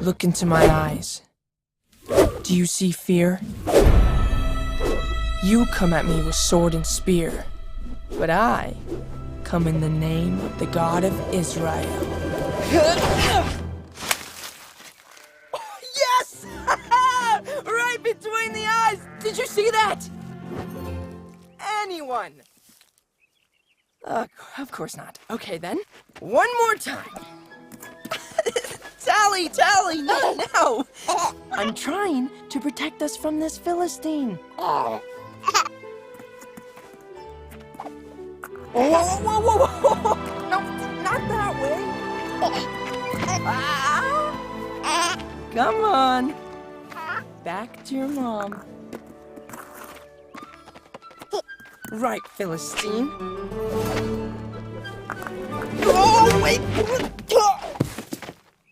Look into my eyes. Do you see fear? You come at me with sword and spear, but I come in the name of the God of Israel. Yes! Right between the eyes! Did you see that? Anyone? Of course not. Okay then, one more time. Tally, not now! I'm trying to protect us from this Philistine. Whoa! No, not that way. Come on. Back to your mom. Right, Philistine. Oh, wait!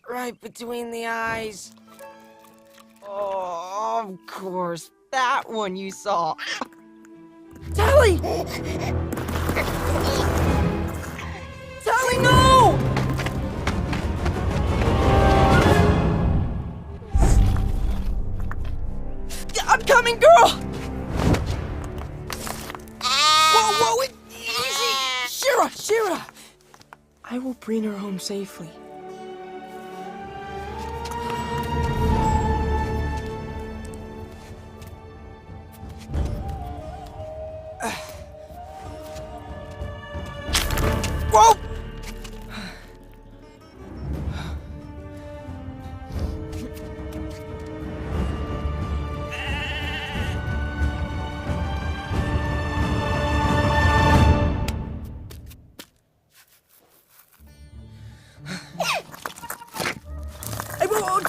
Right between the eyes. Oh, of course. That one you saw. Tally! Tally, no! I'm coming, girl! Whoa, easy! Shira! I will bring her home safely. Whoa!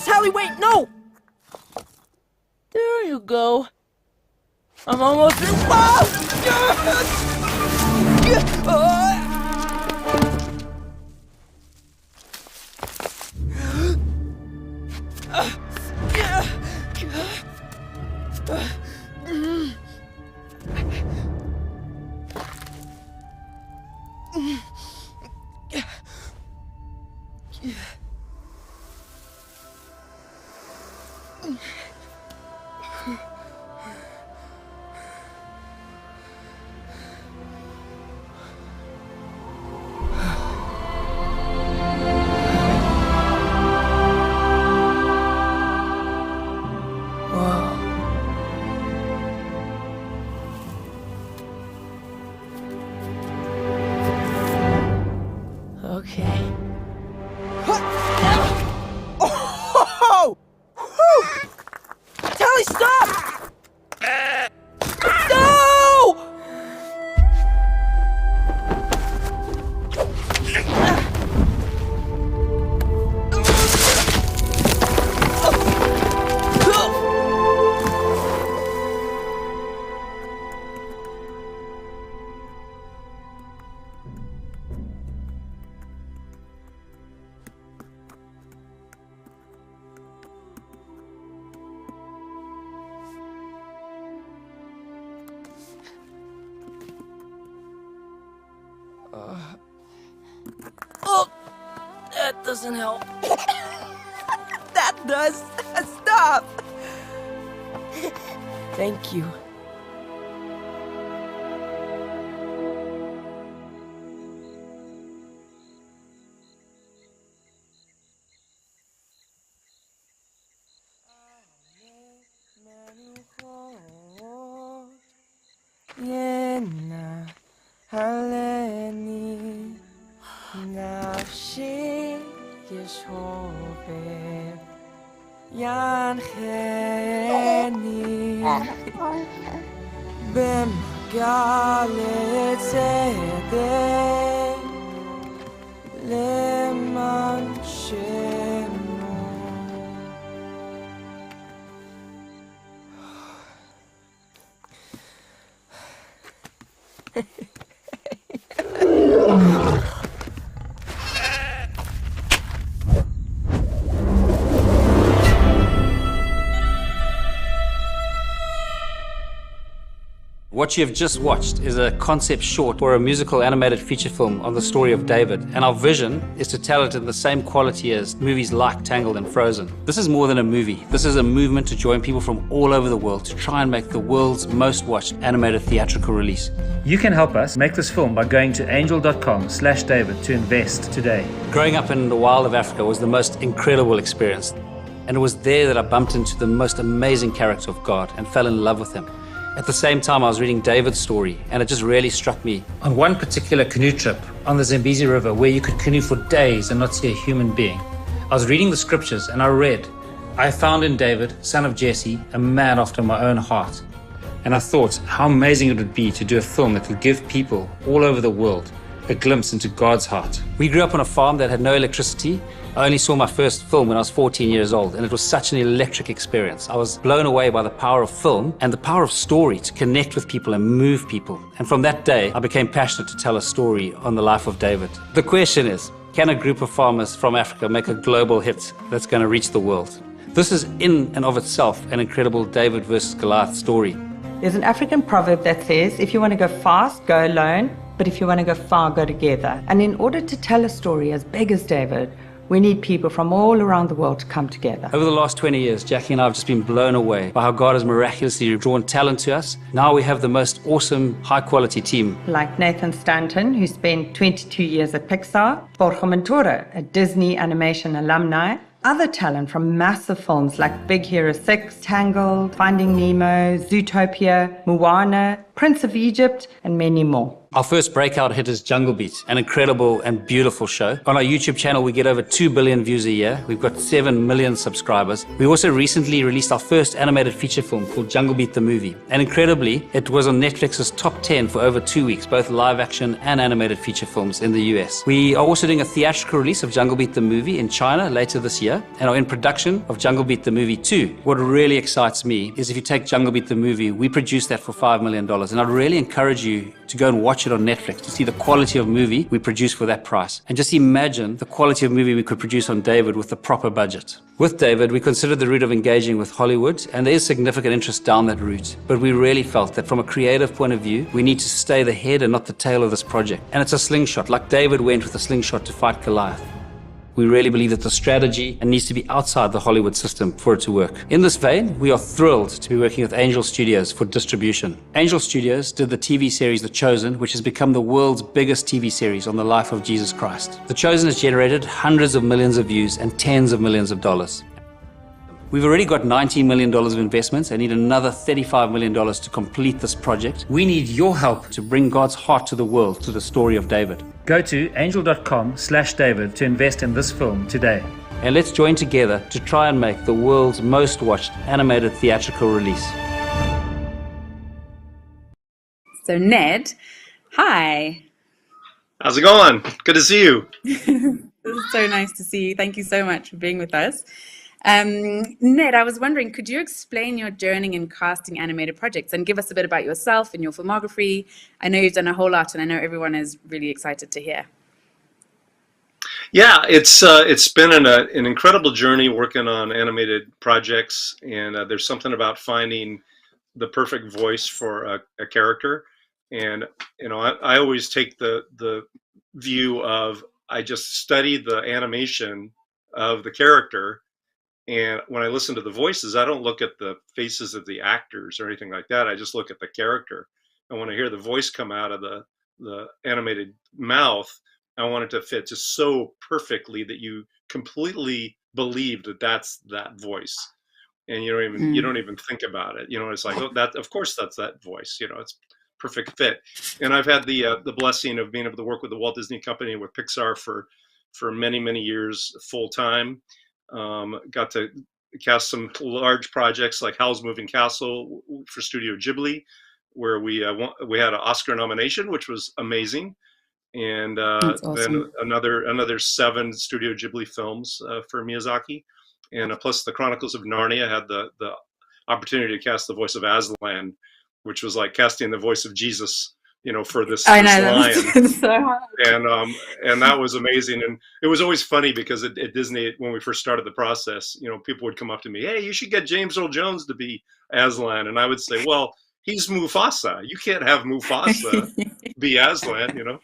Tally, wait, no! There you go. I'm almost through. Okay. Oh! Tally, stop! No! Oh, that doesn't help. That does. Stop. Thank you. Yena haleni nafshi yeshove yancheni b'magalet tzedek leman shemo. What you have just watched is a concept short for a musical animated feature film on the story of David, and our vision is to tell it in the same quality as movies like Tangled and Frozen. This is more than a movie. This is a movement to join people from all over the world to try and make the world's most watched animated theatrical release. You can help us make this film by going to angel.com/David to invest today. Growing up in the wild of Africa was the most incredible experience, and it was there that I bumped into the most amazing character of God and fell in love with him. At the same time, I was reading David's story, and it just really struck me. On one particular canoe trip on the Zambezi River, where you could canoe for days and not see a human being, I was reading the scriptures, and I read, "I found in David, son of Jesse, a man after my own heart." And I thought how amazing it would be to do a film that could give people all over the world a glimpse into God's heart. We grew up on a farm that had no electricity. I only saw my first film when I was 14 years old, and it was such an electric experience. I was blown away by the power of film and the power of story to connect with people and move people. And from that day, I became passionate to tell a story on the life of David. The question is, can a group of farmers from Africa make a global hit that's going to reach the world? This is in and of itself an incredible David versus Goliath story. There's an African proverb that says, if you want to go fast, go alone, but if you want to go far, go together. And in order to tell a story as big as David, we need people from all around the world to come together. Over the last 20 years, Jackie and I have just been blown away by how God has miraculously drawn talent to us. Now we have the most awesome, high-quality team. Like Nathan Stanton, who spent 22 years at Pixar, Borja Montoya, a Disney animation alumni, other talent from massive films like Big Hero 6, Tangled, Finding Nemo, Zootopia, Moana, Prince of Egypt, and many more. Our first breakout hit is Jungle Beat, an incredible and beautiful show. On our YouTube channel, we get over 2 billion views a year. We've got 7 million subscribers. We also recently released our first animated feature film called Jungle Beat the Movie. And incredibly, it was on Netflix's top 10 for over 2 weeks, both live action and animated feature films in the US. We are also doing a theatrical release of Jungle Beat the Movie in China later this year, and are in production of Jungle Beat the Movie 2. What really excites me is if you take Jungle Beat the Movie, we produced that for $5 million. And I'd really encourage you to go and watch it on Netflix to see the quality of movie we produce for that price. And just imagine the quality of movie we could produce on David with the proper budget. With David, we considered the route of engaging with Hollywood, and there is significant interest down that route. But we really felt that from a creative point of view, we need to stay the head and not the tail of this project. And it's a slingshot, like David went with a slingshot to fight Goliath. We really believe that the strategy needs to be outside the Hollywood system for it to work. In this vein, we are thrilled to be working with Angel Studios for distribution. Angel Studios did the TV series The Chosen, which has become the world's biggest TV series on the life of Jesus Christ. The Chosen has generated hundreds of millions of views and tens of millions of dollars. We've already got $19 million of investments and need another $35 million to complete this project. We need your help to bring God's heart to the world through the story of David. Go to angel.com/David to invest in this film today. And let's join together to try and make the world's most watched animated theatrical release. So Ned, hi. How's it going? Good to see you. This is so nice to see you. Thank you so much for being with us. Ned, I was wondering, could you explain your journey in casting animated projects and give us a bit about yourself and your filmography? I know you've done a whole lot, and I know everyone is really excited to hear. Yeah, it's been an incredible journey working on animated projects, and there's something about finding the perfect voice for a character. And I always take the view of I just study the animation of the character. And when I listen to the voices, I don't look at the faces of the actors or anything like that. I just look at the character. And when I hear the voice come out of the animated mouth, I want it to fit just so perfectly that you completely believe that that's that voice. And you don't even think about it. It's like, oh, that, of course, that's that voice. It's perfect fit. And I've had the blessing of being able to work with the Walt Disney Company, with Pixar for many, many years full time. Got to cast some large projects like Howl's Moving Castle for Studio Ghibli, where we had an Oscar nomination, which was amazing, and awesome. Then another 7 Studio Ghibli films for Miyazaki, and plus the Chronicles of Narnia. Had the opportunity to cast the voice of Aslan, which was like casting the voice of Jesus. For this lion. So hard. And that was amazing. And it was always funny because at Disney, when we first started the process, people would come up to me, "Hey, you should get James Earl Jones to be Aslan." And I would say, "Well, he's Mufasa. You can't have Mufasa be Aslan, you know.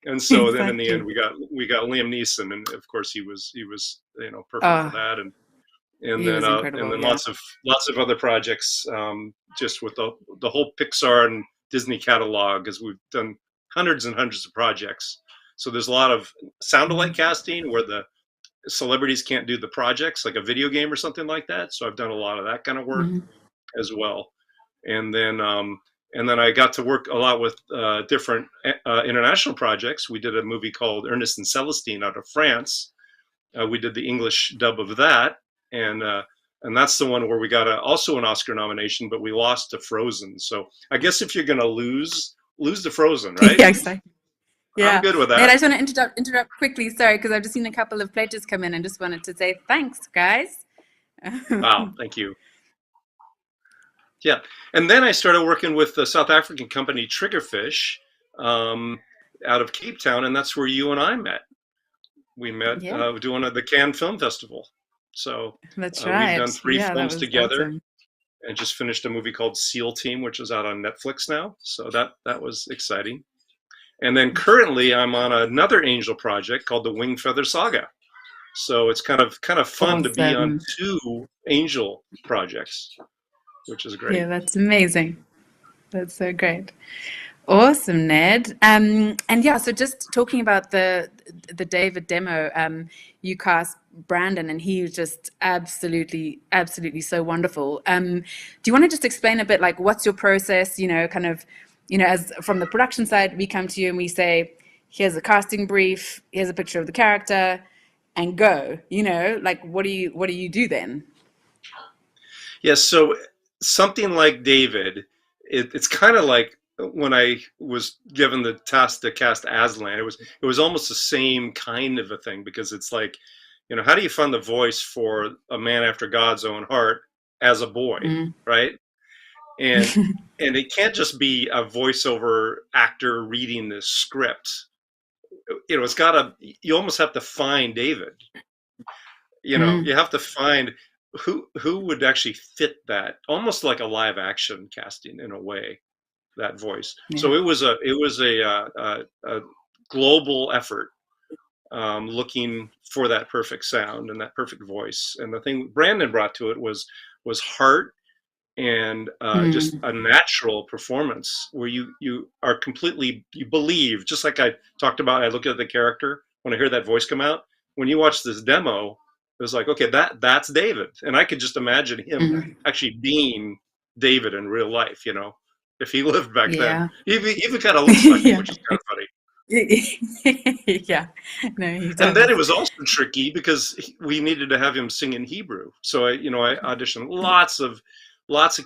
And so then in the end, Exactly. we got Liam Neeson, and of course he was perfect for Oh, that. he was And incredible. then Yeah. lots of other projects, just with the whole Pixar and Disney catalog, as we've done hundreds and hundreds of projects. So there's a lot of sound-alike casting where the celebrities can't do the projects, like a video game or something like that. So I've done a lot of that kind of work as well. And then I got to work a lot with different international projects. We did a movie called Ernest and Celestine out of France. We did the English dub of that, and that's the one where we got also an Oscar nomination, but we lost to Frozen. So I guess if you're gonna lose to Frozen, right? Yeah, exactly. I'm Yeah. good with Ned, I that. just want to interrupt quickly, sorry, because I've just seen a couple of pledges come in and just wanted to say thanks, guys. Wow, thank you. Yeah, and then I started working with the South African company Triggerfish out of Cape Town, and that's where you and I met. We met Yeah, doing the Cannes Film Festival. So that's we've done right. 3 Yeah, that films was together, awesome. and just finished a movie called SEAL Team, which is out on Netflix now. So that was exciting. And then currently I'm on another Angel project called the Wing Feather Saga. So it's kind of fun to be on Awesome. 2 Angel projects, which is great. Yeah, that's amazing. That's so great. Awesome, Ned. And yeah, so just talking about the David demo, you cast Brandon, and he was just absolutely so wonderful. Do you want to just explain a bit, like, what's your process? You know, kind of, as from the production side, we come to you and we say, here's a casting brief, here's a picture of the character, and go. Like, what do you do then? Yes, so something like David, it's kind of like when I was given the task to cast Aslan. It was almost the same kind of a thing, because it's like, how do you find the voice for a man after God's own heart as a boy, right? And it can't just be a voiceover actor reading this script. It's gotta. You almost have to find David. You have to find who would actually fit that, almost like a live action casting in a way, that voice. Yeah. So it was a global effort, looking for that perfect sound and that perfect voice. And the thing Brandon brought to it was heart and just a natural performance where you are completely, you believe, just like I talked about. I look at the character when I hear that voice come out. When you watch this demo, it was like, okay, that's David, and I could just imagine him actually being David in real life. If he lived back then, Yeah. he even kind of looks like him, which is kind of funny. Yeah. No, he And then does. it was also tricky because we needed to have him sing in Hebrew. So I auditioned lots of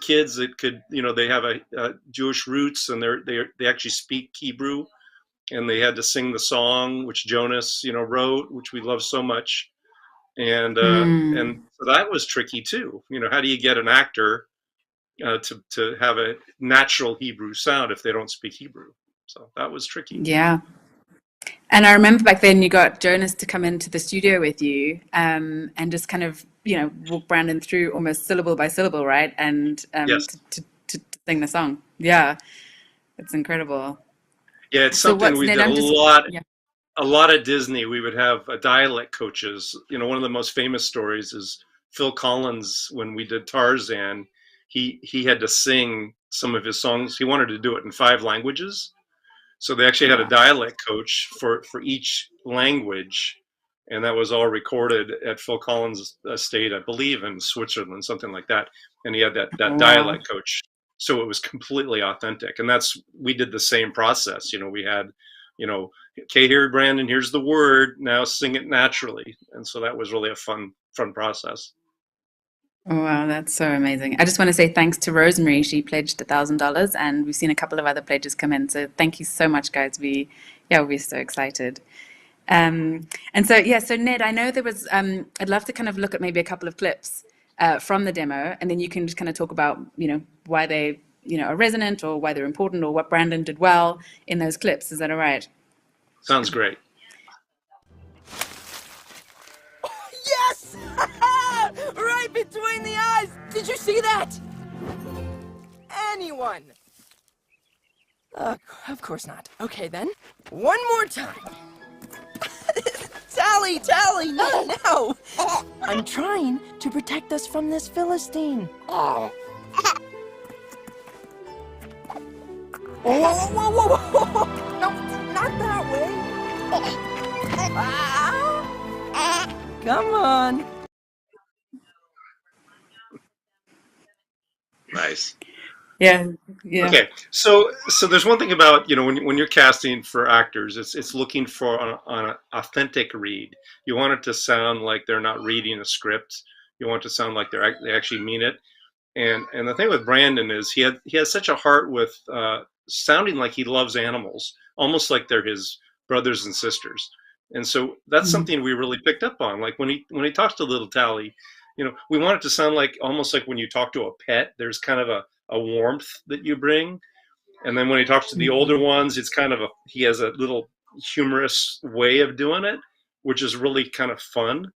kids that could, they have a Jewish roots, and they actually speak Hebrew, and they had to sing the song which Jonas, wrote, which we love so much. And so that was tricky too. How do you get an actor to have a natural Hebrew sound if they don't speak Hebrew? So that was tricky. Yeah. And I remember back then you got Jonas to come into the studio with you, and just kind of, walk Brandon through almost syllable by syllable, right? And Yes. to sing the song. Yeah. It's incredible. Yeah, it's So something what's we Ned? did I'm just, yeah. a lot at Disney. We would have dialect coaches. One of the most famous stories is Phil Collins. When we did Tarzan, he had to sing some of his songs. He wanted to do it in 5 languages. So they actually had a dialect coach for each language, and that was all recorded at Phil Collins' estate, I believe, in Switzerland, something like that. And he had that Wow. dialect coach, so it was completely authentic. And we did the same process. We had, okay, here, Brandon, here's the word. Now sing it naturally. And so that was really a fun process. Wow, that's so amazing. I just want to say thanks to Rosemary. She pledged $1,000, and we've seen a couple of other pledges come in. So thank you so much, guys. We're so excited. And so, yeah, so Ned, I know there was, I'd love to kind of look at maybe a couple of clips from the demo, and then you can just kind of talk about, why they, are resonant, or why they're important, or what Brandon did well in those clips. Is that all right? Sounds great. Yes! Right between the eyes! Did you see that? anyone. Of course not. Okay then, one more time. Tally, not now. I'm trying to protect us from this Philistine. Whoa. No, not that way. Come on. Nice. Yeah. Okay, so there's one thing about, when you're casting for actors, it's looking for an authentic read. You want it to sound like they're not reading a script. You want it to sound like they actually mean it. And the thing with Brandon is he has such a heart with sounding like he loves animals, almost like they're his brothers and sisters. And so that's something we really picked up on. Like when he talks to little Tally, we want it to sound like almost like when you talk to a pet. There's kind of a warmth that you bring. And then when he talks to the older ones, it's kind of he has a little humorous way of doing it, which is really kind of fun.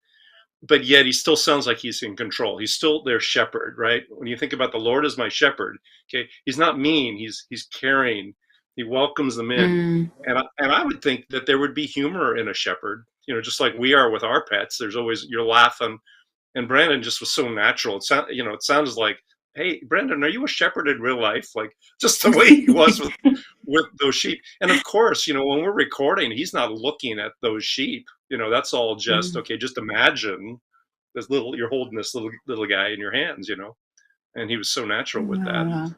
But yet he still sounds like he's in control. He's still their shepherd, right? When you think about the Lord as my shepherd, okay, he's not mean. He's caring. He welcomes them in. And I would think that there would be humor in a shepherd, just like we are with our pets. There's always, you're laughing. And Brandon just was so natural. It sounds like, hey, Brandon, are you a shepherd in real life? Like just the way he was with those sheep. And of course, when we're recording, he's not looking at those sheep. That's all just, okay, just imagine you're holding this little guy in your hands, and he was so natural with that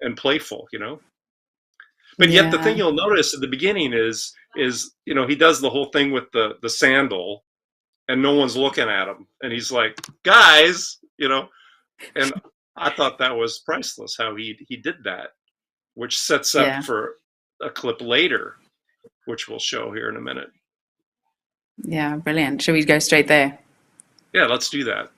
and playful, But yet the thing you'll notice at the beginning is, he does the whole thing with the sandal and no one's looking at him. And he's like, guys, and I thought that was priceless how he did that, which sets up for a clip later, which we'll show here in a minute. Yeah, brilliant. Should we go straight there? Yeah, let's do that.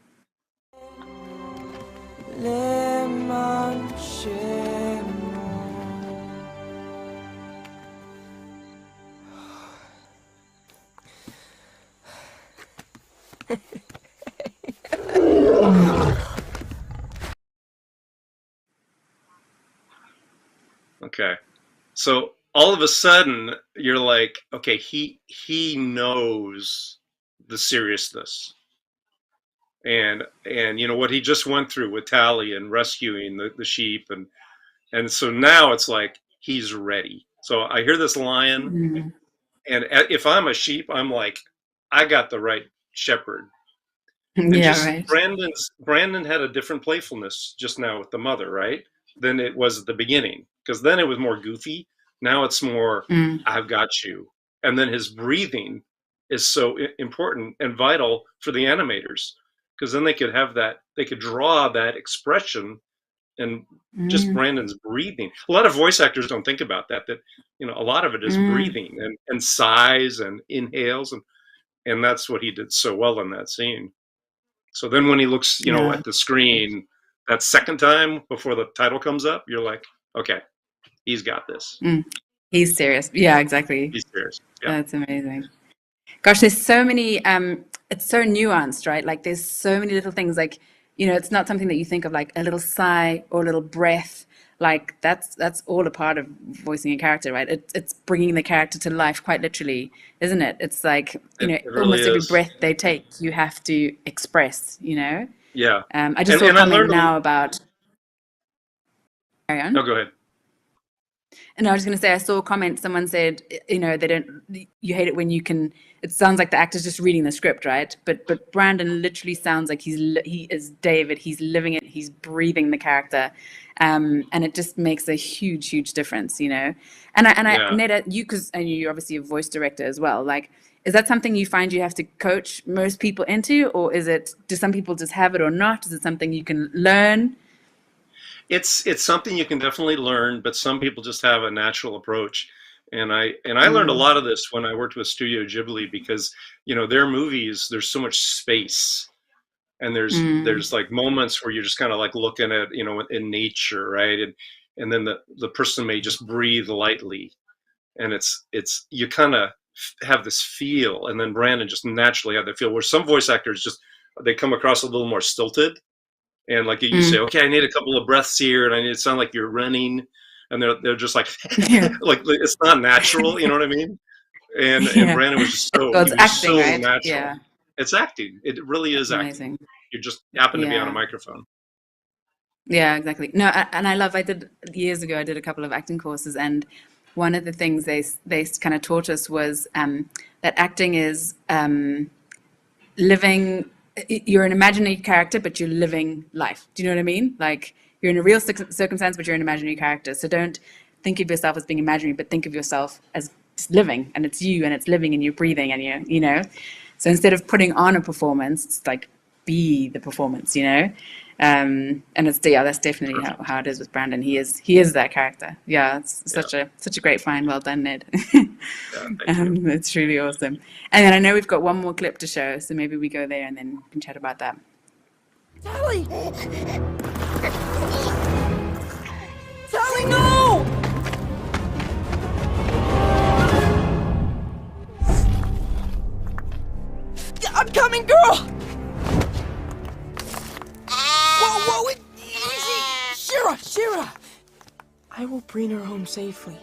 Okay, so all of a sudden you're like, okay, he knows the seriousness, and what he just went through with Tally and rescuing the sheep, and so now it's like he's ready. So I hear this lion, and if I'm a sheep, I'm like, I got the right shepherd. And right. Brandon had a different playfulness just now with the mother, right? Than it was at the beginning, because then it was more goofy. Now it's more, I've got you. And then his breathing is so important and vital for the animators, because then they could draw that expression and just Brandon's breathing. A lot of voice actors don't think about that a lot of it is breathing and sighs and inhales, and that's what he did so well in that scene. So then when he looks, at the screen that second time before the title comes up, you're like, okay, he's got this. He's serious. Yeah, exactly. He's serious. Yeah. That's amazing. Gosh, there's so many, it's so nuanced, right? Like there's so many little things, like, it's not something that you think of like a little sigh or a little breath. Like that's all a part of voicing a character, right? It's bringing the character to life quite literally, isn't it? It's like, it really almost every breath they take, you have to express, Yeah. I just saw a comment now about, carry on. No, go ahead. And I was going to say, I saw a comment, someone said, you hate it when it sounds like the actor's just reading the script, right? But Brandon literally sounds like he is David, he's living it, he's breathing the character. And it just makes a huge, huge difference, And Neda, because you're obviously a voice director as well, like, is that something you find you have to coach most people into, or do some people just have it or not? Is it something you can learn? It's something you can definitely learn, but some people just have a natural approach. And I learned a lot of this when I worked with Studio Ghibli, because, their movies, there's so much space, and there's like moments where you're just kind of like looking at, in nature, right? And then the person may just breathe lightly, and it's you kind of have this feel, and then Brandon just naturally had that feel, where some voice actors they come across a little more stilted. And like you say, okay, I need a couple of breaths here, and I need to sound like you're running, and they're just like, like it's not natural, you know what I mean? And Brandon was just Well, it's acting, so right? natural. Yeah. It's acting. It really is Amazing. acting. You just happen to be on a Yeah. microphone. Yeah, exactly. No, and I did years ago, I did a couple of acting courses, and one of the things they kind of taught us was that acting is living, you're an imaginary character, but you're living life. Do you know what I mean? Like you're in a real circumstance, but you're an imaginary character. So don't think of yourself as being imaginary, but think of yourself as just living, and it's you, and it's living, and you're breathing, and you know. So instead of putting on a performance, it's like be the performance, you know. And it's that's definitely how it is with Brandon. He is that character. Yeah, it's such a great find. Well done, Ned. It's really awesome. And then I know we've got one more clip to show, so maybe we go there and then we can chat about that. Tally! Tally, no! I'm coming, girl! Whoa, easy! Shira! I will bring her home safely.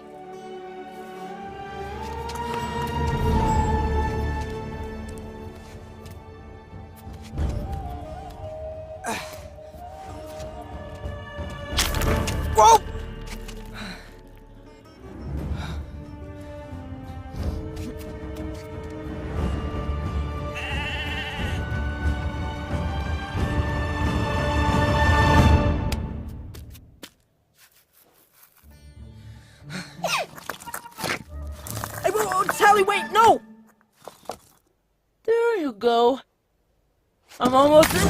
Whoa! Tally, wait, no! There you go. I'm almost there.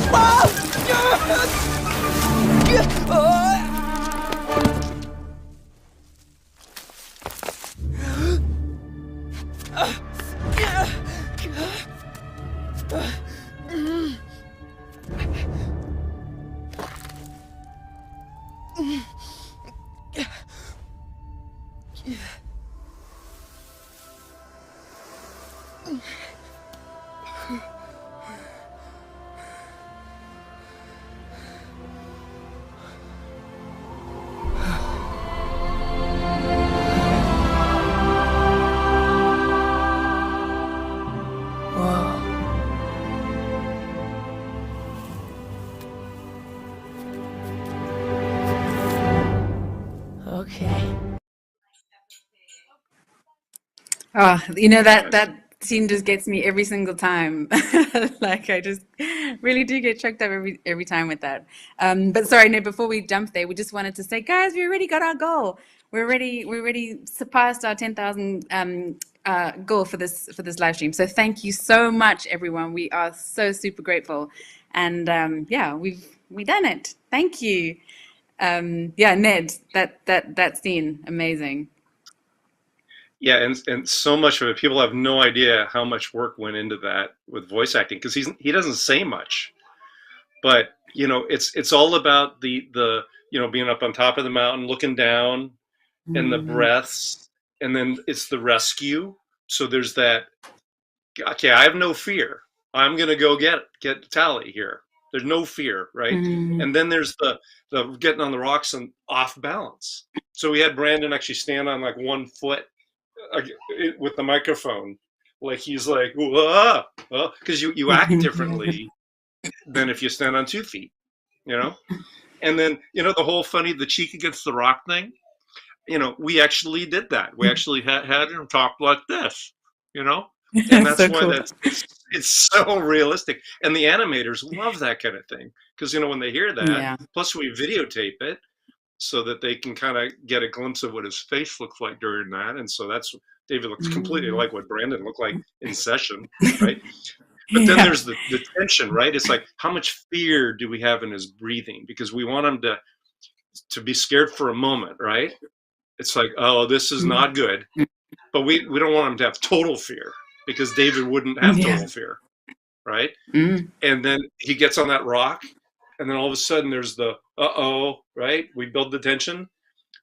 Okay. Oh, you know, that scene just gets me every single time. Like I just really do get choked up every time with that. But sorry, no, before we jump there, we just wanted to say, guys, we already got our goal. We already surpassed our 10,000 goal for this live stream. So thank you so much, everyone. We are so super grateful. And yeah, we done it. Thank you. Yeah, Ned, that scene, amazing. Yeah, and so much of it, people have no idea how much work went into that with voice acting, because he doesn't say much, but you know, it's all about the you know, being up on top of the mountain, looking down, and the breaths, and then it's the rescue. So there's that. Okay, I have no fear. I'm gonna go get Tally here. There's no fear, right? And then there's the getting on the rocks and off balance. So we had Brandon actually stand on like one foot with the microphone, like he's like, because you act differently than if you stand on 2 feet, you know. And then, you know, the whole the cheek against the rock thing, you know, we actually did that. We actually had him talk like this, you know. And that's So why cool. it's so realistic, and the animators love that kind of thing, because you know, when they hear that, Yeah. plus we videotape it so that they can kind of get a glimpse of what his face looks like during that. And so that's, David looks completely like what Brandon looked like in session, right? But then there's the tension, right? It's like, how much fear do we have in his breathing? Because we want him to be scared for a moment, right? It's like, oh, this is not good. But we don't want him to have total fear, because David wouldn't have total fear, right? And then he gets on that rock, and then all of a sudden there's the right? We build the tension,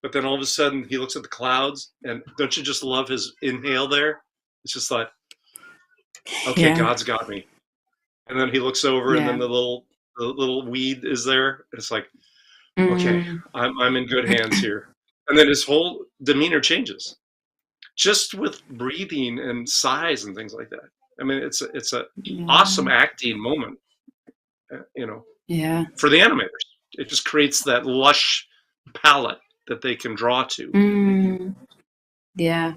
but then all of a sudden he looks at the clouds, and don't you just love his inhale there? It's just like, okay, God's got me. And then he looks over, and then the little the little weed is there. It's like, okay, I'm in good hands here. And then his whole demeanor changes just with breathing and sighs and things like that. I mean, it's a awesome acting moment, for the animators. It just creates that lush palette that they can draw to. Yeah.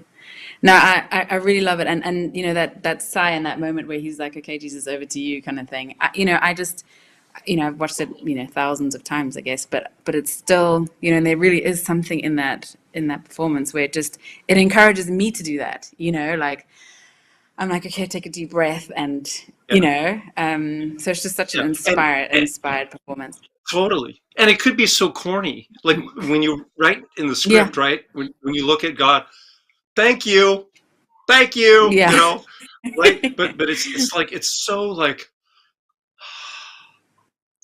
No, I really love it. And that sigh in that moment where he's like, okay, Jesus, over to you kind of thing. I've watched it, thousands of times, I guess, but it's still, and there really is something in that performance where it encourages me to do that, like, I'm like, okay, take a deep breath and, so it's just such an inspired performance. Totally. And it could be so corny. Like when you write in the script, right? When you look at God, thank you, right? But it's like, it's so like,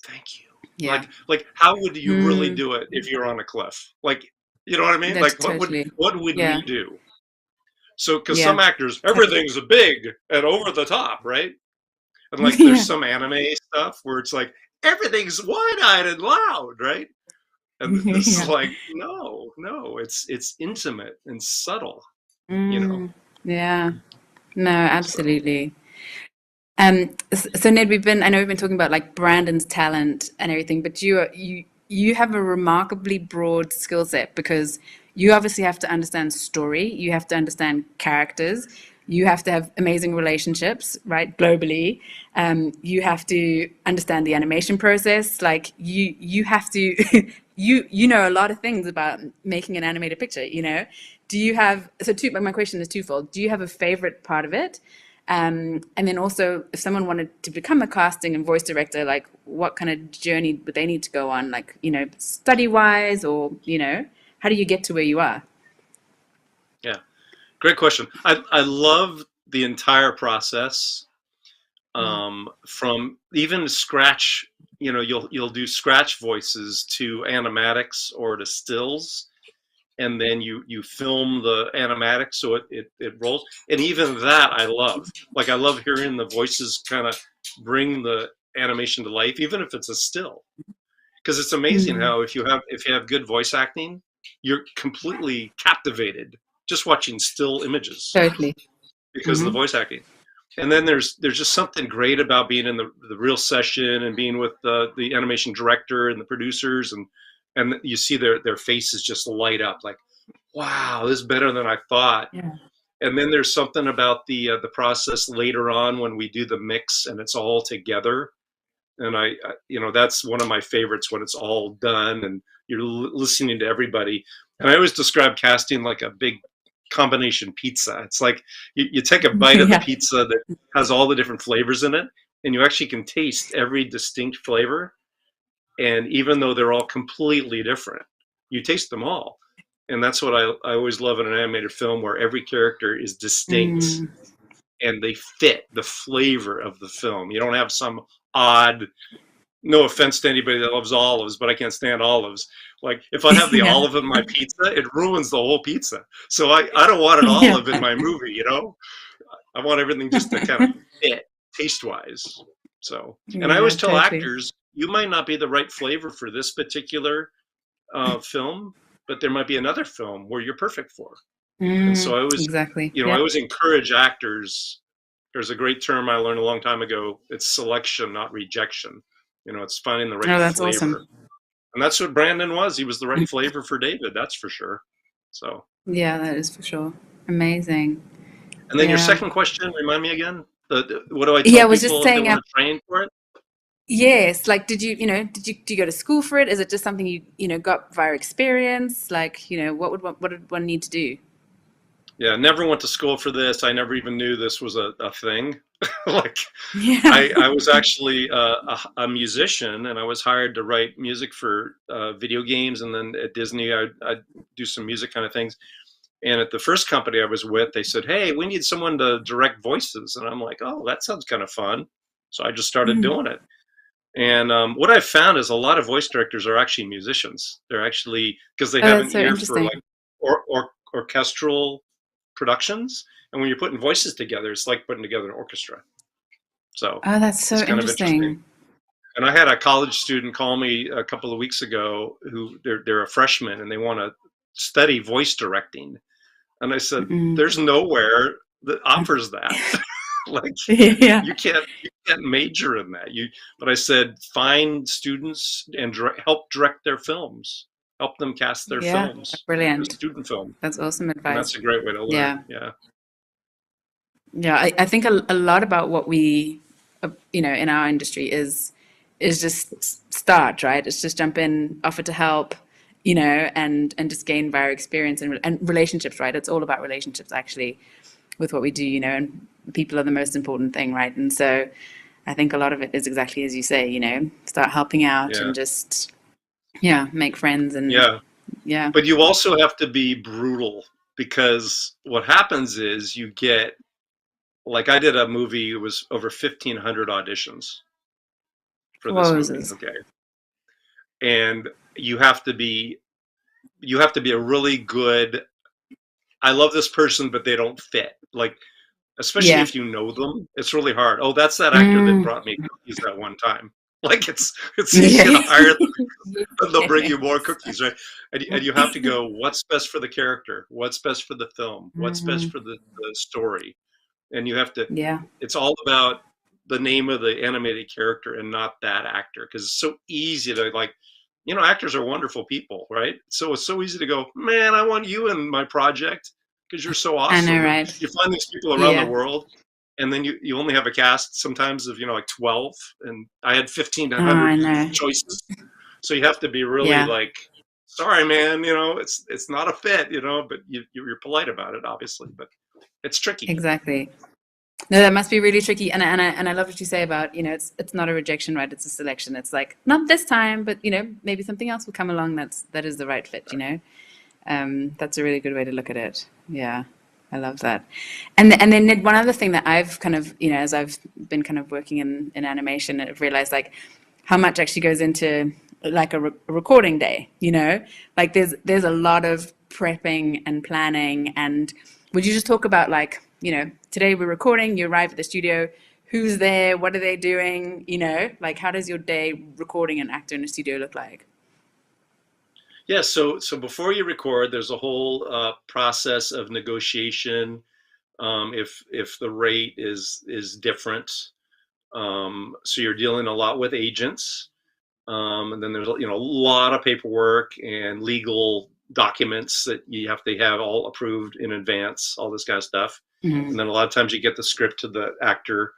thank you. Yeah. Like how would you really do it if you're on a cliff? Like, you know what I mean? That's Like what would we do? So, because some actors, everything's big and over the top, right? And like there's some anime stuff where it's like everything's wide-eyed and loud, right? And this is like, no, it's intimate and subtle, Yeah. No, absolutely. So Ned, I know we've been talking about like Brandon's talent and everything, but you have a remarkably broad skill set because you obviously have to understand story, you have to understand characters, you have to have amazing relationships, right? Globally, you have to understand the animation process. Like you have to, you know a lot of things about making an animated picture. Do you have my question is twofold. Do you have a favorite part of it? And then also, if someone wanted to become a casting and voice director, like what kind of journey would they need to go on? Like, study-wise or, how do you get to where you are? Yeah, great question. I love the entire process from even scratch, you'll do scratch voices to animatics or to stills. And then you film the animatics so it rolls. And even that I love. Like I love hearing the voices kind of bring the animation to life, even if it's a still. Because it's amazing how if you have good voice acting, you're completely captivated just watching still images. Totally. Because of the voice acting. And then there's just something great about being in the real session and being with the animation director and the producers and you see their faces just light up like, wow, this is better than I thought. Yeah. And then there's something about the process later on when we do the mix and it's all together. And I that's one of my favorites when it's all done and you're listening to everybody. And I always describe casting like a big combination pizza. It's like you take a bite of the pizza that has all the different flavors in it and you actually can taste every distinct flavor. And even though they're all completely different, you taste them all. And that's what I always love in an animated film where every character is distinct and they fit the flavor of the film. You don't have some odd, no offense to anybody that loves olives, but I can't stand olives. Like if I have the olive in my pizza, it ruins the whole pizza. So I don't want an olive in my movie, I want everything just to kind of fit taste-wise. So, and I always tell actors, you might not be the right flavor for this particular film, but there might be another film where you're perfect for. And so I always, I always encourage actors. There's a great term I learned a long time ago. It's selection, not rejection. It's finding the right flavor. Awesome. And that's what Brandon was. He was the right flavor for David. That's for sure. So. Yeah, that is for sure. Amazing. And then your second question, remind me again. What do I tell people if they want to train for it? Yes, like did you go to school for it? Is it just something you got via experience? Like, what did one need to do? Yeah, never went to school for this. I never even knew this was a thing. I was actually a musician and I was hired to write music for video games, and then at Disney I'd do some music kind of things. And at the first company I was with, they said, hey, we need someone to direct voices. And I'm like, oh, that sounds kind of fun. So I just started doing it. And what I've found is a lot of voice directors are actually musicians. They're actually, because they have an ear for like orchestral productions. And when you're putting voices together, it's like putting together an orchestra. So that's so interesting. And I had a college student call me a couple of weeks ago who they're a freshman and they want to study voice directing. And I said, there's nowhere that offers that. Like Yeah. you can't major in that. But I said, find students and help direct their films. Help them cast their films. Brilliant. Student film. That's awesome advice. And that's a great way to learn. Yeah. I think a lot about what we, in our industry is just start, right? It's just jump in, offer to help, and just gain via experience and relationships, right? It's all about relationships actually with what we do, and people are the most important thing, right? And so I think a lot of it is exactly as you say, start helping out and just, make friends and But you also have to be brutal, because what happens is you get, like I did a movie, it was over 1,500 auditions for this movie. Okay. And you have to be a really good, I love this person, but they don't fit. Like, especially if you know them, it's really hard. Oh, that's that actor that brought me cookies that one time. Like it's easy to hire them, and they'll bring you more cookies, right? And you have to go, what's best for the character? What's best for the film? What's best for the story? And you have to, it's all about the name of the animated character and not that actor. Because it's so easy to actors are wonderful people, right? So it's so easy to go, man, I want you in my project because you're so awesome. I know, right? You find these people around the world, and then you only have a cast sometimes of 12, and I had 1,500 choices. So you have to be really like, sorry, man, it's not a fit, but you're polite about it, obviously, but it's tricky. Exactly. No, that must be really tricky. And I love what you say about, it's not a rejection, right? It's a selection. It's like, not this time, but, maybe something else will come along that is the right fit, That's a really good way to look at it. Yeah, I love that. And then Ned, one other thing that I've kind of, as I've been kind of working in animation, I've realized like how much actually goes into like a recording day, like there's a lot of prepping and planning. And would you just talk about like, today we're recording, you arrive at the studio, who's there, what are they doing, like how does your day recording an actor in a studio look like? Yeah, so before you record, there's a whole process of negotiation. If the rate is different, so you're dealing a lot with agents, and then there's a lot of paperwork and legal documents that you have to have all approved in advance, all this kind of stuff. And then a lot of times you get the script to the actor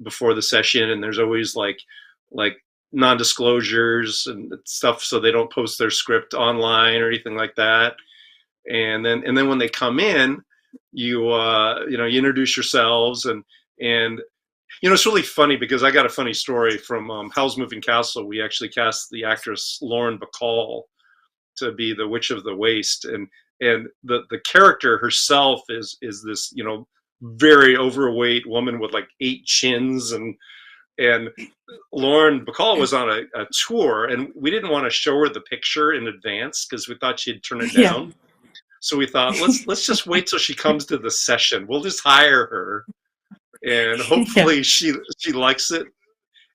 before the session, and there's always like non-disclosures and stuff, so they don't post their script online or anything like that. And then when they come in, you introduce yourselves, and it's really funny because I got a funny story from Howl's Moving Castle. We actually cast the actress Lauren Bacall to be the Witch of the Waste, and the character herself is this very overweight woman with like 8 chins, and Lauren Bacall was on a tour, and we didn't want to show her the picture in advance because we thought she'd turn it down. So we thought, let's just wait till she comes to the session. We'll just hire her, and hopefully she likes it,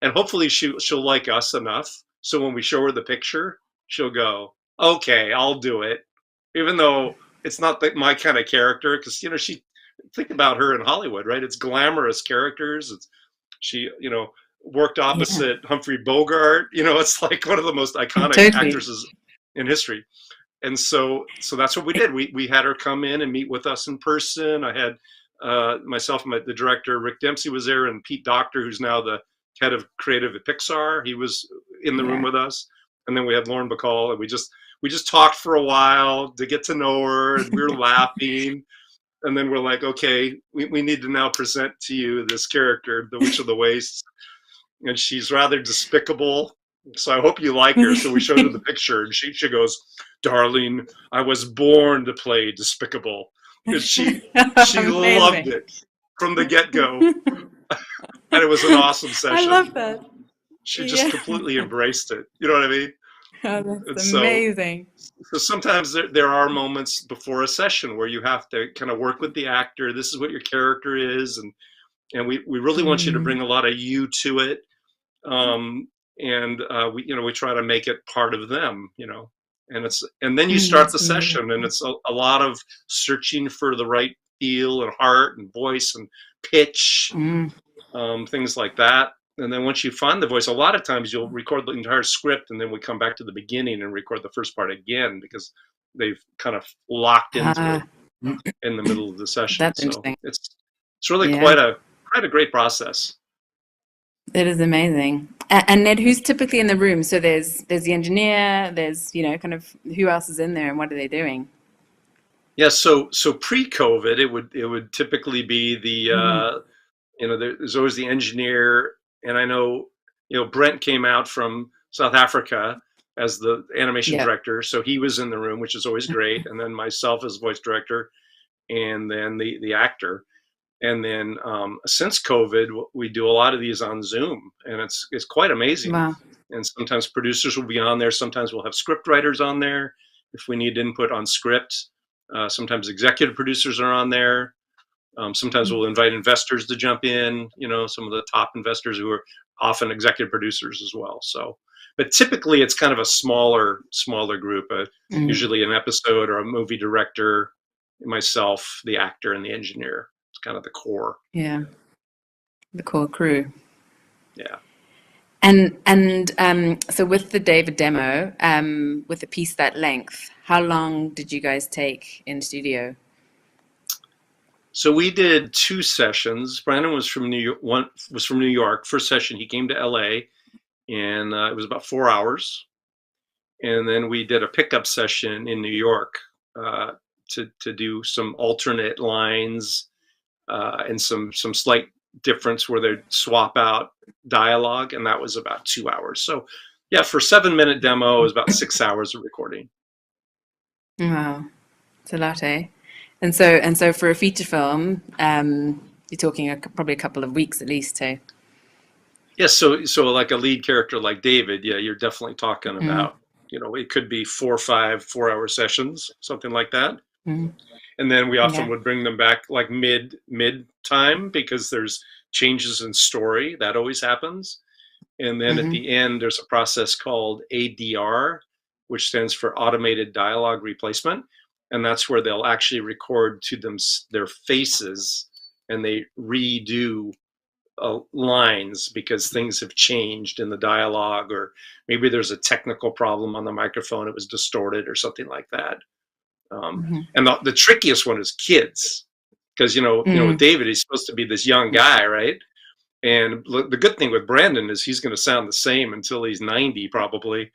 and hopefully she'll like us enough. So when we show her the picture, she'll go, okay, I'll do it, even though it's not my kind of character. Because think about her in Hollywood, right? It's glamorous characters. She worked opposite Humphrey Bogart. It's like one of the most iconic actresses in history. And so that's what we did. We had her come in and meet with us in person. I had myself and the director, Rick Dempsey, was there, and Pete Docter, who's now the head of creative at Pixar. He was in the room with us. And then we had Lauren Bacall, and we just talked for a while to get to know her, and we were laughing. And then we're like, okay, we need to now present to you this character, the Witch of the Waste. And she's rather despicable. So I hope you like her. So we showed her the picture, and she goes, darling, I was born to play despicable. And she loved it from the get-go. And it was an awesome session. I love that. She just completely embraced it. You know what I mean? Oh, that's amazing. So sometimes there are moments before a session where you have to kind of work with the actor. This is what your character is, and we really want you to bring a lot of you to it. and we try to make it part of them, and then you start the session, and it's a lot of searching for the right feel and heart and voice and pitch, things like that. And then once you find the voice, a lot of times you'll record the entire script, and then we come back to the beginning and record the first part again because they've kind of locked into it in the middle of the session. That's so interesting. it's really quite a great process. It is amazing. And Ned, who's typically in the room? So there's the engineer, there's, kind of who else is in there and what are they doing? Yeah, so pre-COVID, it would typically be the there's always the engineer, and I know Brent came out from South Africa as the animation director, so he was in the room, which is always great, and then myself as voice director, and then the actor. And then since COVID, we do a lot of these on Zoom, and it's quite amazing. Wow. And sometimes producers will be on there. Sometimes we'll have script writers on there if we need input on script. Sometimes executive producers are on there. Sometimes we'll invite investors to jump in, some of the top investors who are often executive producers as well. So, but typically it's kind of a smaller group, usually an episode or a movie director, myself, the actor, and the engineer. Kind of the core. Yeah. The core crew. Yeah. And so with the David demo, with a piece that length, how long did you guys take in studio? So we did 2 sessions. Brandon was from New York. One was from New York. First session, he came to LA, and it was about 4 hours. And then we did a pickup session in New York to do some alternate lines. And some slight difference where they swap out dialogue, and that was about 2 hours. So, yeah, for 7-minute demo, it was about 6 hours of recording. Wow, it's a lot, eh? And so for a feature film, you're talking probably a couple of weeks at least, eh? Yeah, so like a lead character like David, yeah, you're definitely talking about, it could be 4 or 5 4-hour sessions, something like that. And then we often would bring them back like mid time because there's changes in story. That always happens. And then at the end, there's a process called ADR, which stands for Automated Dialogue Replacement. And that's where they'll actually record to their faces, and they redo lines because things have changed in the dialogue, or maybe there's a technical problem on the microphone. It was distorted or something like that. And the trickiest one is kids, because with David, he's supposed to be this young guy, right? And the good thing with Brandon is he's going to sound the same until he's 90 probably,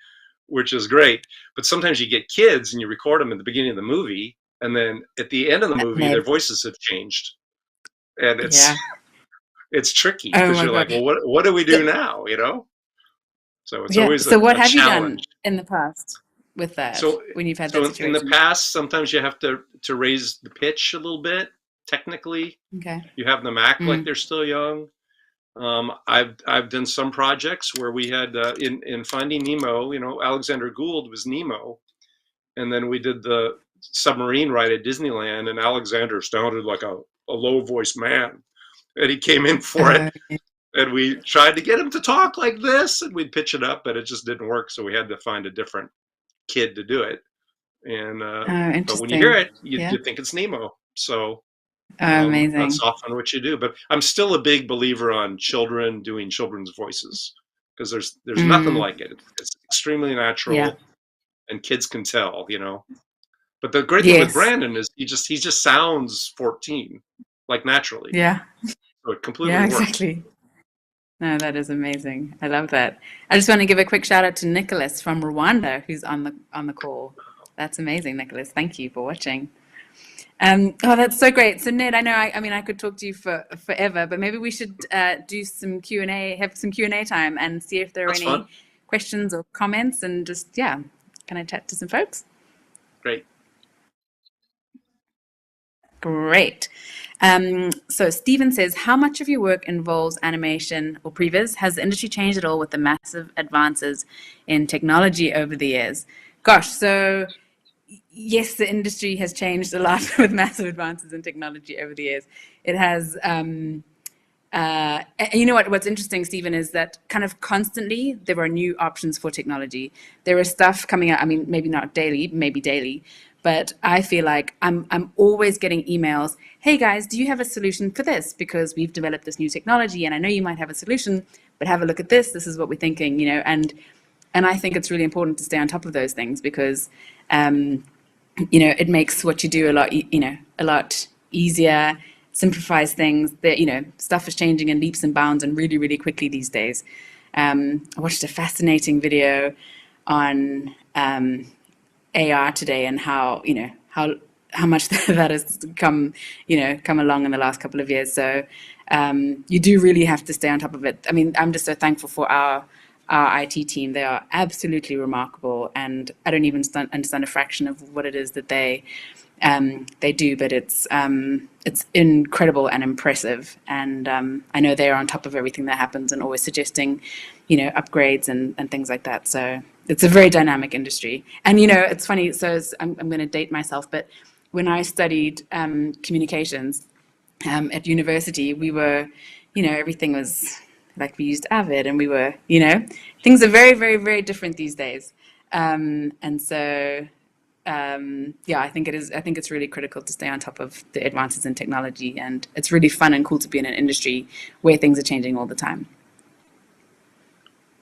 which is great. But sometimes you get kids and you record them in the beginning of the movie, and then at the end of the movie their voices have changed, and it's tricky because you're like, well, what do we do now? So it's always so what a have challenge. You done in the past with that, when you've had that situation? In the past, sometimes you have to raise the pitch a little bit technically. Okay. You have them act like they're still young. I've done some projects where we had in Finding Nemo, Alexander Gould was Nemo, and then we did the submarine ride at Disneyland, and Alexander sounded like a low voice man, and he came in for it. And we tried to get him to talk like this, and we'd pitch it up, but it just didn't work. So we had to find a different kid to do it. And but when you hear it, you think it's Nemo. So amazing. That's often what you do. But I'm still a big believer on children doing children's voices, because there's nothing like it. It's extremely natural, and kids can tell, But the great thing with Brandon is he just sounds 14, like naturally. Yeah. So it completely works. Exactly. No, that is amazing. I love that. I just want to give a quick shout out to Nicholas from Rwanda, who's on the call. That's amazing, Nicholas. Thank you for watching. That's so great. So Ned, I know, I could talk to you for forever, but maybe we should do some Q&A, have some Q&A time, and see if there are any questions or comments, and just, can I chat to some folks? Great. Great. So Stephen says, how much of your work involves animation or previs? Has the industry changed at all with the massive advances in technology over the years? Gosh, so yes, the industry has changed a lot with massive advances in technology over the years. It has, you know what's interesting, Stephen, is that kind of constantly there are new options for technology. There is stuff coming out. I mean, maybe not daily, maybe daily, but I feel like I'm always getting emails. Hey guys, do you have a solution for this? Because we've developed this new technology, and I know you might have a solution, but have a look at this. This is what we're thinking, you know. And I think it's really important to stay on top of those things because, you know, it makes what you do a lot easier, simplifies things. That, you know, stuff is changing in leaps and bounds and really, really quickly these days. I watched a fascinating video on AR today and how, you know, how much that has come along in the last couple of years. So you do really have to stay on top of it. I mean, I'm just so thankful for our IT team. They are absolutely remarkable, and I don't even understand a fraction of what it is that they do, but it's incredible and impressive. And I know they're on top of everything that happens and always suggesting, you know, upgrades and things like that. So it's a very dynamic industry. And, you know, it's funny. So I'm going to date myself, but when I studied communications at university, we were, you know, everything was like we used Avid, and we were, you know, things are very, very, very different these days. And so, yeah, I think it's really critical to stay on top of the advances in technology, and it's really fun and cool to be in an industry where things are changing all the time.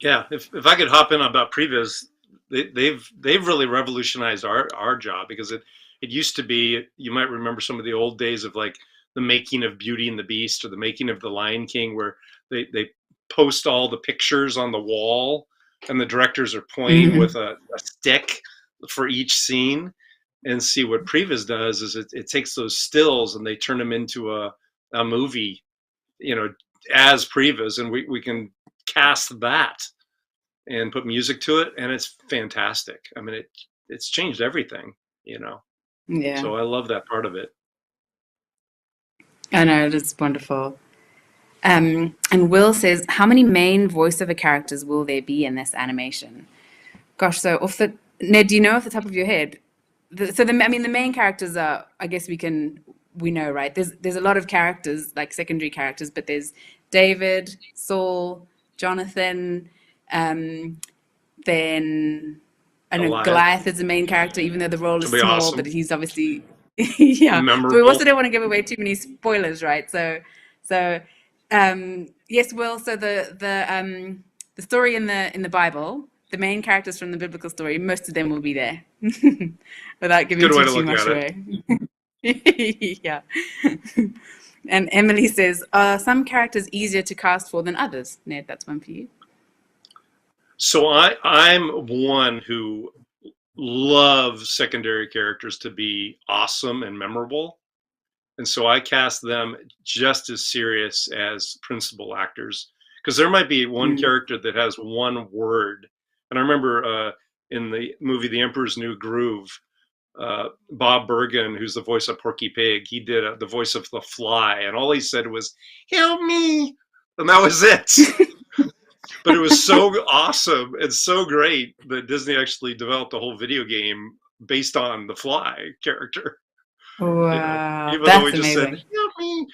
Yeah, if I could hop in about previs, they've really revolutionized our job, because it used to be, you might remember some of the old days of like the making of Beauty and the Beast or the making of The Lion King, where they post all the pictures on the wall and the directors are pointing with a stick for each scene. And see, what previs does is it takes those stills and they turn them into a movie, you know, as previs, and we can cast that and put music to it, and it's fantastic. I mean, it's changed everything, you know. Yeah. So I love that part of it. I know, it's wonderful. And Will says, how many main voiceover characters will there be in this animation? Gosh, so Ned, do you know off the top of your head? The main characters are, I guess we know, right? There's a lot of characters, like secondary characters, but there's David, Saul, Jonathan, then I don't know, Goliath is the main character, even though the role is small, awesome. But he's obviously yeah. Memorable. But we also don't want to give away too many spoilers, right? So yes, Will. So the story in the Bible, the main characters from the biblical story, most of them will be there, without giving too much away. Yeah. And Emily says, are some characters easier to cast for than others? Ned, that's one for you. So I'm one who loves secondary characters to be awesome and memorable. And so I cast them just as serious as principal actors, because there might be one character that has one word. And I remember in the movie The Emperor's New Groove, Bob Bergen, who's the voice of Porky Pig, he did the voice of the Fly, and all he said was, "Help me," and that was it. But it was so awesome and so great that Disney actually developed a whole video game based on the Fly character. Wow, you know, even that's though we just amazing. said, "Help me."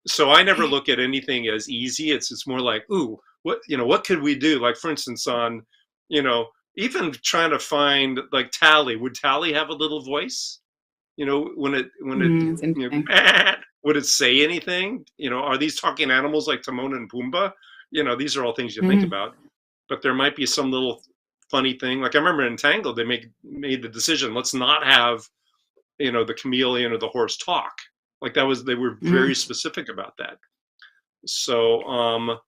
So I never look at anything as easy. It's more like, ooh, what could we do? Like, for instance, on, even trying to find, like, Tally. Would Tally have a little voice? When it would it say anything? Are these talking animals like Timon and Pumbaa? These are all things you think about. But there might be some little funny thing. Like, I remember in Tangled, they made the decision, let's not have, the chameleon or the horse talk. Like, they were very specific about that. So,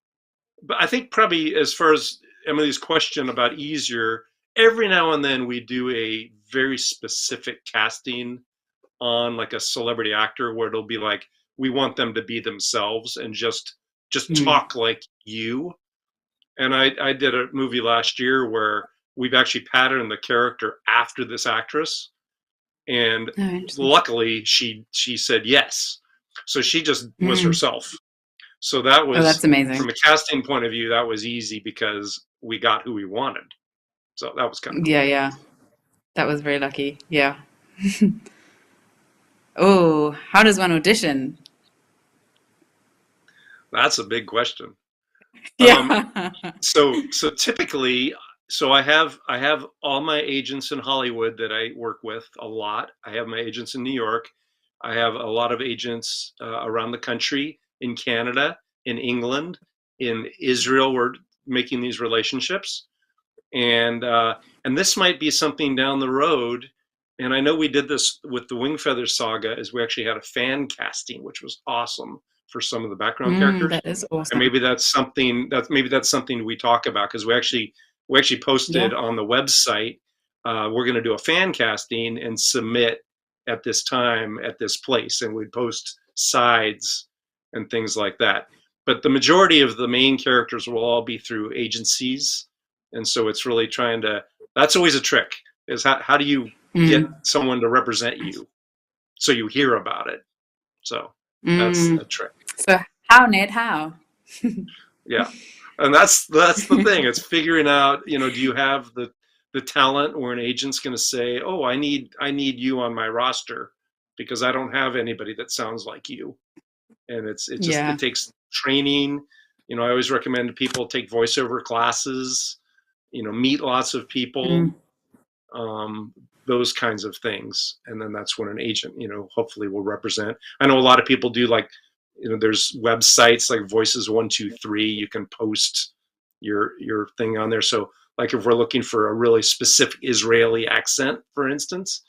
but I think probably, as far as Emily's question about easier, every now and then we do a very specific casting on, like, a celebrity actor, where it'll be like, we want them to be themselves and just talk like you. And I did a movie last year where we've actually patterned the character after this actress, and luckily she said yes, so she just was herself. So that was, that's amazing. From a casting point of view, that was easy because we got who we wanted. So that was kind of cool. Yeah, that was very lucky. Yeah. Oh, how does one audition? That's a big question. Yeah. So typically, I have all my agents in Hollywood that I work with a lot. I have my agents in New York. I have a lot of agents around the country, in Canada, in England, in Israel. We're making these relationships, and this might be something down the road. And I know we did this with the Wingfeather saga, is we actually had a fan casting, which was awesome for some of the background characters. That is And awesome. maybe that's something we talk about, because we actually posted on the website. We're going to do a fan casting and submit at this time at this place, and we'd post sides and things like that. But the majority of the main characters will all be through agencies, and so it's really trying to. That's always a trick. Is how do you get someone to represent you, so you hear about it. So that's a trick. So how, Ned? How? Yeah, and that's the thing. It's figuring out, do you have the talent, or an agent's going to say, oh, I need you on my roster because I don't have anybody that sounds like you. And it takes training. I always recommend people take voiceover classes, meet lots of people, those kinds of things. And then that's when an agent, hopefully will represent. I know a lot of people do, like, there's websites like Voices123. You can post your thing on there. So, like, if we're looking for a really specific Israeli accent, for instance,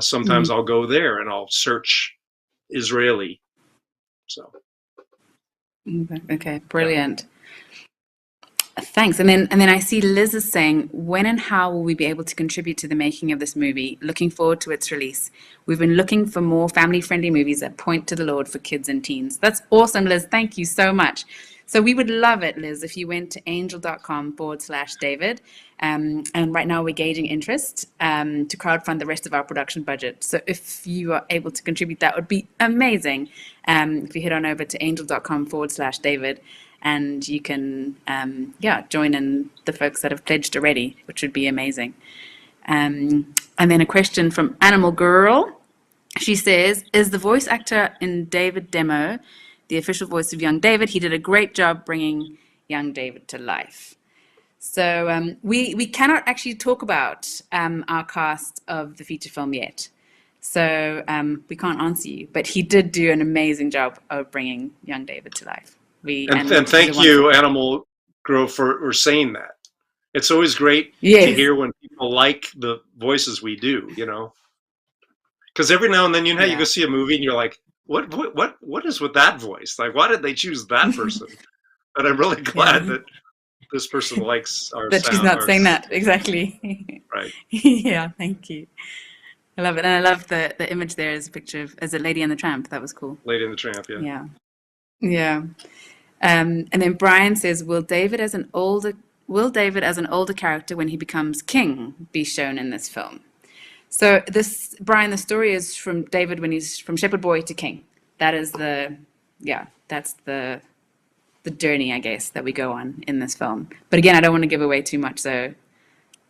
sometimes I'll go there and I'll search Israeli. So. Okay, brilliant. Thanks. And then I see Liz is saying, when and how will we be able to contribute to the making of this movie? Looking forward to its release. We've been looking for more family-friendly movies that point to the Lord for kids and teens. That's awesome, Liz. Thank you so much. So we would love it, Liz, if you went to angel.com/David. And right now we're gauging interest to crowdfund the rest of our production budget. So if you are able to contribute, that would be amazing. If you head on over to angel.com/David, and you can, join in the folks that have pledged already, which would be amazing. And then a question from Animal Girl. She says, is the voice actor in David Demo the official voice of young David? He did a great job bringing young David to life. So we cannot actually talk about our cast of the feature film yet. So we can't answer you, but he did do an amazing job of bringing young David to life. And thank you, Animal Girl, for saying that. It's always great to hear when people like the voices we do, because every now and then, you go see a movie and you're like, what is with that voice? Like, why did they choose that person? But I'm really glad that this person likes our that sound. She's not saying that exactly. Right. Yeah, thank you. I love it, and I love the image there is a picture of as a Lady and the Tramp. That was cool. Lady and the Tramp, yeah. Yeah. And then Brian says, will David as an older character when he becomes king be shown in this film? So this, Brian, the story is from David when he's from shepherd boy to king. That is that's the journey, I guess, that we go on in this film. But again, I don't want to give away too much, so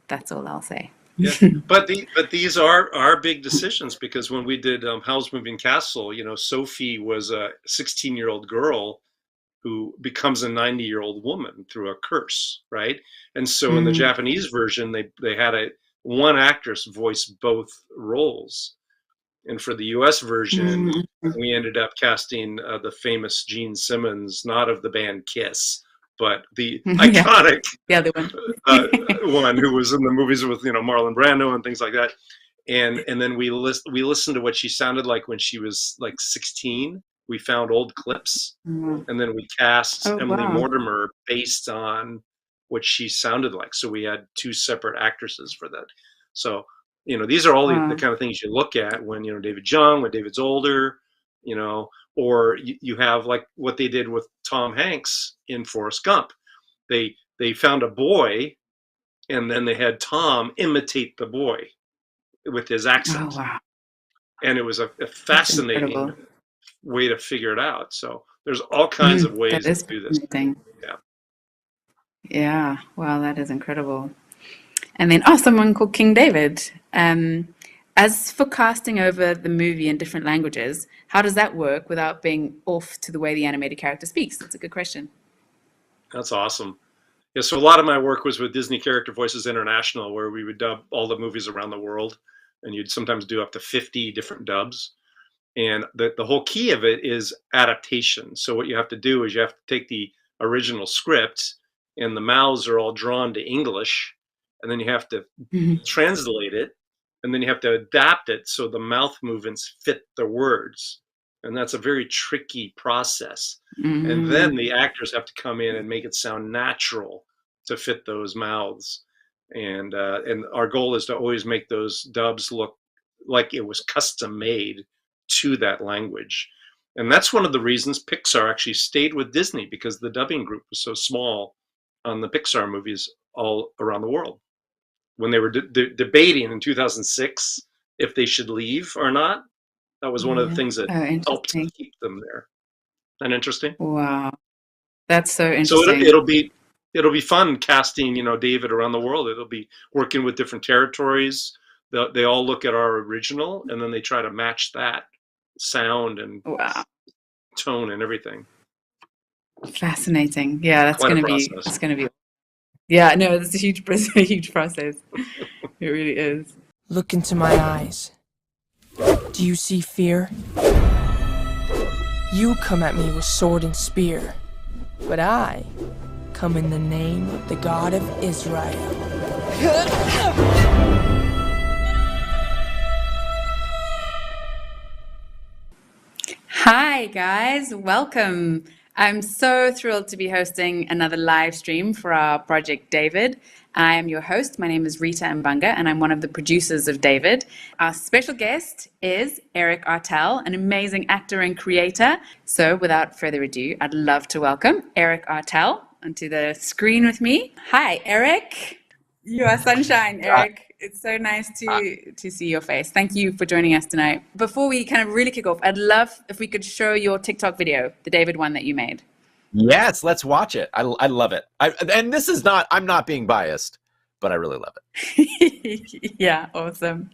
that's all I'll say. Yeah, but these are big decisions, because when we did Howl's Moving Castle, Sophie was a 16-year-old girl who becomes a 90-year-old woman through a curse, right? And so in the Japanese version, they had one actress voice both roles. And for the US version, we ended up casting the famous Gene Simmons, not of the band Kiss, but the iconic one who was in the movies with Marlon Brando and things like that. And then we listened to what she sounded like when she was like 16. We found old clips, and then we cast Emily Mortimer based on what she sounded like. So we had two separate actresses for that. So, these are all the kind of things you look at when, David's young, when David's older, or you have like what they did with Tom Hanks in Forrest Gump. They found a boy, and then they had Tom imitate the boy with his accent. Oh, wow. And it was a fascinating way to figure it out. So there's all kinds of ways to do this. Yeah. Wow, that is incredible. And then, someone called King David. As for casting over the movie in different languages, how does that work without being off to the way the animated character speaks? That's a good question. That's awesome. Yeah, so a lot of my work was with Disney Character Voices International, where we would dub all the movies around the world, and you'd sometimes do up to 50 different dubs. And the whole key of it is adaptation. So what you have to do is you have to take the original script, and the mouths are all drawn to English, and then you have to translate it, and then you have to adapt it so the mouth movements fit the words. And that's a very tricky process. And then the actors have to come in and make it sound natural to fit those mouths. And our goal is to always make those dubs look like it was custom made to that language. And that's one of the reasons Pixar actually stayed with Disney, because the dubbing group was so small on the Pixar movies all around the world. When they were debating in 2006 if they should leave or not, that was one of the things that helped keep them there. Isn't that interesting? Wow, that's so interesting. So it'll be fun casting, David around the world. It'll be working with different territories. They all look at our original, and then they try to match that sound and tone and everything. Fascinating. Yeah, that's going to be. Yeah, no, it's a huge process. It really is. Look into my eyes. Do you see fear? You come at me with sword and spear, but I come in the name of the God of Israel. Hi, guys. Welcome. I'm so thrilled to be hosting another live stream for our project, David. I am your host. My name is Rita Mbanga, and I'm one of the producers of David. Our special guest is Eric Artel, an amazing actor and creator. So without further ado, I'd love to welcome Eric Artel onto the screen with me. Hi, Eric. You are sunshine, Eric. It's so nice to see your face. Thank you for joining us tonight. Before we kind of really kick off, I'd love if we could show your TikTok video, the David one that you made. Yes, let's watch it. I love it. And this is not, I'm not being biased, but I really love it. Yeah, awesome.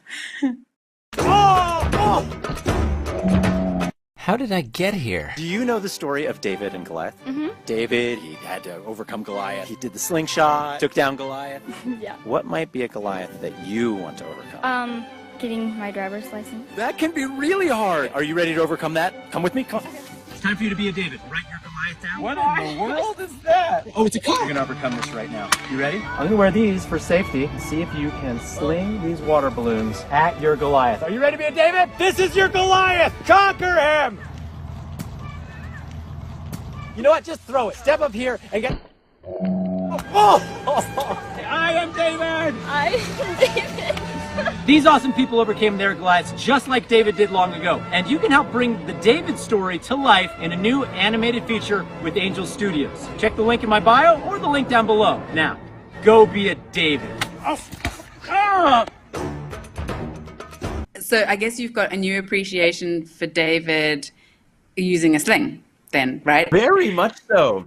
How did I get here? Do you know the story of David and Goliath? Mm-hmm. David, he had to overcome Goliath. He did the slingshot, took down Goliath. Yeah. What might be a Goliath that you want to overcome? Getting my driver's license. That can be really hard. Are you ready to overcome that? Come with me. Come on. Okay. It's time for you to be a David. Write your Goliath down. What in the world is that? Oh, it's a key. You're going to overcome this right now. You ready? I'm going to wear these for safety. See if you can sling these water balloons at your Goliath. Are you ready to be a David? This is your Goliath. Conquer him. You know what? Just throw it. Step up here and get... Oh! I am David! I am David. These awesome people overcame their Goliaths just like David did long ago. And you can help bring the David story to life in a new animated feature with Angel Studios. Check the link in my bio or the link down below. Now, go be a David. So I guess you've got a new appreciation for David using a sling. Then, right? Very much so.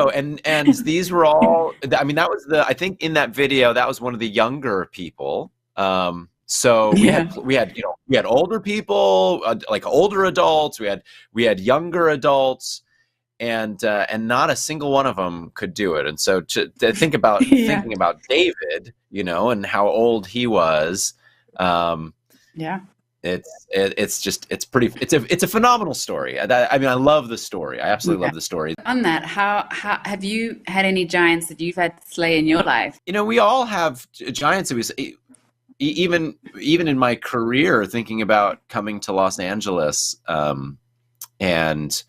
And these were all, I mean, that was I think in that video, that was one of the younger people. So we had older people, like older adults, we had younger adults, and not a single one of them could do it. And so to think about thinking about David, and how old he was, it's a phenomenal story. I mean, I love the story. I absolutely love the story. On that, how have you had any giants that you've had to slay in your life? We all have giants. Even in my career, thinking about coming to Los Angeles, and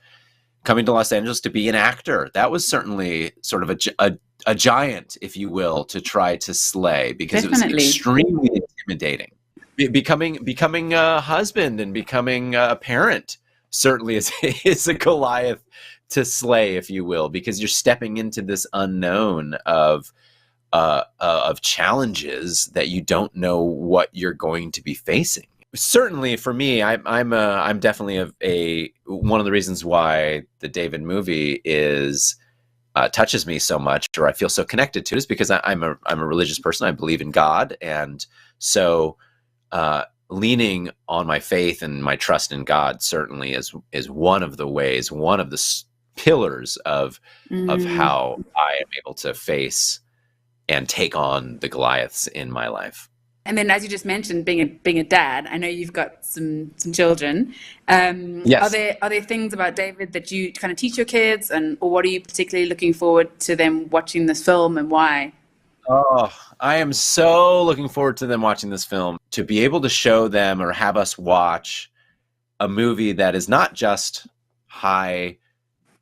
coming to Los Angeles to be an actor, that was certainly sort of a giant, if you will, to try to slay, because it was extremely intimidating. Becoming a husband and becoming a parent certainly is a Goliath to slay, if you will, because you're stepping into this unknown of challenges that you don't know what you're going to be facing. Certainly, for me, I'm definitely one of the reasons why the David movie touches me so much, or I feel so connected to it, is because I'm a religious person. I believe in God, and so leaning on my faith and my trust in God certainly is one of the ways, one of the pillars of how I am able to face and take on the Goliaths in my life. And then, as you just mentioned, being a dad, I know you've got some children. Yes. Are there things about David that you kind of teach your kids, or what are you particularly looking forward to them watching this film, and why? Oh, I am so looking forward to them watching this film, to be able to show them or have us watch a movie that is not just high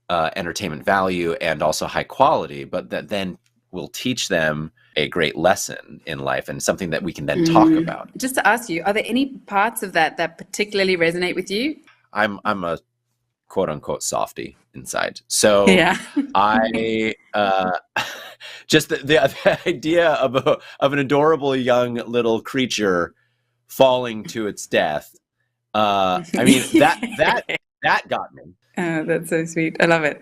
entertainment value and also high quality, but that then will teach them a great lesson in life and something that we can then talk about. Just to ask you, are there any parts of that particularly resonate with you? I'm a quote unquote softie inside. So Yeah. I just the idea of an adorable young little creature falling to its death. I mean, that got me. Oh, that's so sweet. I love it.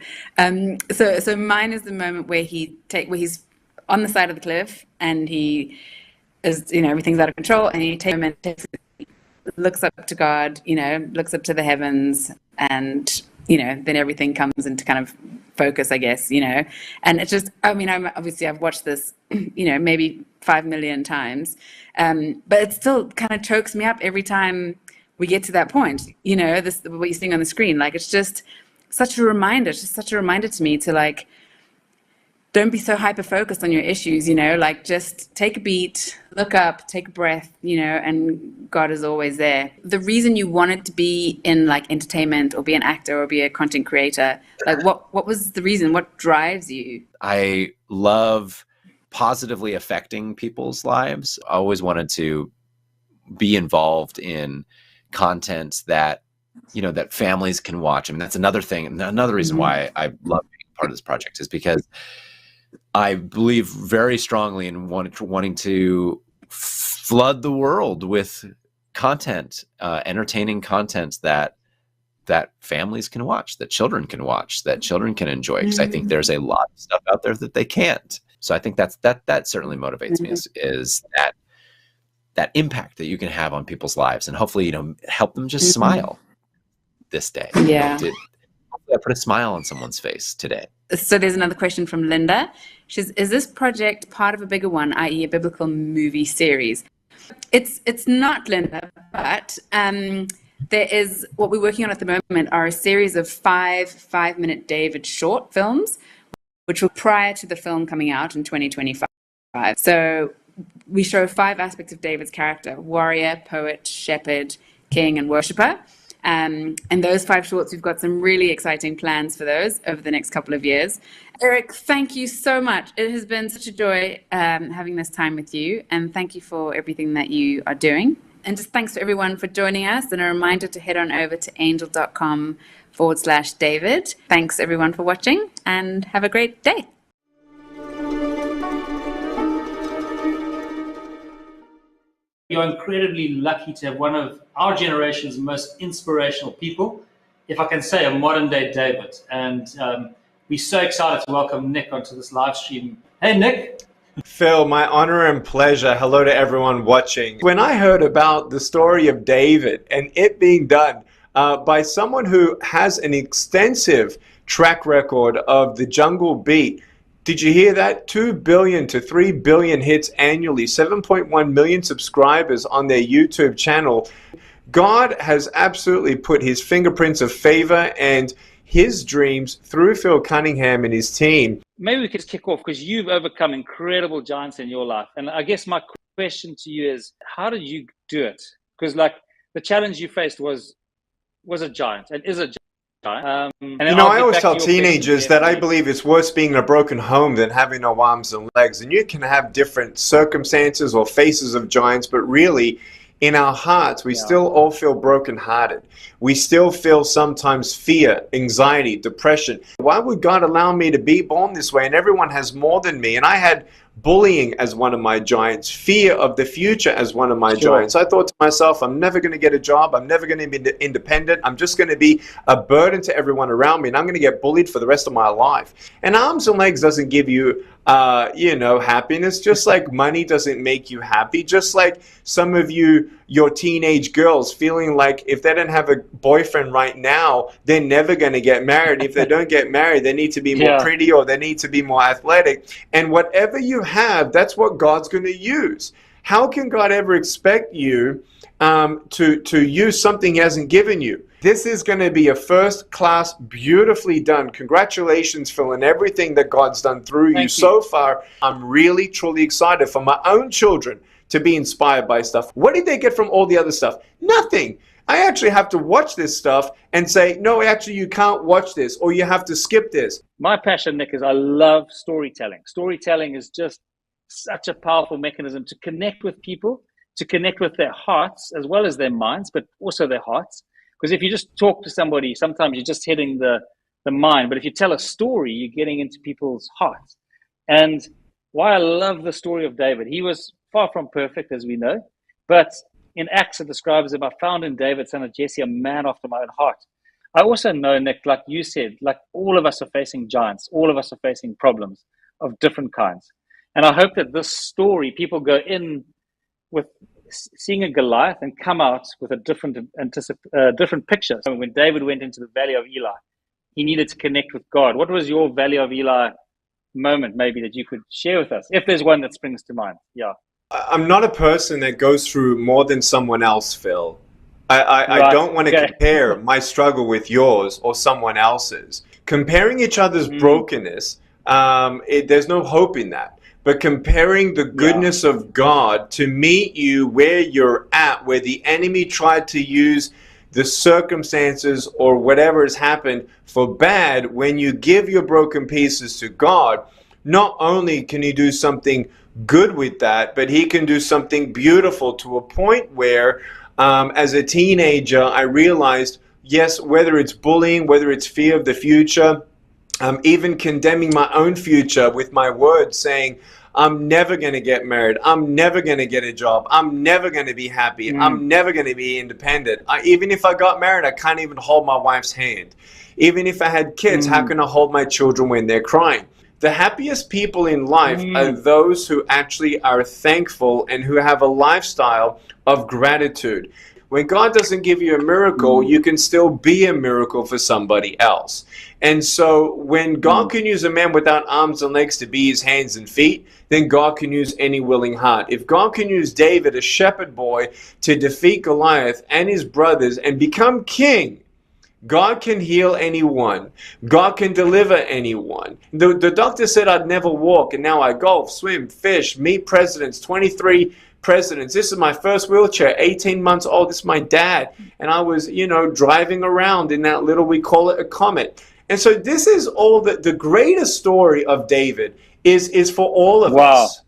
So mine is the moment where he's on the side of the cliff and he is, everything's out of control, and he takes a moment, looks up to God, looks up to the heavens, and then everything comes into kind of focus, I guess, and it's just, I've watched this, maybe 5 million times, but it still kind of chokes me up every time we get to that point, this, what you're seeing on the screen. Like, it's just such a reminder, to me to, like, don't be so hyper focused on your issues, like, just take a beat, look up, take a breath, and God is always there. The reason you wanted to be in, like, entertainment or be an actor or be a content creator, like, what was the reason? What drives you? I love positively affecting people's lives. I always wanted to be involved in content that, that families can watch. I mean, that's another thing. Another reason why I love being part of this project is because I believe very strongly in wanting to flood the world with content, entertaining content that families can watch, that children can watch, that children can enjoy. Because I think there's a lot of stuff out there that they can't. So I think that certainly motivates me is that impact that you can have on people's lives, and hopefully, help them just smile this day. Yeah. Hopefully I put a smile on someone's face today. So there's another question from Linda. She says, is this project part of a bigger one, i.e. a biblical movie series? It's not, Linda, but there is, what we're working on at the moment are a series of 5-minute David short films, which were prior to the film coming out in 2025. So we show 5 aspects of David's character: warrior, poet, shepherd, king, and worshipper. And those 5 shorts, we've got some really exciting plans for those over the next couple of years. Eric, thank you so much. It has been such a joy having this time with you, and thank you for everything that you are doing. And just thanks to everyone for joining us, and a reminder to head on over to angel.com/David. Thanks everyone for watching, and have a great day. You're incredibly lucky to have one of our generation's most inspirational people, if I can say a modern day David. And we're so excited to welcome Nick onto this live stream. Hey, Nick. Phil, my honor and pleasure. Hello to everyone watching. When I heard about the story of David and it being done by someone who has an extensive track record of the jungle beat, did you hear that? 2 billion to 3 billion hits annually, 7.1 million subscribers on their YouTube channel. God has absolutely put his fingerprints of favor and his dreams through Phil Cunningham and his team. Maybe we could just kick off, because you've overcome incredible giants in your life. And I guess my question to you is, how did you do it? Because, like, the challenge you faced was a giant and is a giant. And I always tell teenagers that I believe it's worse being in a broken home than having no arms and legs. And you can have different circumstances or faces of giants, but really, in our hearts, we still all feel brokenhearted. We still feel sometimes fear, anxiety, depression. Why would God allow me to be born this way? And everyone has more than me. And I had bullying as one of my giants, fear of the future as one of my giants. I thought to myself, I'm never going to get a job. I'm never going to be independent. I'm just going to be a burden to everyone around me, and I'm going to get bullied for the rest of my life. And arms and legs doesn't give you, happiness, just like money doesn't make you happy, just like some of you your teenage girls feeling like if they don't have a boyfriend right now, they're never going to get married. If they don't get married, they need to be more pretty or they need to be more athletic. And whatever you have, that's what God's going to use. How can God ever expect you to use something he hasn't given you? This is going to be a first class, beautifully done. Congratulations, Phil, and everything that God's done through you so far. I'm really, truly excited for my own children to be inspired by stuff. What did they get from all the other stuff? Nothing. I actually have to watch this stuff and say, no, actually, you can't watch this, or you have to skip this. My passion, Nick, is I love storytelling. Storytelling is just such a powerful mechanism to connect with people, to connect with their hearts as well as their minds, but also their hearts. Because if you just talk to somebody, sometimes you're just hitting the mind. But if you tell a story, you're getting into people's hearts. And why I love the story of David, he was far from perfect, as we know. But in Acts, it describes him, I found in David, son of Jesse, a man after my own heart. I also know, Nick, like you said, like all of us are facing giants. All of us are facing problems of different kinds. And I hope that this story, people go in with seeing a Goliath and come out with a different picture. So when David went into the Valley of Eli, he needed to connect with God. What was your Valley of Eli moment, maybe, that you could share with us, if there's one that springs to mind? Yeah. I'm not a person that goes through more than someone else, Phil. I don't want to compare my struggle with yours or someone else's. Comparing each other's brokenness, there's no hope in that. But comparing the goodness of God to meet you where you're at, where the enemy tried to use the circumstances or whatever has happened for bad, when you give your broken pieces to God, not only can he do something good with that, but he can do something beautiful to a point where, as a teenager, I realized, yes, whether it's bullying, whether it's fear of the future, even condemning my own future with my words, saying, I'm never going to get married. I'm never going to get a job. I'm never going to be happy. I'm never going to be independent. Even if I got married, I can't even hold my wife's hand. Even if I had kids, how can I hold my children when they're crying? The happiest people in life are those who actually are thankful and who have a lifestyle of gratitude. When God doesn't give you a miracle, you can still be a miracle for somebody else. And so when God can use a man without arms and legs to be his hands and feet, then God can use any willing heart. If God can use David, a shepherd boy, to defeat Goliath and his brothers and become king, God can heal anyone. God can deliver anyone. The doctor said I'd never walk, and now I golf, swim, fish, meet presidents, 23 presidents. This is my first wheelchair, 18 months old. This is my dad. And I was, driving around in that little, we call it a Comet. And so this is all the greatest story of David is for all of us.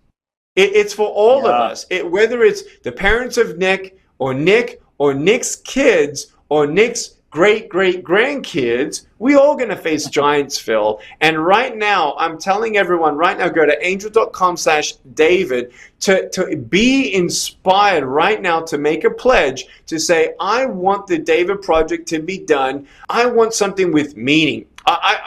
It's for all of us. Whether it's the parents of Nick or Nick's kids or Nick's great-great-grandkids, we all going to face giants, Phil. And right now, I'm telling everyone right now, go to angel.com/David to be inspired right now to make a pledge to say, I want the David Project to be done. I want something with meaning.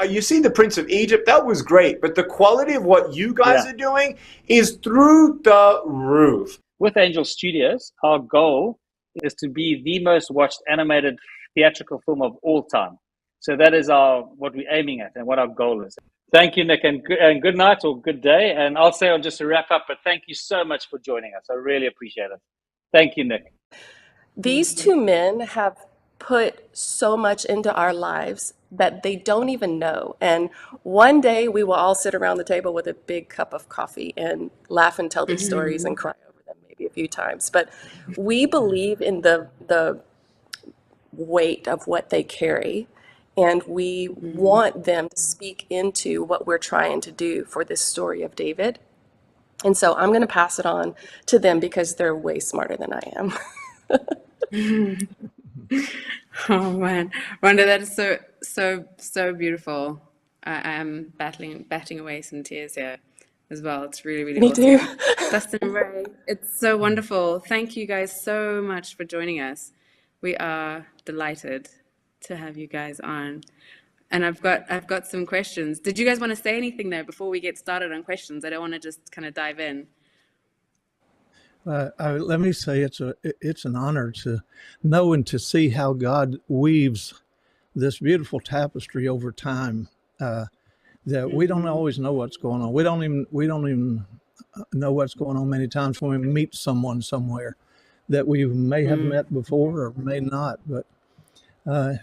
You see the Prince of Egypt, that was great. But the quality of what you guys are doing is through the roof. With Angel Studios, our goal is to be the most watched animated theatrical film of all time. So that is what we're aiming at and what our goal is. Thank you, Nick, and good night or good day. And I'll say just to wrap up, but thank you so much for joining us. I really appreciate it. Thank you, Nick. These two men have put so much into our lives that they don't even know. And one day we will all sit around the table with a big cup of coffee and laugh and tell these stories and cry over them maybe a few times. But we believe in the weight of what they carry, and we want them to speak into what we're trying to do for this story of David. And so I'm going to pass it on to them because they're way smarter than I am. Oh man, Rhonda, that is so beautiful. I am batting away some tears here as well. It's really Me awesome. too. Dustin and Ray, it's so wonderful. Thank you guys so much for joining us. We are delighted to have you guys on. And I've got some questions. Did you guys want to say anything though before we get started on questions? I don't want to just kind of dive in. Let me say it's an honor to know and to see how God weaves this beautiful tapestry over time. That we don't always know what's going on. We don't even know what's going on many times when we meet someone somewhere that we may have met before or may not. But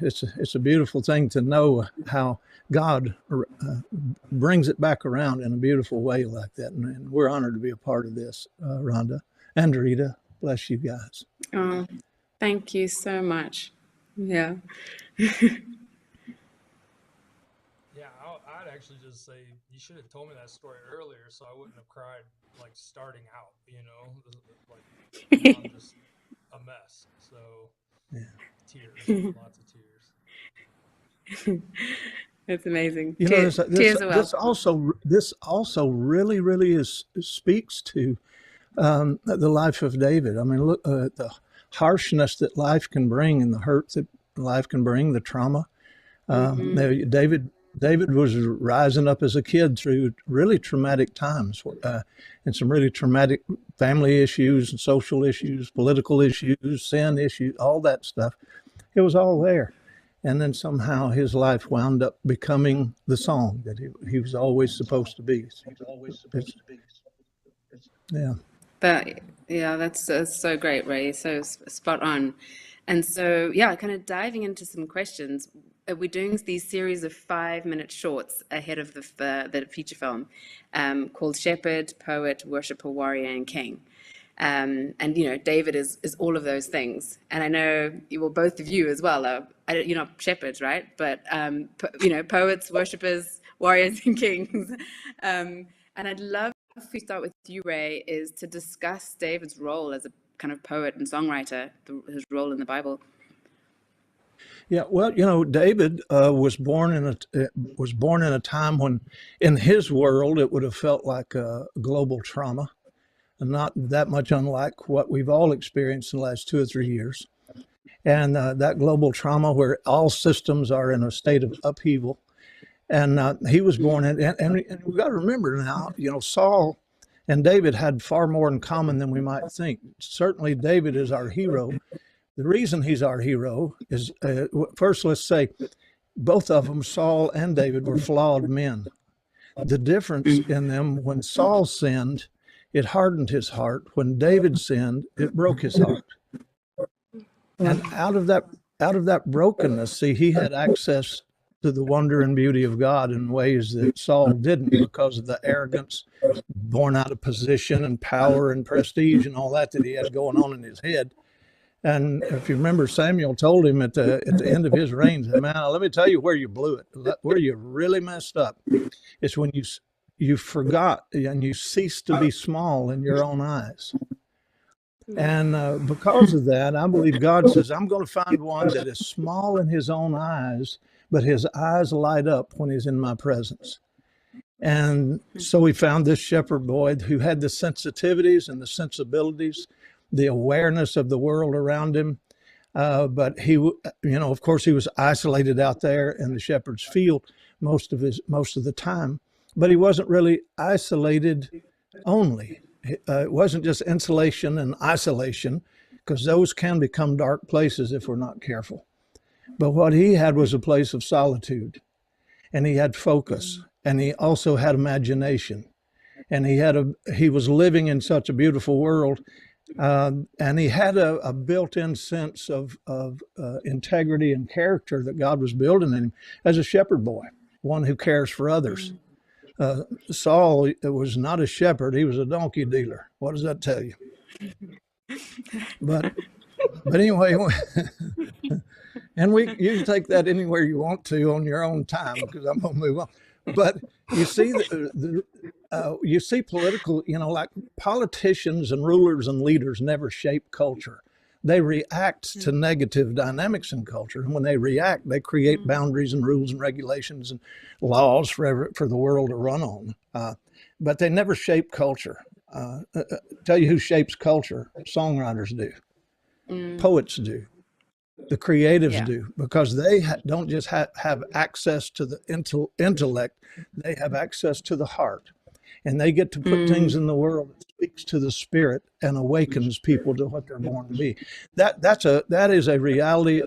it's a beautiful thing to know how God brings it back around in a beautiful way like that. And we're honored to be a part of this, Rhonda and Rita. Bless you guys. Oh, thank you so much. Yeah. I'd actually just say you should have told me that story earlier, so I wouldn't have cried like starting out. Like I'm just a mess. So yeah. Tears, lots of tears. That's amazing. Tears are this also really speaks to the life of David. I mean, look, the harshness that life can bring and the hurt that life can bring, the trauma. David was rising up as a kid through really traumatic times and some really traumatic family issues and social issues, political issues, sin issues, all that stuff. It was all there. And then somehow his life wound up becoming the song that he was always supposed to be. Yeah. That's so great, Ray. So spot on. And so, kind of diving into some questions. We're doing these series of 5-minute shorts ahead of the feature film called Shepherd, Poet, Worshipper, Warrior, and King. And David is all of those things. And I know both of you as well. You're not shepherds, right? But poets, worshippers, warriors, and kings. And I'd love, if we start with you, Ray, is to discuss David's role as a kind of poet and songwriter, his role in the Bible. Yeah, well, David was born in a time when, in his world, it would have felt like a global trauma, and not that much unlike what we've all experienced in the last 2 or 3 years. And that global trauma, where all systems are in a state of upheaval, and he was born in, and we've got to remember now, Saul and David had far more in common than we might think. Certainly, David is our hero. The reason he's our hero is, first, let's say, both of them, Saul and David, were flawed men. The difference in them, when Saul sinned, it hardened his heart. When David sinned, it broke his heart. And out of that brokenness, see, he had access to the wonder and beauty of God in ways that Saul didn't, because of the arrogance born out of position and power and prestige and all that he had going on in his head. And if you remember, Samuel told him at the end of his reign, man, let me tell you where you blew it, where you really messed up. It's when you forgot and you ceased to be small in your own eyes. And because of that, I believe God says, I'm going to find one that is small in his own eyes, but his eyes light up when he's in my presence. And so we found this shepherd boy who had the sensitivities and the sensibilities, the awareness of the world around him. But he, of course, he was isolated out there in the shepherd's field most of the time. But he wasn't really isolated only. It wasn't just insulation and isolation, because those can become dark places if we're not careful. But what he had was a place of solitude, and he had focus, and he also had imagination, and he was living in such a beautiful world. And he had a built-in sense of integrity and character that God was building in him as a shepherd boy, one who cares for others. Saul was not a shepherd; he was a donkey dealer. What does that tell you? But anyway, and you can take that anywhere you want to on your own time, because I'm gonna move on. But you see you see political, like politicians and rulers and leaders never shape culture. They react to negative dynamics in culture. And when they react, they create boundaries and rules and regulations and laws for the world to run on. But they never shape culture. Tell you who shapes culture? Songwriters do. Poets do. The creatives do, because they don't just have access to the intellect, they have access to the heart. and they get to put things in the world that speaks to the spirit and awakens people to what they're born to be. That is a reality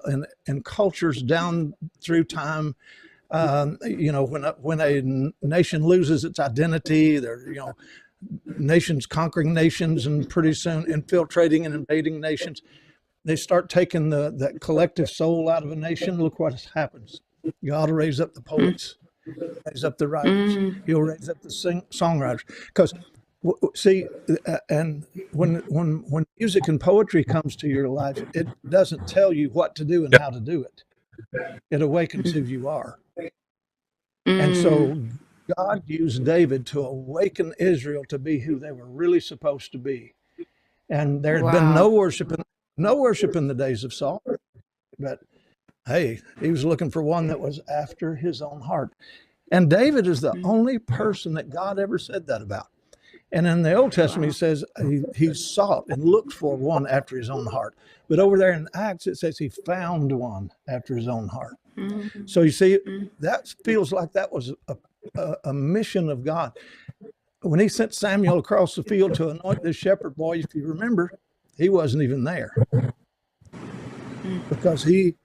in cultures down through time. When a nation loses its identity, nations conquering nations, and pretty soon infiltrating and invading nations, they start taking that collective soul out of a nation. Look what happens. God will raise up the poets, raise up the writers. He'll raise up the songwriters. Because and when music and poetry comes to your life, it doesn't tell you what to do and how to do it. It awakens who you are. And so God used David to awaken Israel to be who they were really supposed to be. And there had been no worship in the days of Saul. But hey, he was looking for one that was after his own heart. And David is the only person that God ever said that about. And in the Old Testament, he says he sought and looked for one after his own heart. But over there in Acts, it says he found one after his own heart. So you see, that feels like that was a mission of God. When he sent Samuel across the field to anoint this shepherd boy, if you remember, he wasn't even there. Because he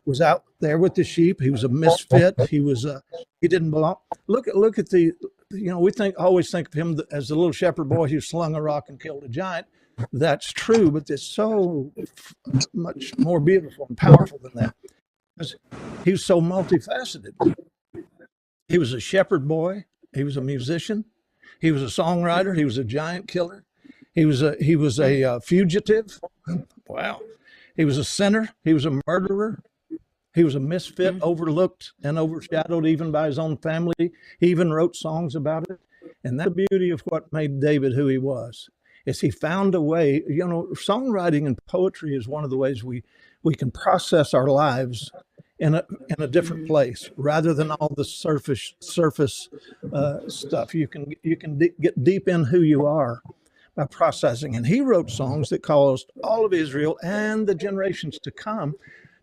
was out there with the sheep. He was a misfit. He didn't belong. Look at the, we always think of him as the little shepherd boy who slung a rock and killed a giant. That's true, but it's so much more beautiful and powerful than that. Because he was so multifaceted. He was a shepherd boy. He was a musician. He was a songwriter. He was a giant killer. He was a fugitive. Wow. He was a sinner. He was a murderer. He was a misfit, overlooked and overshadowed even by his own family. He even wrote songs about it. And that's the beauty of what made David who he was, is he found a way. Songwriting and poetry is one of the ways we can process our lives in a different place, rather than all the surface stuff. You can get deep in who you are by processing. And he wrote songs that caused all of Israel and the generations to come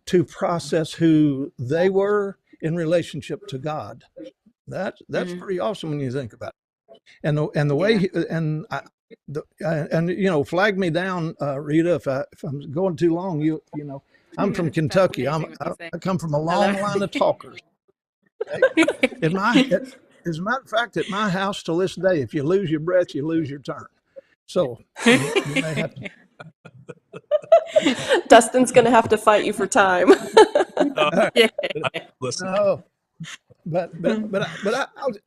to process who they were in relationship to God. That's pretty awesome when you think about it. And the way flag me down, Rita, if I'm going too long. I'm from Kentucky. I come from a long line of talkers. As a matter of fact, at my house till this day, if you lose your breath, you lose your turn. So you may have to. Dustin's going to have to fight you for time. Listen. No, but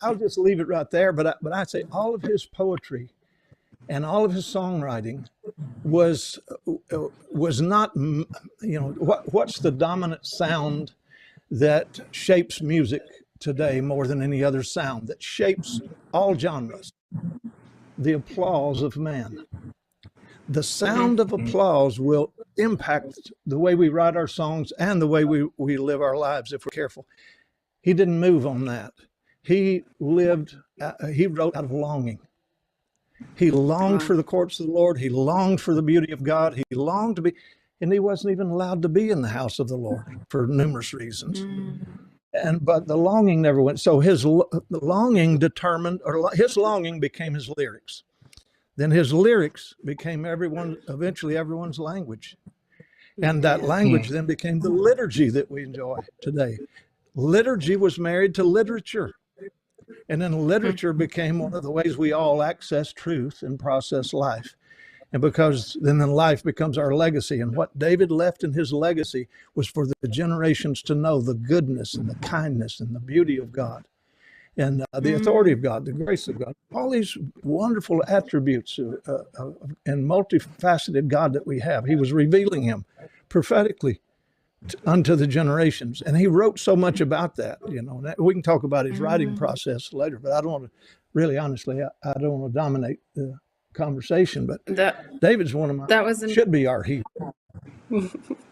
I'll just leave it right there. But I'd say all of his poetry and all of his songwriting was not, what's the dominant sound that shapes music today more than any other sound, that shapes all genres? The applause of man. The sound of applause will impact the way we write our songs and the way we live our lives if we're careful. He didn't move on that. He wrote out of longing. He longed for the courts of the Lord. He longed for the beauty of God. He longed to be, and he wasn't even allowed to be in the house of the Lord for numerous reasons. But the longing never went. So his longing became his lyrics. Then his lyrics became eventually everyone's language. And that language then became the liturgy that we enjoy today. Liturgy was married to literature. And then literature became one of the ways we all access truth and process life. And because then life becomes our legacy. And what David left in his legacy was for the generations to know the goodness and the kindness and the beauty of God. And the authority of God, the grace of God, all these wonderful attributes and multifaceted God that we have. He was revealing him prophetically unto the generations. And he wrote so much about that, we can talk about his writing process later, but I don't want to, really honestly, I don't want to dominate the conversation, but David's one of my, should be our hero.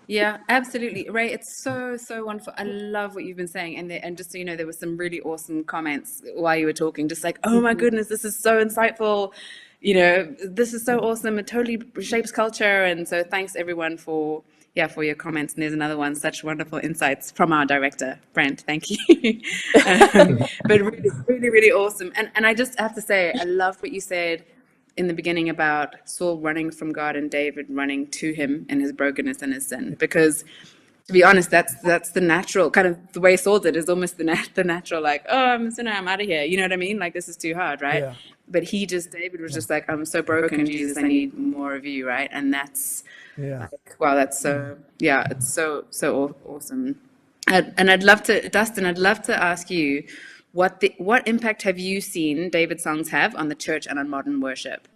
Yeah, absolutely. Ray, it's so wonderful. I love what you've been saying. And just so you know, there were some really awesome comments while you were talking, just like, oh my goodness, this is so insightful. This is so awesome. It totally shapes culture. And so thanks everyone for for your comments. And there's another one, such wonderful insights from our director, Brent. Thank you. But really, really, really awesome. And I just have to say, I loved what you said in the beginning about Saul running from God and David running to him in his brokenness and his sin. Because to be honest, that's the natural kind of the way Saul did is almost the natural, like, oh, I'm a sinner, I'm out of here. You know what I mean? Like, this is too hard, right? Yeah. But David was just like, I'm so broken, Jesus, I need more of you, right? And that's, like, wow, that's so, it's so awesome. And I'd love to, Dustin, I'd love to ask you, what impact have you seen David's songs have on the church and on modern worship?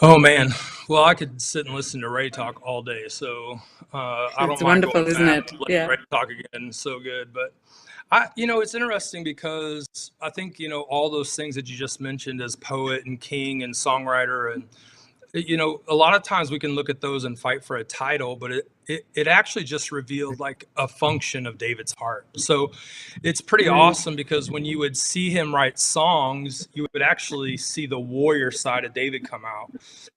Oh man, well, I could sit and listen to Ray talk all day, so I don't It's mind wonderful, going isn't back it? and letting Ray talk again. So good, but it's interesting because I think all those things that you just mentioned as poet and king and songwriter, and a lot of times we can look at those and fight for a title, but it actually just revealed like a function of David's heart. So it's pretty awesome because when you would see him write songs, you would actually see the warrior side of David come out.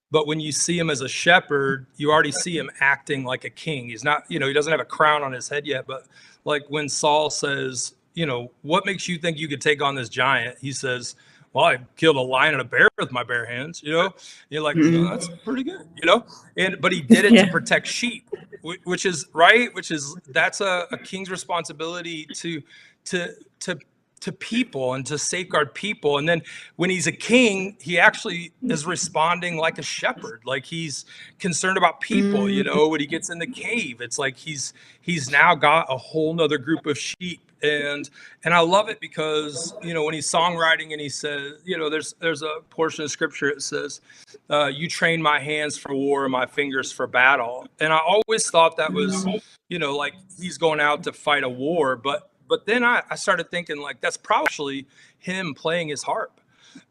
But when you see him as a shepherd, you already see him acting like a king. He's not, he doesn't have a crown on his head yet, but like when Saul says, what makes you think you could take on this giant? He says, well, I killed a lion and a bear with my bare hands, You're like, oh, that's pretty good, but he did it to protect sheep, which is right, that's a king's responsibility to people and to safeguard people. And then when he's a king, he actually is responding like a shepherd, like he's concerned about people. When he gets in the cave, it's like he's now got a whole nother group of sheep. And I love it because when he's songwriting and he says, there's a portion of scripture that says, you train my hands for war and my fingers for battle. And I always thought that was like he's going out to fight a war, but then I started thinking like that's probably him playing his harp.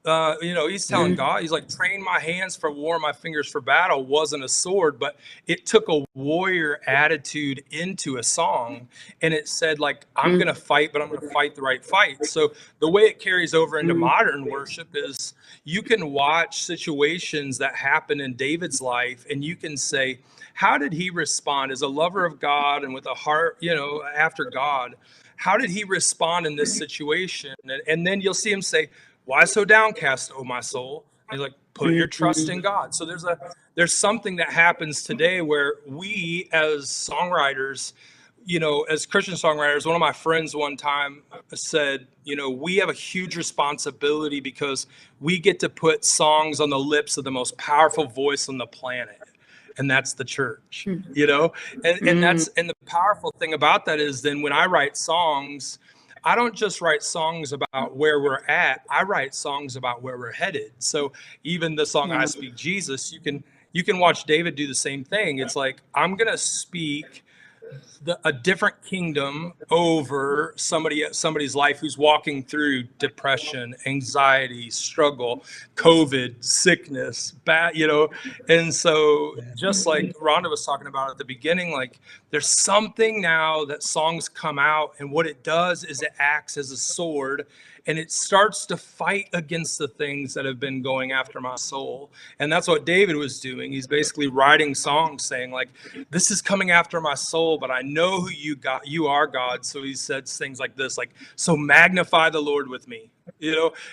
He's telling God, he's like, train my hands for war, my fingers for battle. Wasn't a sword, but it took a warrior attitude into a song. And it said like, I'm going to fight, but I'm going to fight the right fight. So the way it carries over into modern worship is you can watch situations that happen in David's life and you can say, how did he respond as a lover of God and with a heart, after God? How did he respond in this situation? And then you'll see him say, why so downcast, oh my soul? And he's like, put your trust in God. So there's something that happens today where we as songwriters, as Christian songwriters, one of my friends one time said, we have a huge responsibility because we get to put songs on the lips of the most powerful voice on the planet. And that's the church, and the powerful thing about that is then when I write songs, I don't just write songs about where we're at. I write songs about where we're headed. So even the song I Speak Jesus, you can watch David do the same thing. It's like, I'm going to speak a different kingdom over somebody's life who's walking through depression, anxiety, struggle, COVID, sickness, bad, and so just like Rhonda was talking about at the beginning, like there's something now that songs come out and what it does is it acts as a sword and it starts to fight against the things that have been going after my soul. And that's what David was doing. He's basically writing songs saying like, this is coming after my soul, but I know who you are, God. So he says things like this, like, so magnify the Lord with me,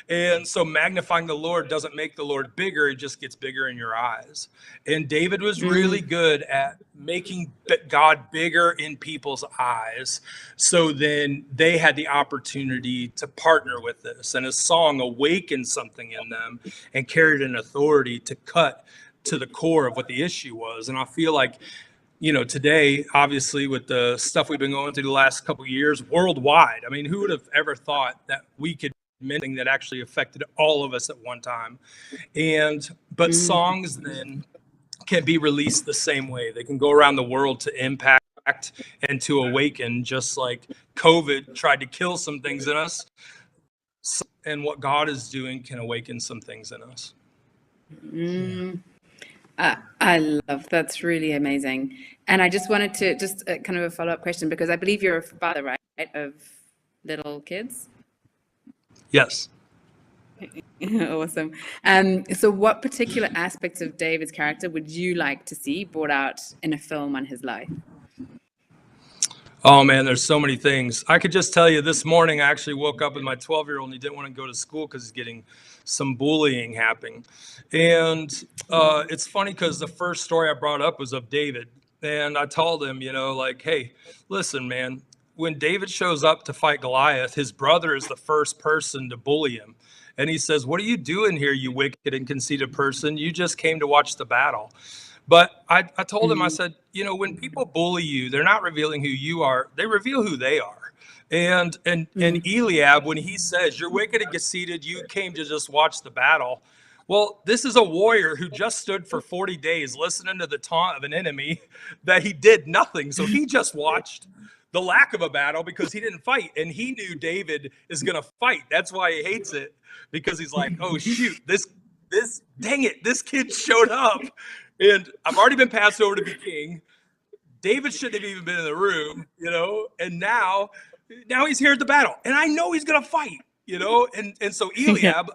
and so magnifying the Lord doesn't make the Lord bigger. It just gets bigger in your eyes. And David was really good at making God bigger in people's eyes. So then they had the opportunity to partner with this, and his song awakened something in them and carried an authority to cut to the core of what the issue was. And I feel like, today, obviously, with the stuff we've been going through the last couple of years worldwide, I mean, who would have ever thought that we could something that actually affected all of us at one time? But songs then can be released the same way. They can go around the world to impact and to awaken, just like COVID tried to kill some things in us. And what God is doing can awaken some things in us. I love, that's really amazing. And I just wanted to kind of a follow-up question, because I believe you're a father, right, of little kids? Yes. Awesome. So what particular aspects of David's character would you like to see brought out in a film on his life? Oh man, there's so many things. I could just tell you this morning, I actually woke up with my 12-year-old and he didn't want to go to school because he's getting some bullying happening. And it's funny because the first story I brought up was of David. And I told him, like, hey, listen, man, when David shows up to fight Goliath, his brother is the first person to bully him. And he says, what are you doing here, you wicked and conceited person? You just came to watch the battle. But I told him, I said, when people bully you, they're not revealing who you are. They reveal who they are. And Eliab, when he says, you're wicked and conceited, you came to just watch the battle. Well, this is a warrior who just stood for 40 days listening to the taunt of an enemy that he did nothing. So he just watched the lack of a battle because he didn't fight. And he knew David is going to fight. That's why he hates it, because he's like, oh, shoot, this dang it, this kid showed up. And I've already been passed over to be king. David shouldn't have even been in the room, and now he's here at the battle. And I know he's going to fight, and so Eliab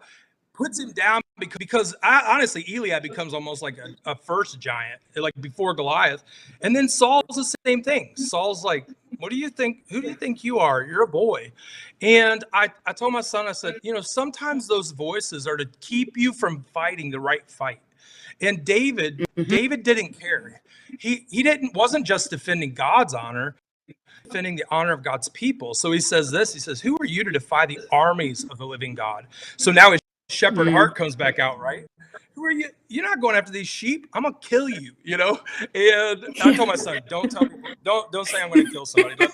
puts him down because honestly, Eliab becomes almost like a first giant, like before Goliath. And then Saul's the same thing. Saul's like, what do you think? Who do you think you are? You're a boy. And I told my son, I said, sometimes those voices are to keep you from fighting the right fight. And David didn't care. He wasn't just defending God's honor, defending the honor of God's people. So he says this, he says, who are you to defy the armies of the living God? So now his shepherd heart comes back out, right? Who are you? You're not going after these sheep. I'm gonna kill you, And I told my son, don't tell people, don't say I'm gonna kill somebody.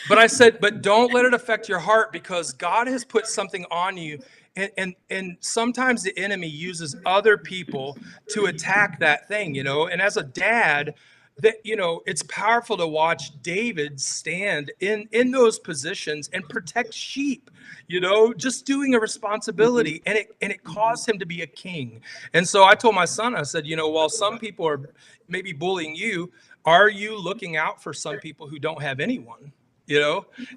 But I said, but don't let it affect your heart, because God has put something on you. And sometimes the enemy uses other people to attack that thing, and as a dad, that it's powerful to watch David stand in those positions and protect sheep, just doing a responsibility, and it caused him to be a king. And so I told my son, I said, while some people are maybe bullying you, are you looking out for some people who don't have anyone?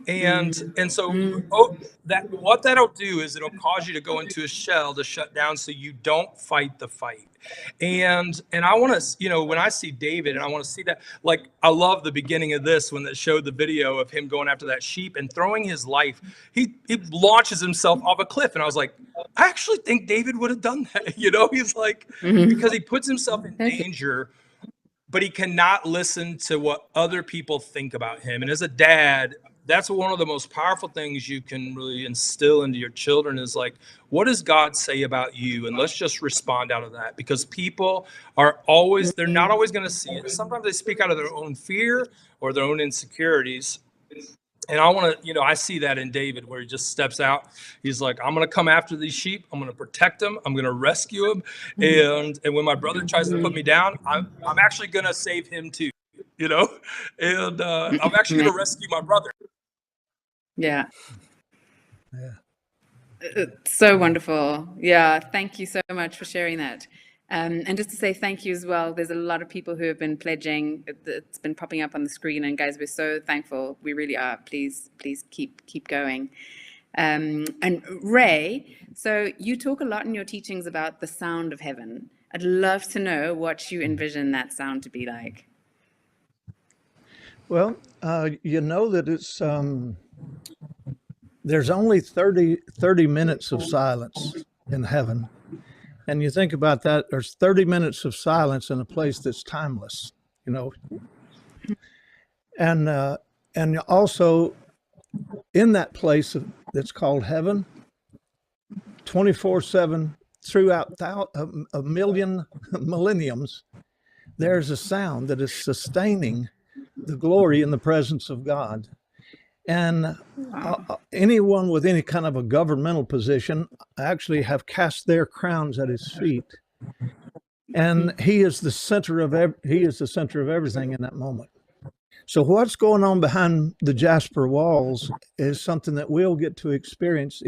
And so what that'll do is it'll cause you to go into a shell to shut down, so you don't fight the fight. And I want to, when I see David, and I want to see that, like, I love the beginning of this when they showed the video of him going after that sheep and throwing his life. He launches himself off a cliff, and I was like, I actually think David would have done that. He's like, because he puts himself in danger, but he cannot listen to what other people think about him. And as a dad, that's one of the most powerful things you can really instill into your children is like, what does God say about you? And let's just respond out of that, because people are always, they're not always going to see it. Sometimes they speak out of their own fear or their own insecurities. And I want to, I see that in David, where he just steps out. He's like, I'm going to come after these sheep. I'm going to protect them. I'm going to rescue them. And when my brother tries to put me down, I'm actually going to save him too, and I'm actually going to rescue my brother. Yeah. So wonderful. Yeah. Thank you so much for sharing that. And just to say thank you as well, there's a lot of people who have been pledging. It's been popping up on the screen, and guys, we're so thankful. We really are. Please keep going. And Ray, so you talk a lot in your teachings about the sound of heaven. I'd love to know what you envision that sound to be like. Well, that it's there's only 30 minutes of silence in heaven. And you think about that, there's 30 minutes of silence in a place that's timeless, and also in that place that's called heaven, 24/7 throughout a million millenniums, there's a sound that is sustaining the glory and the presence of God. And anyone with any kind of a governmental position actually have cast their crowns at his feet, and he is the center of everything in that moment. So what's going on behind the jasper walls is something that we'll get to experience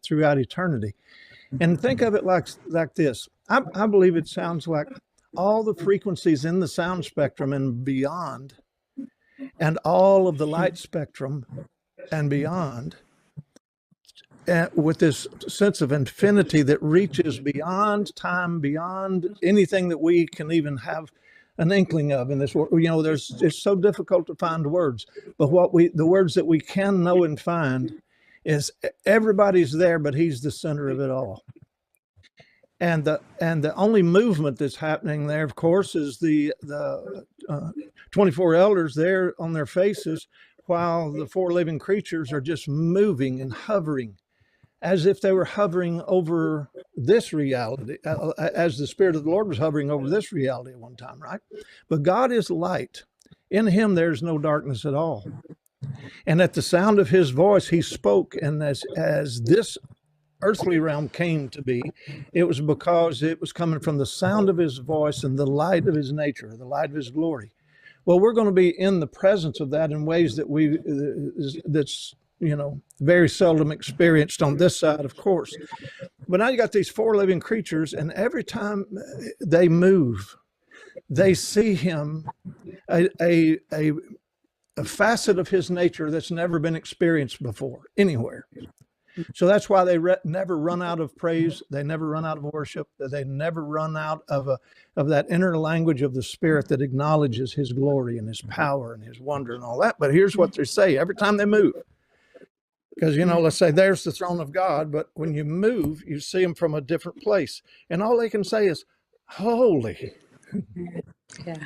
throughout eternity. And think of it like this. I believe it sounds like all the frequencies in the sound spectrum and beyond, and all of the light spectrum and beyond, with this sense of infinity that reaches beyond time, beyond anything that we can even have an inkling of in this world. You know, it's so difficult to find words, but the words that we can know and find is everybody's there, but he's the center of it all. And the only movement that's happening there, of course, is the 24 elders there on their faces, while the 4 living creatures are just moving and hovering, as if they were hovering over this reality, as the Spirit of the Lord was hovering over this reality at one time, right? But God is light. In him, there's no darkness at all. And at the sound of his voice, he spoke. And as this earthly realm came to be, it was because it was coming from the sound of his voice and the light of his nature, the light of his glory. Well, we're going to be in the presence of that in ways that that's, you know, very seldom experienced on this side, of course. But now you got these 4 living creatures, and every time they move, they see him, a facet of his nature that's never been experienced before anywhere. So that's why they never run out of praise. They never run out of worship. They never run out of that inner language of the Spirit that acknowledges his glory and his power and his wonder and all that. But here's what they say every time they move. Because, you know, let's say there's the throne of God, but when you move, you see him from a different place. And all they can say is, holy. Yeah.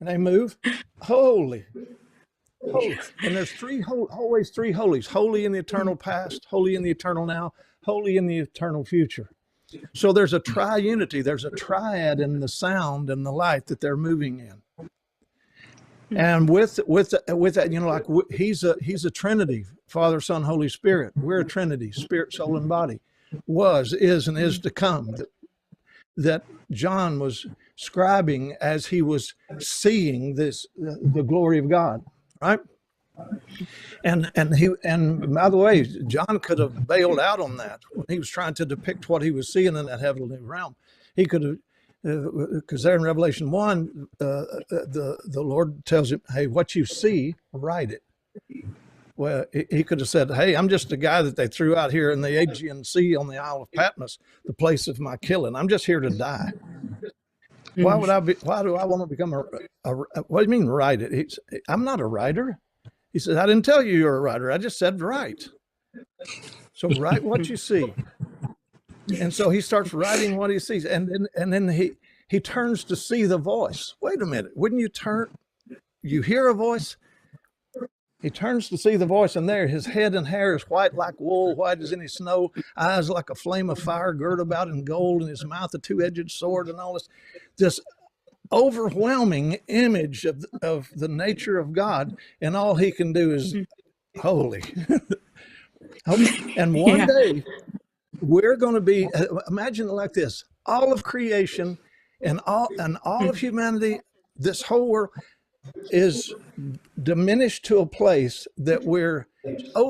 And they move, holy. Holy. And there's always 3 holies: holy in the eternal past, holy in the eternal now, holy in the eternal future. So there's a triunity, there's a triad in the sound and the light that they're moving in. And with that, you know, like he's a Trinity, Father, Son, Holy Spirit. We're a Trinity, Spirit, Soul, and Body. Was, is, and is to come. That John was scribing as he was seeing this, the glory of God. Right. And by the way, John could have bailed out on that when he was trying to depict what he was seeing in that heavenly realm. He could have, because there in Revelation 1, the Lord tells him, hey, what you see, write it. Well, he could have said, hey, I'm just a guy that they threw out here in the Aegean Sea on the Isle of Patmos, the place of my killing. I'm just here to die. Why do I want to become what do you mean write it? I'm not a writer. He said, I didn't tell you you're a writer. I just said write. So write what you see. And so he starts writing what he sees. And then he turns to see the voice. Wait a minute. Wouldn't you turn? You hear a voice? He turns to see the voice, and there his head and hair is white like wool, white as any snow, eyes like a flame of fire, girt about in gold, and his mouth a 2-edged sword, and all this overwhelming image of the nature of God, and all he can do is holy. And one day we're going to be, imagine it like this: all of creation and all of humanity, this whole world is diminished to a place that we're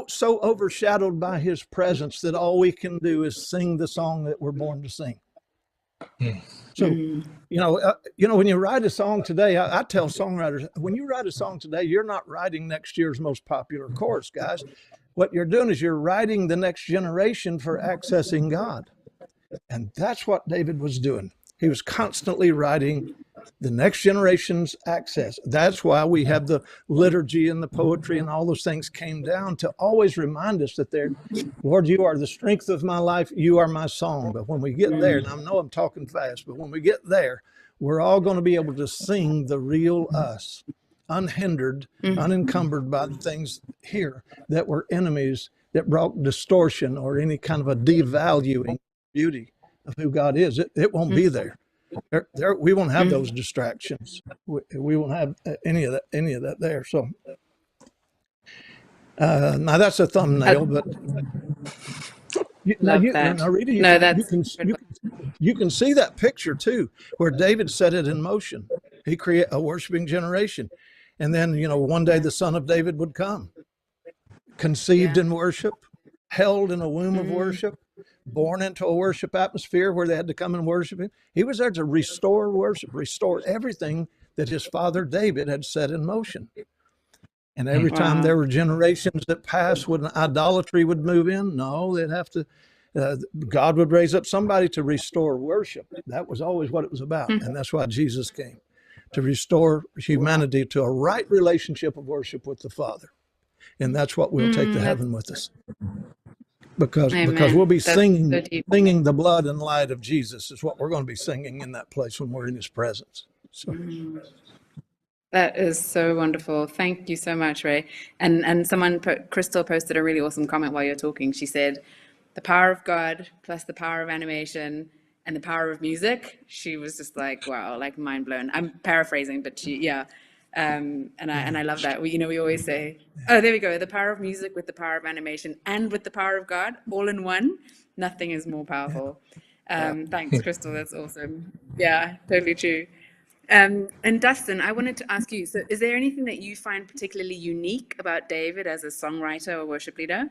so overshadowed by his presence that all we can do is sing the song that we're born to sing. So, you know, when you write a song today, I tell songwriters, when you write a song today, you're not writing next year's most popular chorus, guys. What you're doing is you're writing the next generation for accessing God. And that's what David was doing. He was constantly writing the next generation's access. That's why we have the liturgy and the poetry and all those things came down to always remind us that Lord, you are the strength of my life. You are my song. But when we get there, and I know I'm talking fast, but when we get there, we're all going to be able to sing the real us, unhindered, unencumbered by the things here that were enemies that brought distortion or any kind of a devaluing beauty of who God is. It won't be there. We won't have those distractions. We won't have any of that there. So now that's a thumbnail, but you can see that picture too, where David set it in motion. He created a worshiping generation, and then one day the Son of David would come, conceived in worship, held in a womb of worship, born into a worship atmosphere where they had to come and worship him. He was there to restore worship, restore everything that his father David had set in motion. And every time Wow. there were generations that passed when idolatry would move in, no, they'd have to, God would raise up somebody to restore worship. That was always what it was about. And that's why Jesus came, to restore humanity to a right relationship of worship with the Father. And that's what we'll take to heaven with us. Because we'll be singing the blood and light of Jesus is what we're going to be singing in that place when we're in his presence. So. That is so wonderful. Thank you so much, Ray. And someone, Crystal, posted a really awesome comment while you're talking. She said, the power of God plus the power of animation and the power of music. She was just like, wow, like mind blown. I'm paraphrasing, but and I love that. We always say, oh, there we go. The power of music with the power of animation and with the power of God all in one. Nothing is more powerful. Thanks, Crystal. That's awesome. Yeah, totally true. And Dustin, I wanted to ask you, so is there anything that you find particularly unique about David as a songwriter or worship leader?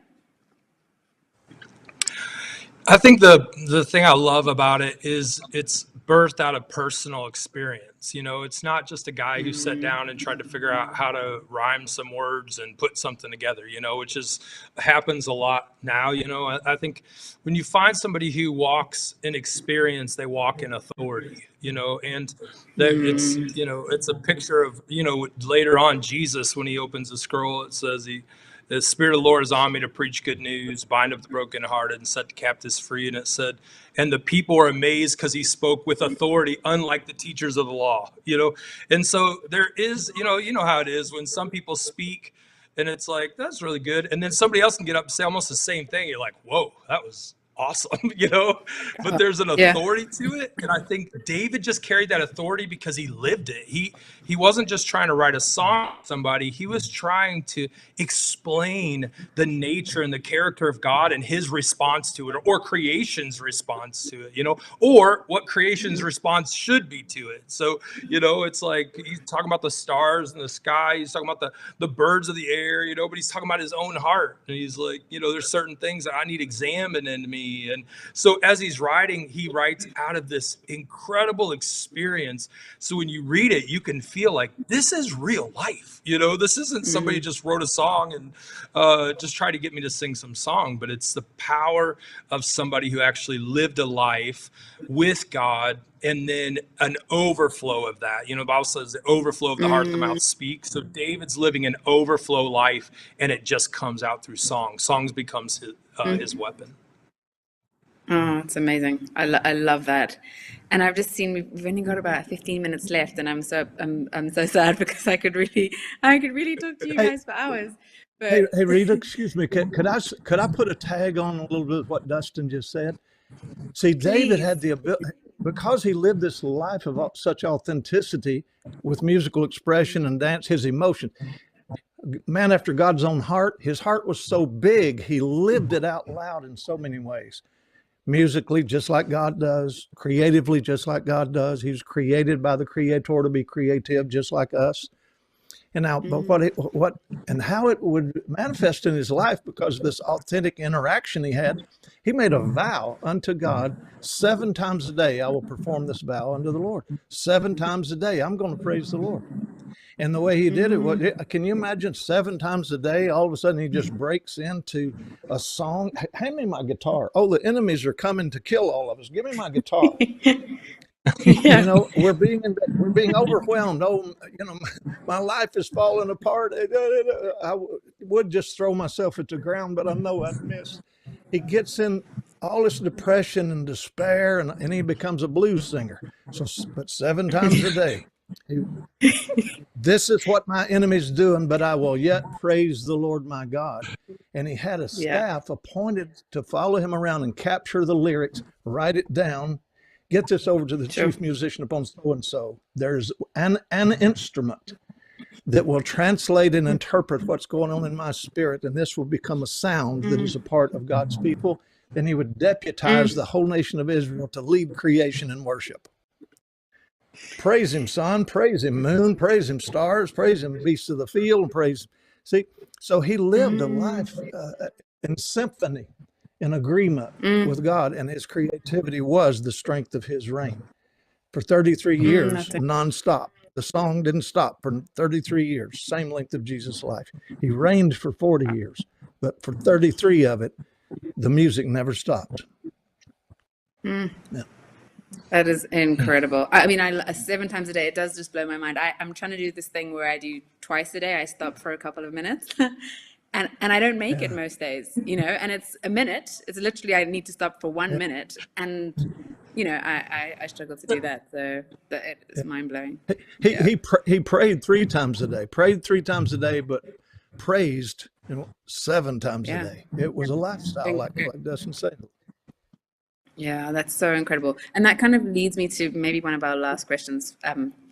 I think the thing I love about it is it's birthed out of personal experience. It's not just a guy who sat down and tried to figure out how to rhyme some words and put something together, which happens a lot now. I think when you find somebody who walks in experience, they walk in authority, and that it's a picture of, later on Jesus, when he opens the scroll, it says the Spirit of the Lord is on me to preach good news, bind up the brokenhearted, and set the captives free. And it said, and the people were amazed because he spoke with authority, unlike the teachers of the law, And so there is, you know how it is when some people speak and it's like, that's really good. And then somebody else can get up and say almost the same thing. You're like, whoa, that was awesome, but there's an authority to it. And I think David just carried that authority because he lived it. He wasn't just trying to write a song to somebody. He was trying to explain the nature and the character of God and his response to it, or creation's response to it, or what creation's response should be to it. So, it's like he's talking about the stars in the sky. He's talking about the birds of the air, but he's talking about his own heart. And he's like, there's certain things that I need examined in me. And so as he's writing, he writes out of this incredible experience. So when you read it, you can feel like this is real life. This isn't somebody just wrote a song and just tried to get me to sing some song, but it's the power of somebody who actually lived a life with God, and then an overflow of that. The Bible says the overflow of the heart, the mouth speaks. So David's living an overflow life, and it just comes out through song. Songs becomes his weapon. Oh, it's amazing. I love that. And I've just seen we've only got about 15 minutes left, and I'm so sad because I could really talk to you guys for hours. But... Hey, Rita, excuse me. Could I put a tag on a little bit of what Dustin just said? See, David had the ability, because he lived this life of such authenticity with musical expression and dance, his emotion. Man after God's own heart, his heart was so big, he lived it out loud in so many ways. Musically, just like God does. Creatively, just like God does. He was created by the Creator to be creative, just like us. And now, but how it would manifest in his life, because of this authentic interaction he had, he made a vow unto God 7 times a day. I will perform this vow unto the Lord. 7 times a day, I'm going to praise the Lord. And the way he did it, can you imagine 7 times a day, all of a sudden he just breaks into a song? Hand me my guitar. Oh, the enemies are coming to kill all of us. Give me my guitar. We're being overwhelmed. Oh, my life is falling apart. I would just throw myself at the ground, but I know I'd miss. He gets in all this depression and despair, and he becomes a blues singer. But 7 times a day. This is what my enemy's doing, but I will yet praise the Lord my God. And he had a staff appointed to follow him around and capture the lyrics, write it down, get this over to the chief musician upon so-and-so. There's an instrument that will translate and interpret what's going on in my spirit, and this will become a sound that is a part of God's people. Then he would deputize the whole nation of Israel to lead creation in worship. Praise him, sun, praise him, moon, praise him, stars, praise him, beasts of the field, and praise. See, so he lived a life in symphony, in agreement with God, and his creativity was the strength of his reign for 33 years, nonstop. The song didn't stop for 33 years, same length of Jesus' life. He reigned for 40 years, but for 33 of it, the music never stopped. Mm. Yeah. That is incredible. I mean, 7 times a day, it does just blow my mind. I'm trying to do this thing where I do twice a day. I stop for a couple of minutes. And I don't make it most days, you know, and it's a minute. It's literally, I need to stop for 1 minute. And, you know, I struggle to do that. So it's mind blowing. He prayed 3 times a day, but praised 7 times a day. It was a lifestyle, like Dustin said. Yeah, that's so incredible. And that kind of leads me to maybe one of our last questions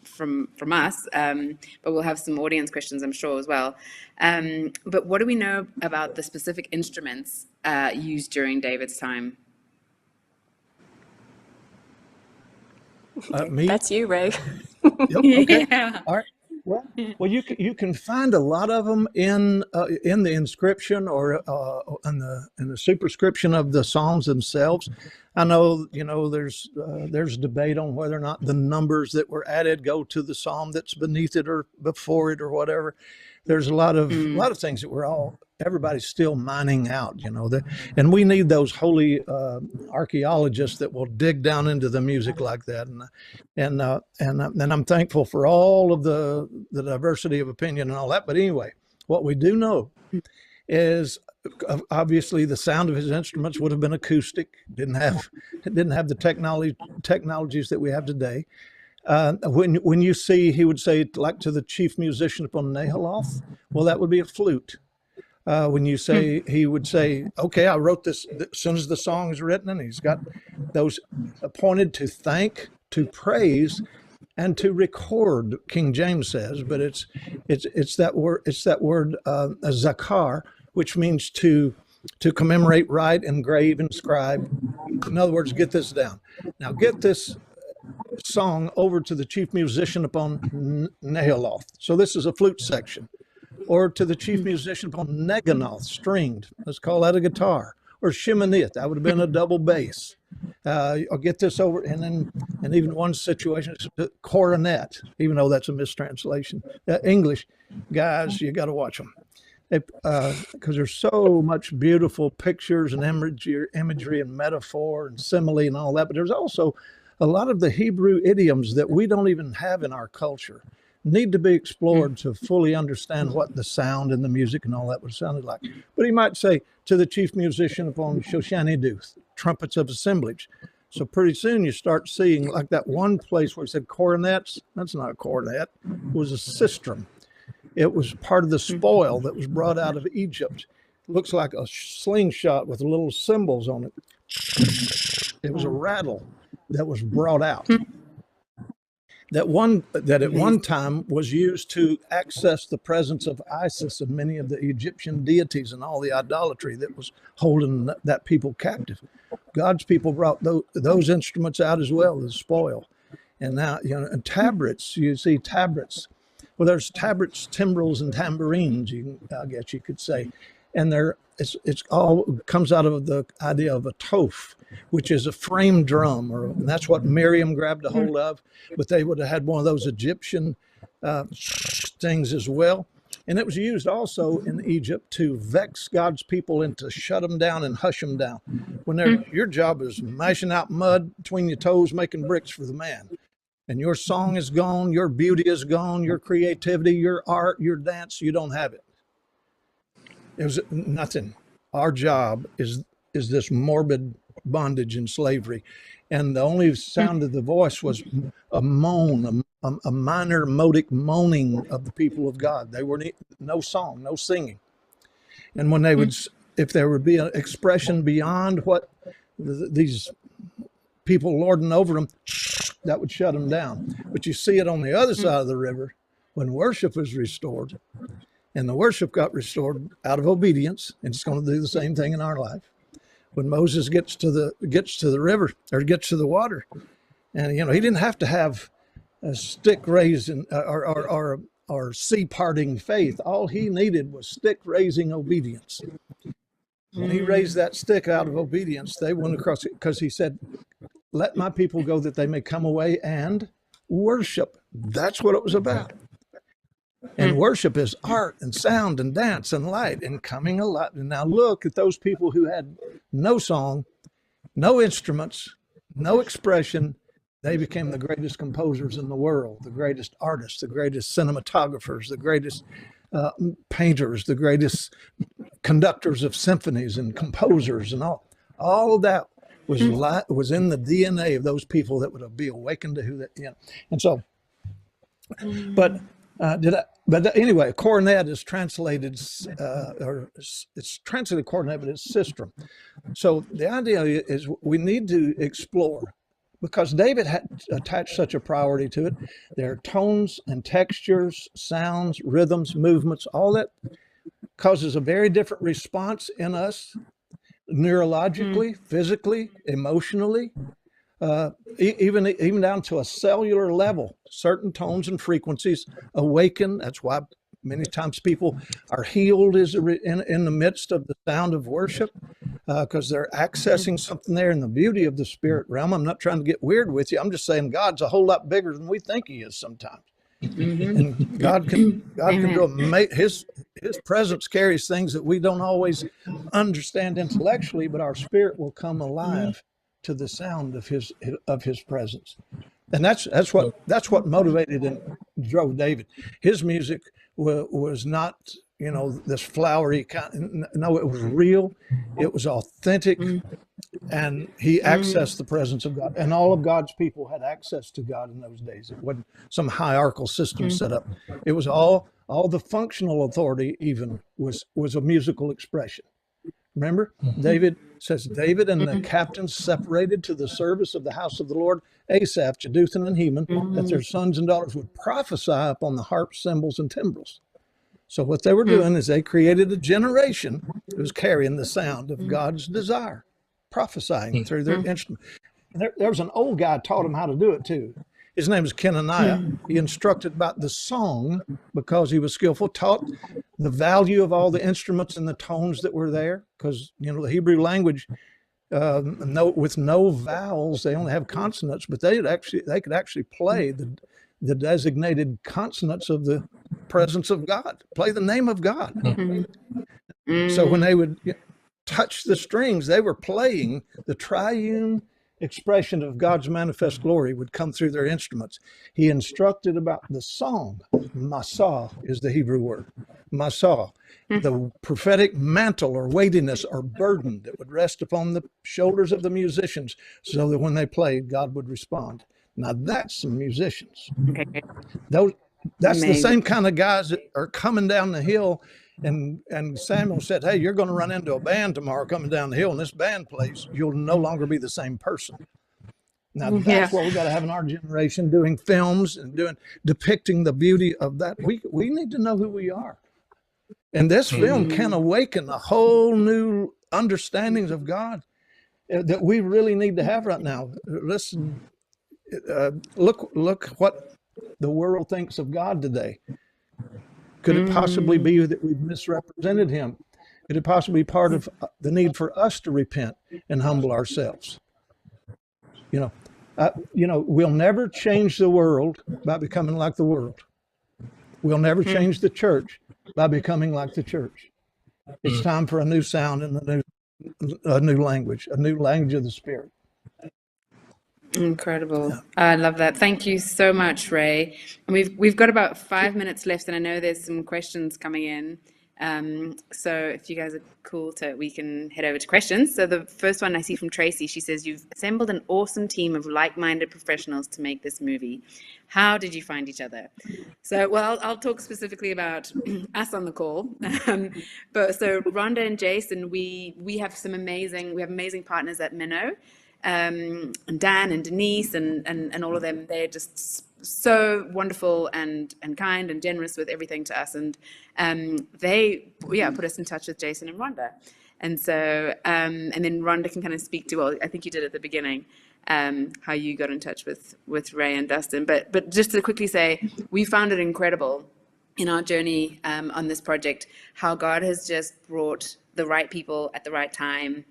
from us, but we'll have some audience questions, I'm sure, as well. But what do we know about the specific instruments used during David's time? Me? That's you, Ray. Yep, okay. Yeah. All right. Well, you can find a lot of them in the inscription or in the superscription of the Psalms themselves. I know, you know, there's debate on whether or not the numbers that were added go to the psalm that's beneath it or before it or whatever. There's a lot of things that everybody's still mining out, you know, and we need those holy archaeologists that will dig down into the music like that. And I'm thankful for all of the diversity of opinion and all that. But anyway, what we do know is obviously the sound of his instruments would have been acoustic. Didn't have the technologies that we have today. When you see, he would say, like to the chief musician upon Nahaloth, well, that would be a flute. When you say, he would say, okay, I wrote this as soon as the song is written, and he's got those appointed to thank, to praise, and to record. King James says, but it's that word zakar, which means to commemorate, write, engrave, inscribe. In other words, get this down. Now get this song over to the chief musician upon Nahaloth. So this is a flute section. Or to the chief musician upon Neganoth, stringed. Let's call that a guitar. Or Shimonith, that would have been a double bass. I'll get this over, and even one situation is coronet, even though that's a mistranslation. English, guys, you got to watch them. Because there's so much beautiful pictures and imagery and metaphor and simile and all that, but there's also a lot of the Hebrew idioms that we don't even have in our culture need to be explored to fully understand what the sound and the music and all that would sound like. But he might say, to the chief musician upon Shoshani-Duth, trumpets of assemblage. So pretty soon you start seeing, like that one place where he said coronets, that's not a coronet, it was a sistrum. It was part of the spoil that was brought out of Egypt. It looks like a slingshot with little cymbals on it. It was a rattle that was brought out. That at one time was used to access the presence of Isis and many of the Egyptian deities and all the idolatry that was holding that people captive. God's people brought those instruments out as well as spoil. And now, you know, and tabrets, you see tabrets. Well, there's tabrets, timbrels, and tambourines, I guess you could say. And it's all comes out of the idea of a toph, which is a frame drum, and that's what Miriam grabbed a hold of. But they would have had one of those Egyptian things as well. And it was used also in Egypt to vex God's people and to shut them down and hush them down. When your job is mashing out mud between your toes, making bricks for the man. And your song is gone, your beauty is gone, your creativity, your art, your dance, you don't have it. It was nothing. Our job is this morbid bondage and slavery. And the only sound of the voice was a moan, a minor modic moaning of the people of God. They were no song, no singing. And when they would, if there would be an expression beyond what these people lording over them, that would shut them down. But you see it on the other side of the river when worship was restored. And the worship got restored out of obedience, and it's going to do the same thing in our life. When Moses gets to the river or gets to the water, and you know he didn't have to have a stick raising or sea parting faith. All he needed was stick raising obedience. When he raised that stick out of obedience, they went across it because he said, "Let my people go that they may come away and worship. That's what it was about. And worship is art and sound and dance and light and coming alive. And now look at those people who had no song, no instruments, no expression. They became the greatest composers in the world, the greatest artists, the greatest cinematographers, the greatest painters, the greatest conductors of symphonies and composers, and all of that was in the DNA of those people that would be awakened to who that, you know. And so, but anyway, cornet is translated, or it's translated cornet, but it's sistrum. So the idea is we need to explore, because David had attached such a priority to it. There are tones and textures, sounds, rhythms, movements, all that causes a very different response in us, neurologically, physically, emotionally, even down to a cellular level. Certain tones and frequencies awaken. That's why many times people are healed in the midst of the sound of worship, because they're accessing something there in the beauty of the spirit realm. I'm not trying to get weird with you. I'm just saying God's a whole lot bigger than we think he is sometimes. And God can do his presence carries things that we don't always understand intellectually, but our spirit will come alive to the sound of his presence. And that's what motivated and drove David. His music was not, you know, this flowery kind. No, it was real. It was authentic. And he accessed the presence of God. And all of God's people had access to God in those days. It wasn't some hierarchical system set up. It was all the functional authority even was a musical expression. Remember, David says, David and the captains separated to the service of the house of the Lord, Asaph, Jeduthun, and Heman, that their sons and daughters would prophesy upon the harps, cymbals, and timbrels. So what they were doing is they created a generation that was carrying the sound of God's desire, prophesying through their instrument. And there was an old guy taught him how to do it too. His name is Kenaniah. He instructed about the song because he was skillful, taught the value of all the instruments and the tones that were there, because, you know, the Hebrew language, with no vowels, they only have consonants, but they could actually play the designated consonants of the presence of God, play the name of God. So when they would touch the strings, they were playing the triune expression of God's manifest glory would come through their instruments. He instructed about the song. Masah is the Hebrew word. Masah, the prophetic mantle or weightiness or burden that would rest upon the shoulders of the musicians so that when they played, God would respond. Now that's some musicians. That's the same kind of guys that are coming down the hill. And Samuel said, hey, you're going to run into a band tomorrow coming down the hill, and this band plays. You'll no longer be the same person. Now, that's what we got to have in our generation, doing films and depicting the beauty of that. We need to know who we are. And this film can awaken a whole new understandings of God that we really need to have right now. Listen, look what the world thinks of God today. Could it possibly be that we've misrepresented him? Could it possibly be part of the need for us to repent and humble ourselves? You know, we'll never change the world by becoming like the world. We'll never change the church by becoming like the church. It's time for a new sound and a new language of the Spirit. Incredible. I love that. Thank you so much, Ray. And we've got about 5 minutes left, and I know there's some questions coming in. So if you guys are cool, we can head over to questions. So the first one I see from Tracy, she says, you've assembled an awesome team of like-minded professionals to make this movie. How did you find each other? So, well, I'll talk specifically about us on the call. But so Rhonda and Jason, we have amazing partners at Minnow. And Dan and Denise and all of them, they're just so wonderful and kind and generous with everything to us. And they put us in touch with Jason and Rhonda. And so, and then Rhonda can kind of speak to, well, I think you did at the beginning, how you got in touch with Ray and Dustin. But just to quickly say, we found it incredible in our journey on this project, how God has just brought the right people at the right time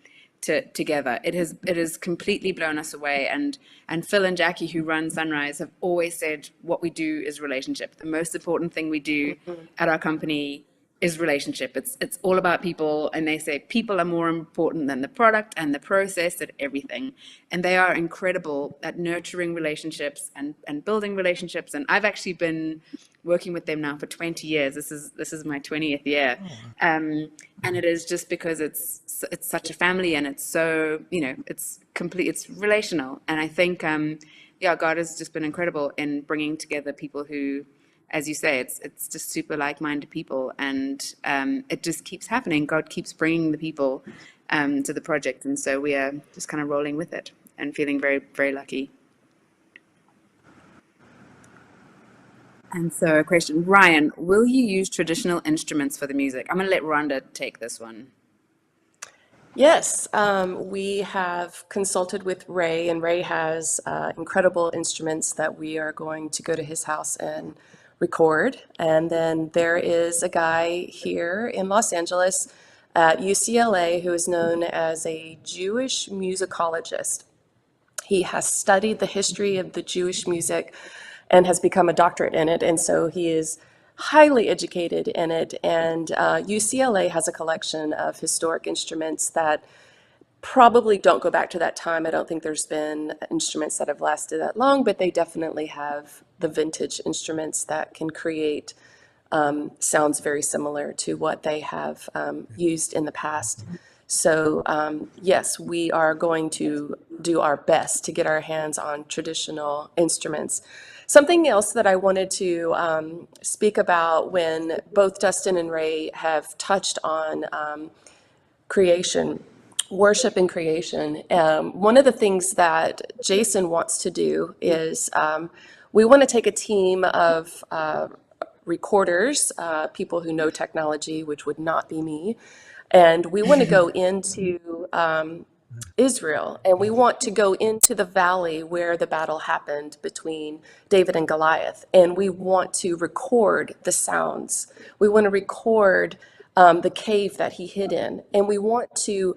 together. It has completely blown us away. And Phil and Jackie, who run Sunrise, have always said what we do is relationship. The most important thing we do at our company is relationship. It's all about people, and they say people are more important than the product and the process and everything. And they are incredible at nurturing relationships and building relationships. And I've actually been working with them now for 20 years. This is my 20th year. And it is just because it's such a family, and it's so, it's complete, it's relational. And I think, God has just been incredible in bringing together people who, as you say, it's just super like-minded people, and it just keeps happening. God keeps bringing the people to the project, and so we are just kind of rolling with it and feeling very, very lucky. And so a question, Ryan, will you use traditional instruments for the music? I'm going to let Rhonda take this one. Yes, we have consulted with Ray, and Ray has incredible instruments that we are going to go to his house and record. And then there is a guy here in Los Angeles at UCLA who is known as a Jewish musicologist. He has studied the history of the Jewish music and has become a doctorate in it. And so he is highly educated in it. And UCLA has a collection of historic instruments that probably don't go back to that time. I don't think there's been instruments that have lasted that long, but they definitely have the vintage instruments that can create sounds very similar to what they have used in the past. So yes, we are going to do our best to get our hands on traditional instruments. Something else that I wanted to speak about, when both Dustin and Ray have touched on creation, worship and creation. One of the things that Jason wants to do is we want to take a team of recorders, people who know technology, which would not be me, and we want to go into Israel, and we want to go into the valley where the battle happened between David and Goliath, and we want to record the sounds. We want to record the cave that he hid in, and we want to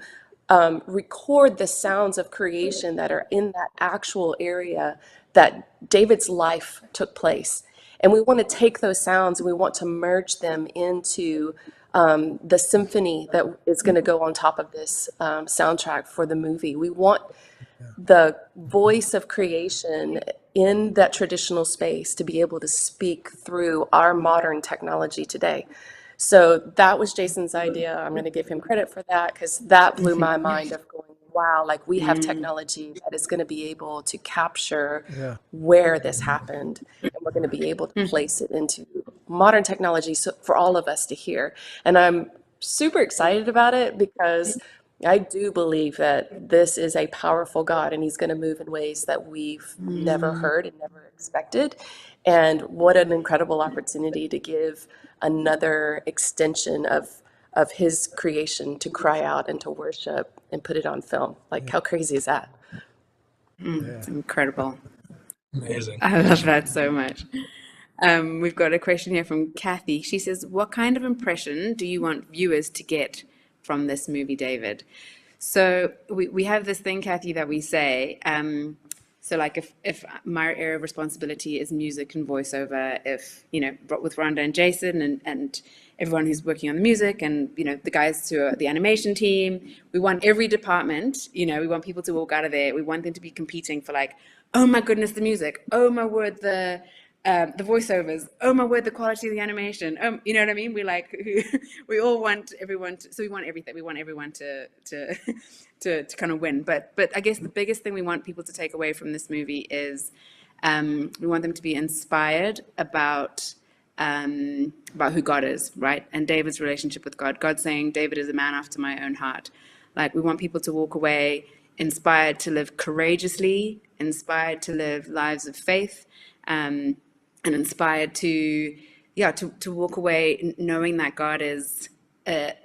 record the sounds of creation that are in that actual area that David's life took place. And we want to take those sounds and we want to merge them into the symphony that is going to go on top of this soundtrack for the movie. We want the voice of creation in that traditional space to be able to speak through our modern technology today. So that was Jason's idea. I'm going to give him credit for that, because that blew my mind of going, wow, like we have technology that is going to be able to capture where this happened, and we're going to be able to place it into modern technology for all of us to hear. And I'm super excited about it, because I do believe that this is a powerful God, and he's going to move in ways that we've never heard and never expected. And what an incredible opportunity to give another extension of his creation to cry out and to worship and put it on film. Like, how crazy is that? It's incredible. Amazing. I love that so much. We've got a question here from Kathy. She says, what kind of impression do you want viewers to get from this movie, David? So we have this thing, Kathy, that we say, so like if my area of responsibility is music and voiceover, if, with Rhonda and Jason and everyone who's working on the music, and, the guys who are the animation team, we want every department, we want people to walk out of there. We want them to be competing for, like, oh my goodness, the music, oh my word, the voiceovers, oh my word, the quality of the animation. You know what I mean? We all want everyone to, so we want everything. We want everyone to kind of win. But I guess the biggest thing we want people to take away from this movie is we want them to be inspired about who God is, right? And David's relationship with God. God saying, David is a man after my own heart. Like, we want people to walk away inspired to live courageously, inspired to live lives of faith, and inspired to walk away knowing that God is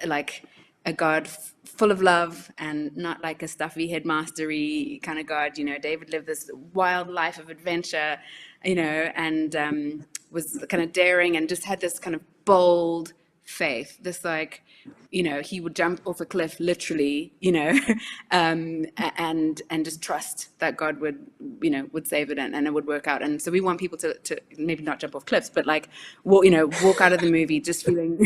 like a God full of love, and not like a stuffy headmastery kind of God. David lived this wild life of adventure, and was kind of daring and just had this kind of bold faith, this like, he would jump off a cliff literally, and just trust that God would save it and it would work out. And so we want people to maybe not jump off cliffs, but like, walk out of the movie just feeling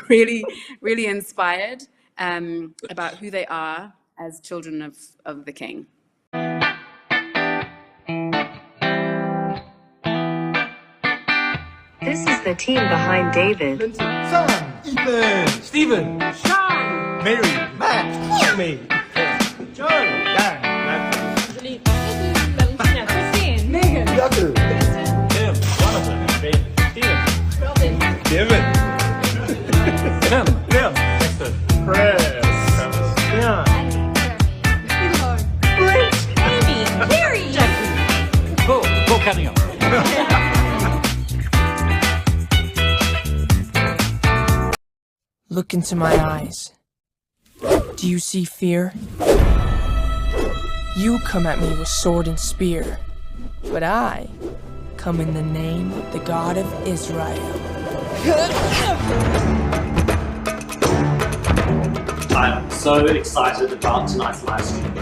really, really inspired about who they are as children of the King. This is the team behind David. Sam, Ethan, Stephen, Sean, Mary, Matt, me, Joe, Dan, Matthew, Christine, Megan, Yaku, Tim, Jonathan, Ben, Stephen, Robin, David, Tim, Dexter, Chris, Leon, Brent, Amy, Carrie, Jackie, Phil Cunningham. Look into my eyes. Do you see fear? You come at me with sword and spear, but I come in the name of the God of Israel. I'm so excited about tonight's live stream.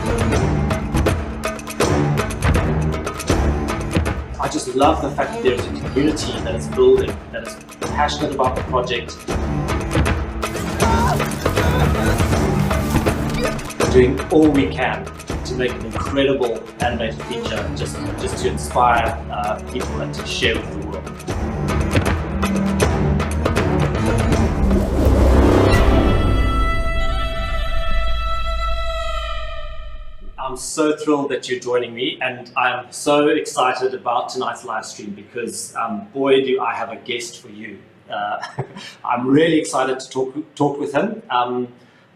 I just love the fact that there is a community that is building, that is passionate about the project. Doing all we can to make an incredible animated feature, just to inspire people and to share with the world. I'm so thrilled that you're joining me, and I'm so excited about tonight's live stream because boy, do I have a guest for you. I'm really excited to talk with him.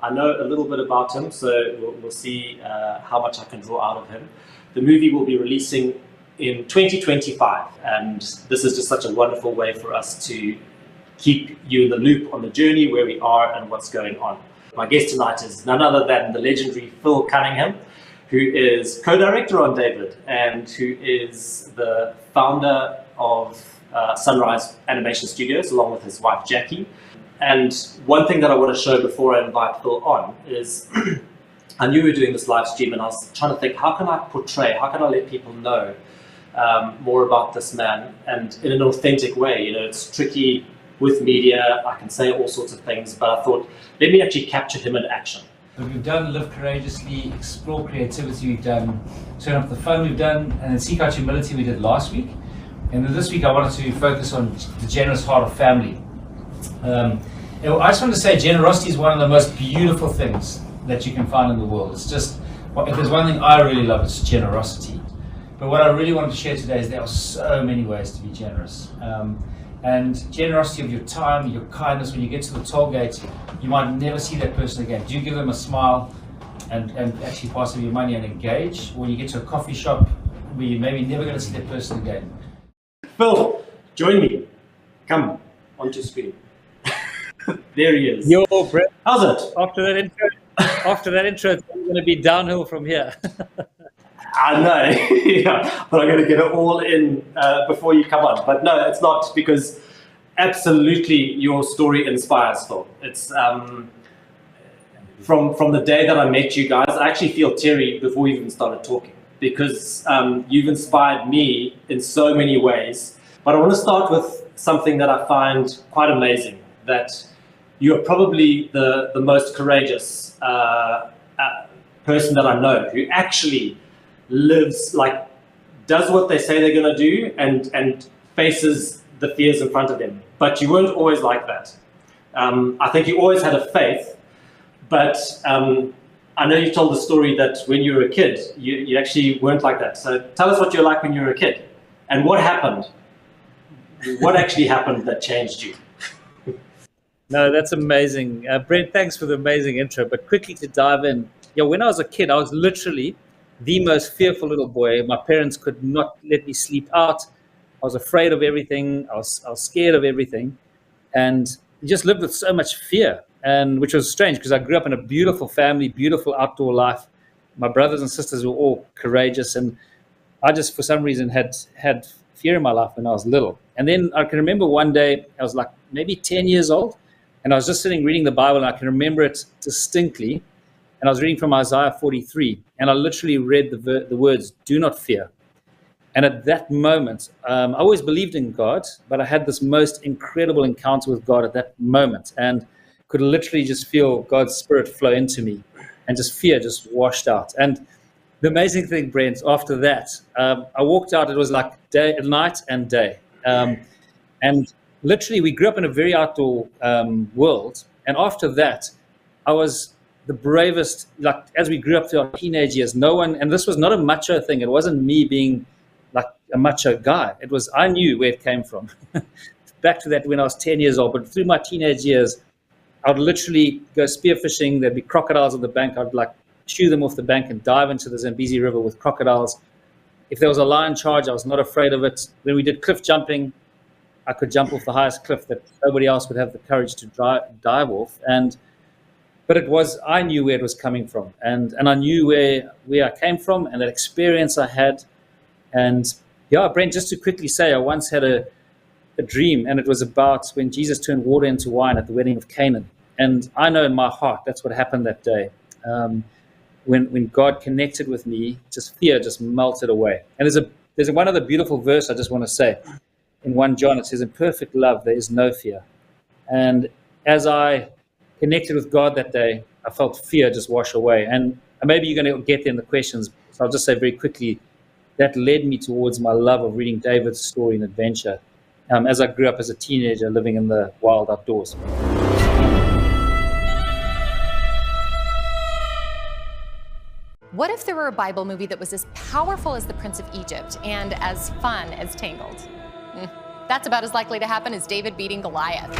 I know a little bit about him, so we'll see how much I can draw out of him. The movie will be releasing in 2025, and this is just such a wonderful way for us to keep you in the loop on the journey, where we are and what's going on. My guest tonight is none other than the legendary Phil Cunningham, who is co-director on David and who is the founder of Sunrise Animation Studios, along with his wife Jackie. And one thing that I want to show before I invite Phil on is, I knew we were doing this live stream and I was trying to think, how can I let people know more about this man, and in an authentic way. It's tricky with media, I can say all sorts of things, but I thought, let me actually capture him in action. We've done Live Courageously, Explore Creativity, we've done Turn Up the Fun, we've done, and then Seek Out Humility we did last week. And then this week I wanted to focus on the generous heart of family. I just want to say generosity is one of the most beautiful things that you can find in the world. It's just, if there's one thing I really love, it's generosity. But what I really wanted to share today is there are so many ways to be generous. And generosity of your time, your kindness. When you get to the toll gate, you might never see that person again. Do you give them a smile and actually pass them your money and engage? Or you get to a coffee shop where you're maybe never going to see that person again. Phil, join me. Come onto screen. There he is. Yo, Brett. How's it? After that intro, it's going to be downhill from here. I know, yeah, but I'm going to get it all in before you come on. But no, it's not, because absolutely your story inspires, Phil. It's from the day that I met you guys, I actually feel teary before we even started talking, because you've inspired me in so many ways. But I want to start with something that I find quite amazing, that you're probably the most courageous person that I know, who actually lives, like, does what they say they're going to do and faces the fears in front of them. But you weren't always like that. I think you always had a faith, but I know you told the story that when you were a kid, you actually weren't like that. So tell us what you're like when you were a kid, and what happened. What actually happened that changed you? No, that's amazing. Brent, thanks for the amazing intro. But quickly to dive in, when I was a kid, I was literally the most fearful little boy. My parents could not let me sleep out. I was afraid of everything. I was scared of everything, and just lived with so much fear, and which was strange because I grew up in a beautiful family, beautiful outdoor life. My brothers and sisters were all courageous, and I just, for some reason, had fear in my life when I was little. And then I can remember one day, I was like maybe 10 years old, And I was just sitting reading the Bible, and I can remember it distinctly. And I was reading from Isaiah 43, and I literally read the words, "Do not fear." And at that moment, I always believed in God, but I had this most incredible encounter with God at that moment, and could literally just feel God's Spirit flow into me, and just fear just washed out. And the amazing thing, Brent, after that, I walked out. It was like night and day. And literally, we grew up in a very outdoor world. And after that, I was the bravest, like as we grew up through our teenage years, no one, and this was not a macho thing. It wasn't me being like a macho guy. It was, I knew where it came from. Back to that when I was 10 years old. But through my teenage years, I would literally go spearfishing. There'd be crocodiles on the bank. I'd like shoo them off the bank and dive into the Zambezi River with crocodiles. If there was a lion charge, I was not afraid of it. When we did cliff jumping, I could jump off the highest cliff that nobody else would have the courage to dive off. But it was, I knew where it was coming from, and I knew where I came from, and that experience I had. And yeah, Brent, just to quickly say, I once had a dream, and it was about when Jesus turned water into wine at the wedding of Canaan. And I know in my heart that's what happened that day. When God connected with me, just fear just melted away. And there's one other beautiful verse I just want to say. In 1 John, it says, "In perfect love, there is no fear." And as I connected with God that day, I felt fear just wash away. And maybe you're going to get there in the questions, so I'll just say very quickly, that led me towards my love of reading David's story and adventure as I grew up as a teenager living in the wild outdoors. What if there were a Bible movie that was as powerful as The Prince of Egypt and as fun as Tangled? That's about as likely to happen as David beating Goliath.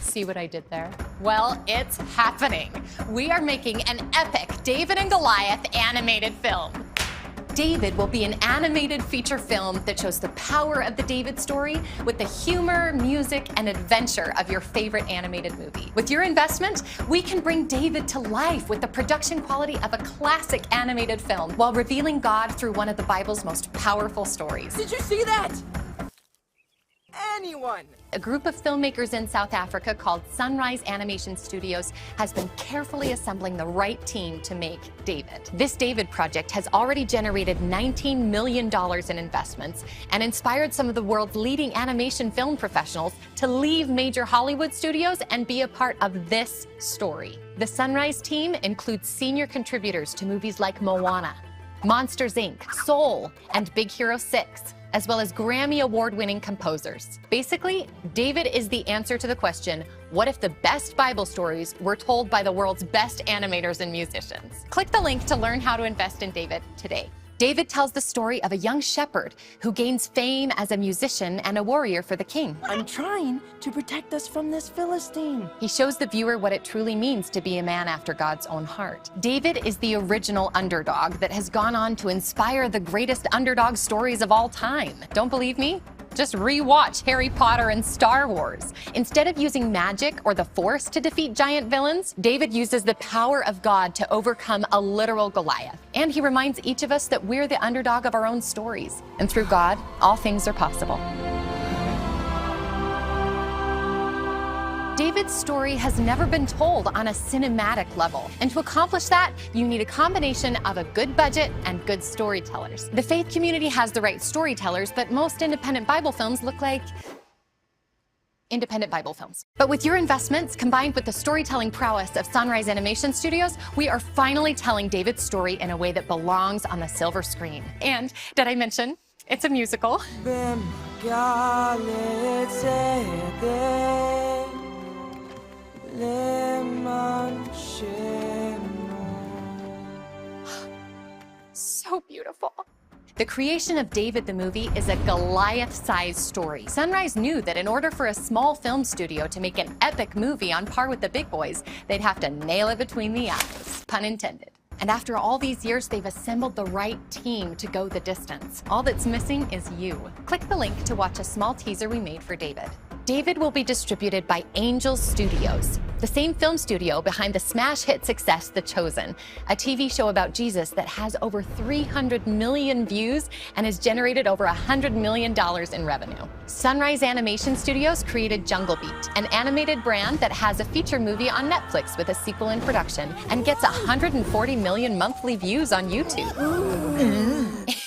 See what I did there? Well, it's happening. We are making an epic David and Goliath animated film. David will be an animated feature film that shows the power of the David story with the humor, music, and adventure of your favorite animated movie. With your investment, we can bring David to life with the production quality of a classic animated film while revealing God through one of the Bible's most powerful stories. Did you see that? Anyone? A group of filmmakers in South Africa called Sunrise Animation Studios has been carefully assembling the right team to make David. This David project has already generated $19 million in investments and inspired some of the world's leading animation film professionals to leave major Hollywood studios and be a part of this story. The Sunrise team includes senior contributors to movies like Moana, Monsters, Inc., Soul, and Big Hero 6. As well as Grammy Award-winning composers. Basically, David is the answer to the question, what if the best Bible stories were told by the world's best animators and musicians? Click the link to learn how to invest in David today. David tells the story of a young shepherd who gains fame as a musician and a warrior for the king. I'm trying to protect us from this Philistine. He shows the viewer what it truly means to be a man after God's own heart. David is the original underdog that has gone on to inspire the greatest underdog stories of all time. Don't believe me? Just re-watch Harry Potter and Star Wars. Instead of using magic or the Force to defeat giant villains, David uses the power of God to overcome a literal Goliath. And he reminds each of us that we're the underdog of our own stories. And through God, all things are possible. David's story has never been told on a cinematic level. And to accomplish that, you need a combination of a good budget and good storytellers. The faith community has the right storytellers, but most independent Bible films look like independent Bible films. But with your investments, combined with the storytelling prowess of Sunrise Animation Studios, we are finally telling David's story in a way that belongs on the silver screen. And did I mention it's a musical? So beautiful. The creation of David the movie is a Goliath-sized story. Sunrise knew that in order for a small film studio to make an epic movie on par with the big boys, they'd have to nail it between the eyes, pun intended. And after all these years, they've assembled the right team to go the distance. All that's missing is you. Click the link to watch a small teaser we made for David. David will be distributed by Angel Studios, the same film studio behind the smash hit success The Chosen, a TV show about Jesus that has over 300 million views and has generated over $100 million in revenue. Sunrise Animation Studios created Jungle Beat, an animated brand that has a feature movie on Netflix with a sequel in production and gets 140 million monthly views on YouTube.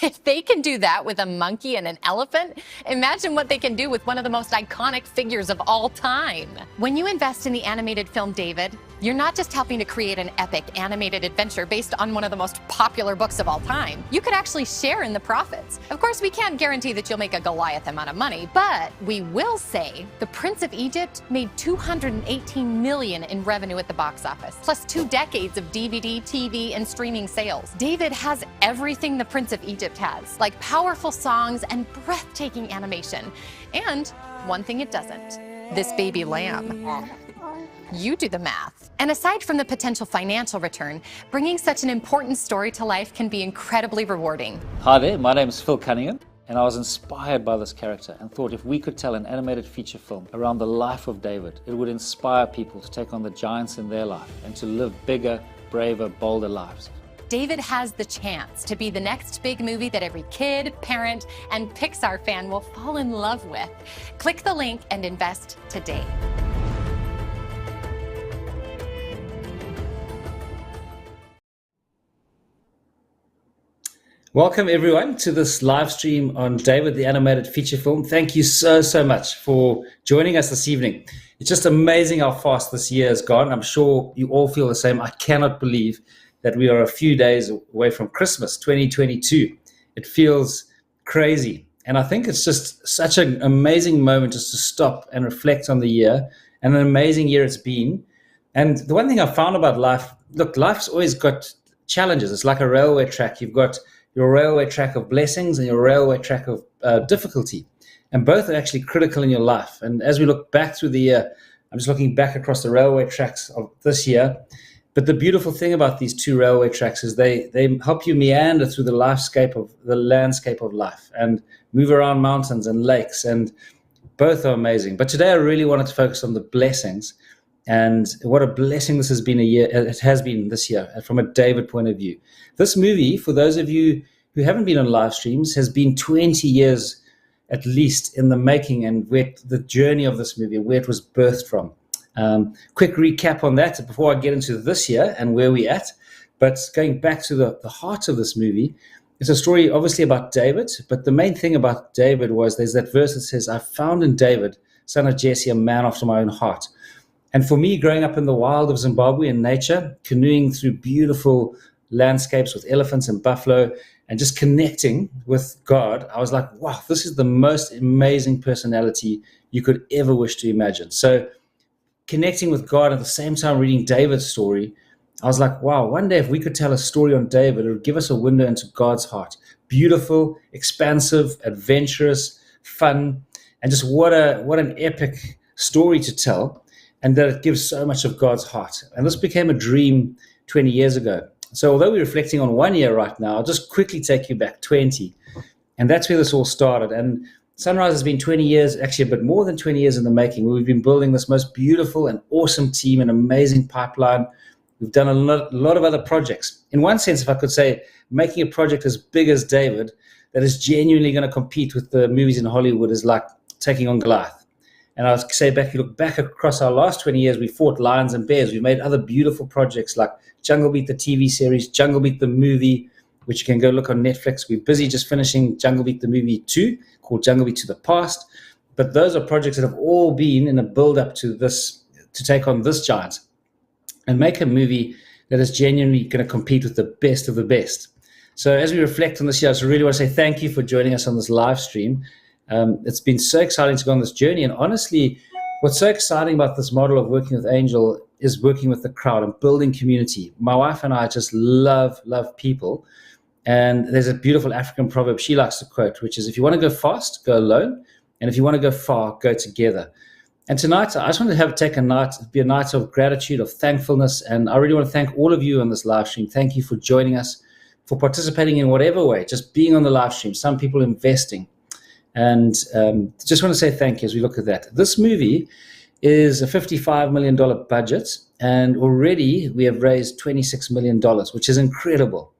If they can do that with a monkey and an elephant, imagine what they can do with one of the most iconic figures of all time. When you invest in the animated film David, you're not just helping to create an epic animated adventure based on one of the most popular books of all time. You could actually share in the profits. Of course, we can't guarantee that you'll make a Goliath amount of money, but we will say The Prince of Egypt made $218 million in revenue at the box office, plus 2 decades of DVD, TV, and streaming sales. David has everything The Prince of Egypt has, like powerful songs and breathtaking animation. And one thing it doesn't, this baby lamb. You do the math. And aside from the potential financial return, bringing such an important story to life can be incredibly rewarding. Hi there, my name is Phil Cunningham, and I was inspired by this character and thought if we could tell an animated feature film around the life of David, it would inspire people to take on the giants in their life and to live bigger, braver, bolder lives. David has the chance to be the next big movie that every kid, parent, and Pixar fan will fall in love with. Click the link and invest today. Welcome everyone to this live stream on David, the animated feature film. Thank you so much for joining us this evening. It's just amazing how fast this year has gone. I'm sure you all feel the same. I cannot believe that we are a few days away from Christmas 2022. It feels crazy. And I think it's just such an amazing moment just to stop and reflect on the year and an amazing year it's been. And the one thing I found about life, look, life's always got challenges. It's like a railway track. You've got your railway track of blessings and your railway track of difficulty. And both are actually critical in your life. And as we look back through the year, I'm just looking back across the railway tracks of this year. But the beautiful thing about these 2 railway tracks is they help you meander through the landscape of life and move around mountains and lakes. And both are amazing. But today I really wanted to focus on the blessings and what a blessing this has been it has been this year from a David point of view. This movie, for those of you who haven't been on live streams, has been 20 years at least in the making and where the journey of this movie, where it was birthed from. Quick recap on that before I get into this year and where we're at. But going back to the heart of this movie, it's a story obviously about David, but the main thing about David was there's that verse that says, I found in David, son of Jesse, a man after my own heart. And for me, growing up in the wild of Zimbabwe in nature, canoeing through beautiful landscapes with elephants and buffalo, and just connecting with God, I was like, wow, this is the most amazing personality you could ever wish to imagine. So connecting with God at the same time reading David's story, I was like, wow, one day if we could tell a story on David, it would give us a window into God's heart. Beautiful, expansive, adventurous, fun, and just what an epic story to tell. And that it gives so much of God's heart. And this became a dream 20 years ago. So although we're reflecting on 1 year right now, I'll just quickly take you back 20. And that's where this all started. And Sunrise has been 20 years, actually a bit more than 20 years in the making. We've been building this most beautiful and awesome team, an amazing pipeline. We've done a lot of other projects. In one sense, if I could say, making a project as big as David that is genuinely going to compete with the movies in Hollywood is like taking on Goliath. And I would say back, you look back across our last 20 years, we fought lions and bears. We've made other beautiful projects like Jungle Beat, the TV series, Jungle Beat, the movie, which you can go look on Netflix. We're busy just finishing Jungle Beat, the movie 2, called Jungle Beat to the Past. But those are projects that have all been in a build-up to this, to take on this giant and make a movie that is genuinely going to compete with the best of the best. So as we reflect on this year, I really want to say thank you for joining us on this live stream. It's been so exciting to go on this journey. And honestly, what's so exciting about this model of working with Angel is working with the crowd and building community. My wife and I just love people. And there's a beautiful African proverb she likes to quote, which is, if you want to go fast, go alone. And if you want to go far, go together. And tonight, I just want to be a night of gratitude, of thankfulness. And I really want to thank all of you on this live stream. Thank you for joining us, for participating in whatever way, just being on the live stream. Some people investing. And just want to say thank you as we look at that. This movie is a $55 million budget, and already we have raised $26 million, which is incredible.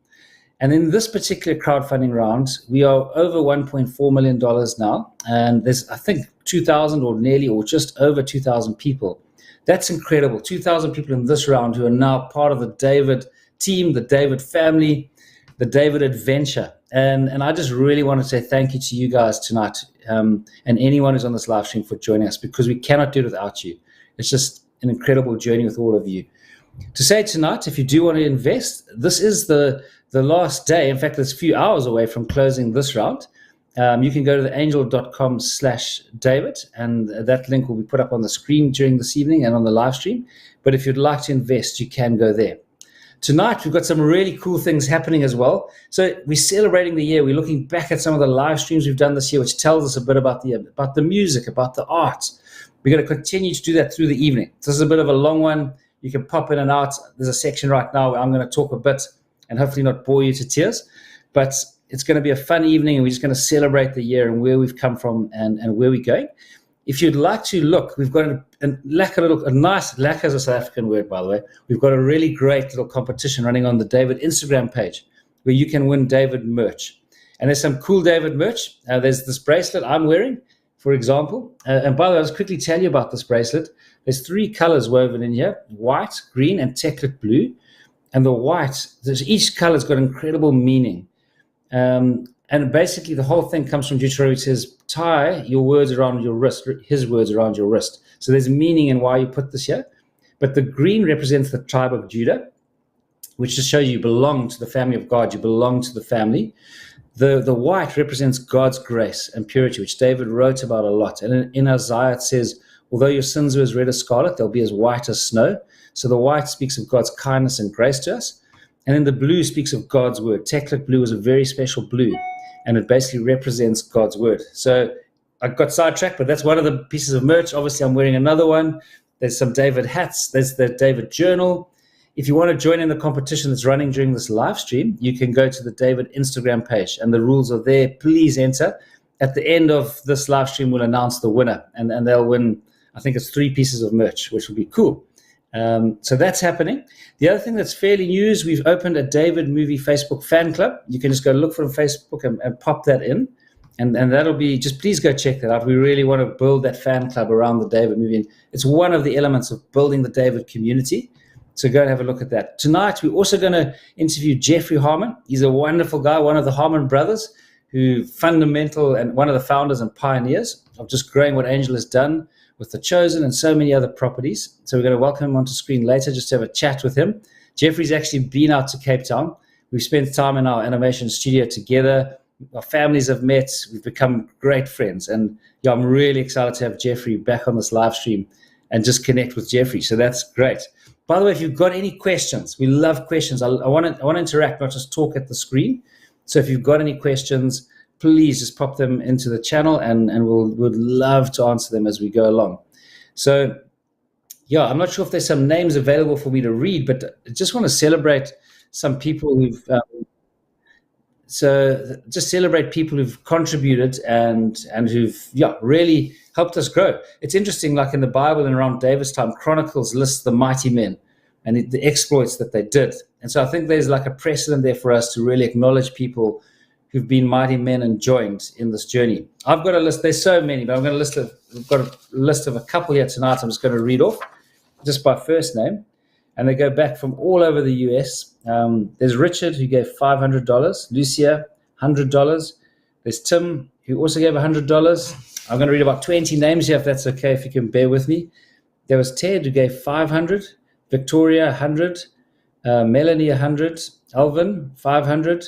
And in this particular crowdfunding round, we are over $1.4 million now, and there's, I think, 2,000 or nearly or just over 2,000 people. That's incredible. 2,000 people in this round who are now part of the David team, the David family, the David adventure. And I just really want to say thank you to you guys tonight, and anyone who's on this live stream for joining us, because we cannot do it without you. It's just an incredible journey with all of you. To say tonight, if you do want to invest, this is the last day. In fact, it's a few hours away from closing this round. You can go to theangel.com/David, and that link will be put up on the screen during this evening and on the live stream. But if you'd like to invest, you can go there. Tonight, we've got some really cool things happening as well. So we're celebrating the year. We're looking back at some of the live streams we've done this year, which tells us a bit about the music, about the art. We're going to continue to do that through the evening. This is a bit of a long one. You can pop in and out. There's a section right now where I'm going to talk a bit and hopefully not bore you to tears. But it's going to be a fun evening, and we're just going to celebrate the year and where we've come from and where we're going. If you'd like to look, we've got a nice, lekker is a South African word, by the way. We've got a really great little competition running on the David Instagram page where you can win David merch. And there's some cool David merch. There's this bracelet I'm wearing, for example. And by the way, I'll just quickly tell you about this bracelet. There's 3 colors woven in here: white, green, and techlit blue. And the white, each color's got incredible meaning. And basically, the whole thing comes from Deuteronomy. It says, tie your words around your wrist, his words around your wrist. So there's meaning in why you put this here. But the green represents the tribe of Judah, which just shows you belong to the family of God. You belong to the family. The white represents God's grace and purity, which David wrote about a lot. And in Isaiah, it says, although your sins are as red as scarlet, they'll be as white as snow. So the white speaks of God's kindness and grace to us. And then the blue speaks of God's word. Techlit blue is a very special blue, and it basically represents God's word. So I got sidetracked, but that's one of the pieces of merch. Obviously, I'm wearing another one. There's some David hats. There's the David journal. If you want to join in the competition that's running during this live stream, you can go to the David Instagram page, and the rules are there. Please enter. At the end of this live stream, we'll announce the winner, and they'll win, I think it's 3 pieces of merch, which will be cool. So that's happening. The other thing that's fairly new is we've opened a David Movie Facebook fan club. You can just go look for Facebook and pop that in. And that'll be, just please go check that out. We really want to build that fan club around the David movie. And it's one of the elements of building the David community. So go and have a look at that. Tonight, we're also going to interview Jeffrey Harmon. He's a wonderful guy, one of the Harmon brothers, who fundamental and one of the founders and pioneers of just growing what Angel has done with The Chosen and so many other properties. So we're going to welcome him onto screen later just to have a chat with him. Jeffrey's actually been out to Cape Town. We've spent time in our animation studio together. Our families have met. We've become great friends. And yeah, I'm really excited to have Jeffrey back on this live stream and just connect with Jeffrey. So that's great. By the way, if you've got any questions, we love questions. I want to interact, not just talk at the screen. So if you've got any questions, please just pop them into the channel, and we'd love to answer them as we go along. So, yeah, I'm not sure if there's some names available for me to read, but I just want to celebrate some people who've celebrate people who've contributed and who've really helped us grow. It's interesting, like in the Bible and around David's time, Chronicles lists the mighty men and the exploits that they did. And so I think there's like a precedent there for us to really acknowledge people who've been mighty men and joined in this journey. I've got a list. There's so many, but I've got a list of a couple here tonight. I'm just going to read off just by first name. And they go back from all over the US. There's Richard, who gave $500. Lucia, $100. There's Tim, who also gave $100. I'm going to read about 20 names here, if that's okay, if you can bear with me. There was Ted, who gave $500. Victoria, $100. Melanie, $100. Alvin, $500.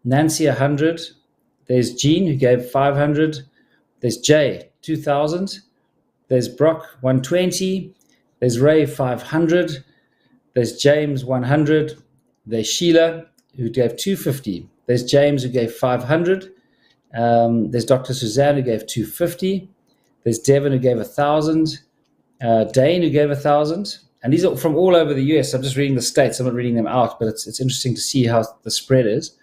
Nancy, $100. There's Jean, who gave $500. There's Jay, $2,000. There's Brock, $120. There's Ray, $500. There's James, $100. There's Sheila, who gave $250. There's James, who gave $500. There's Dr. Suzanne, who gave $250. There's Devin, who gave $1,000. Dane, who gave $1,000. And these are from all over the US. I'm just reading the states. I'm not reading them out, but it's interesting to see how the spread is.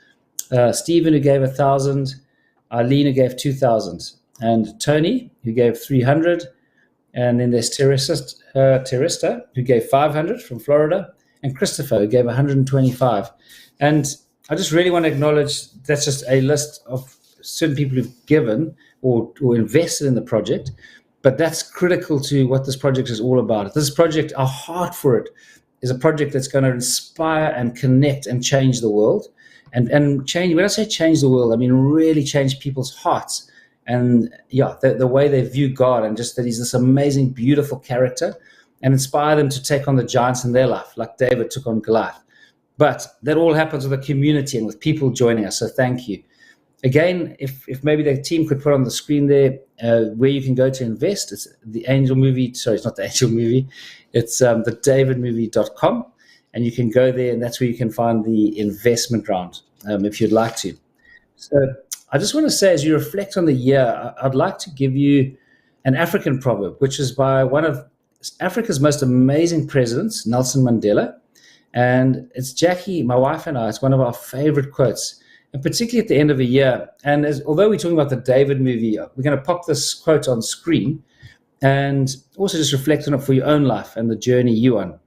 Stephen, who gave $1,000. Eileen, who gave 2,000, and Tony, who gave 300, and then there's Teresa, who gave 500 from Florida, and Christopher, who gave 125. And I just really want to acknowledge that's just a list of certain people who've given or invested in the project, but that's critical to what this project is all about. This project, our heart for it, is a project that's going to inspire and connect and change the world. And change, when I say change the world, I mean really change people's hearts and the way they view God, and just that he's this amazing, beautiful character, and inspire them to take on the giants in their life, like David took on Goliath. But that all happens with a community and with people joining us. So thank you. Again, if maybe the team could put on the screen there where you can go to invest. It's the Angel Movie. Sorry, it's not the Angel Movie. It's the davidmovie.com. And you can go there, and that's where you can find the investment round if you'd like to. So I just want to say, as you reflect on the year, I'd like to give you an African proverb, which is by one of Africa's most amazing presidents, Nelson Mandela. And it's Jackie, my wife, and I. It's one of our favorite quotes, and particularly at the end of a year. And although we're talking about the David movie, we're going to pop this quote on screen and also just reflect on it for your own life and the journey you're on.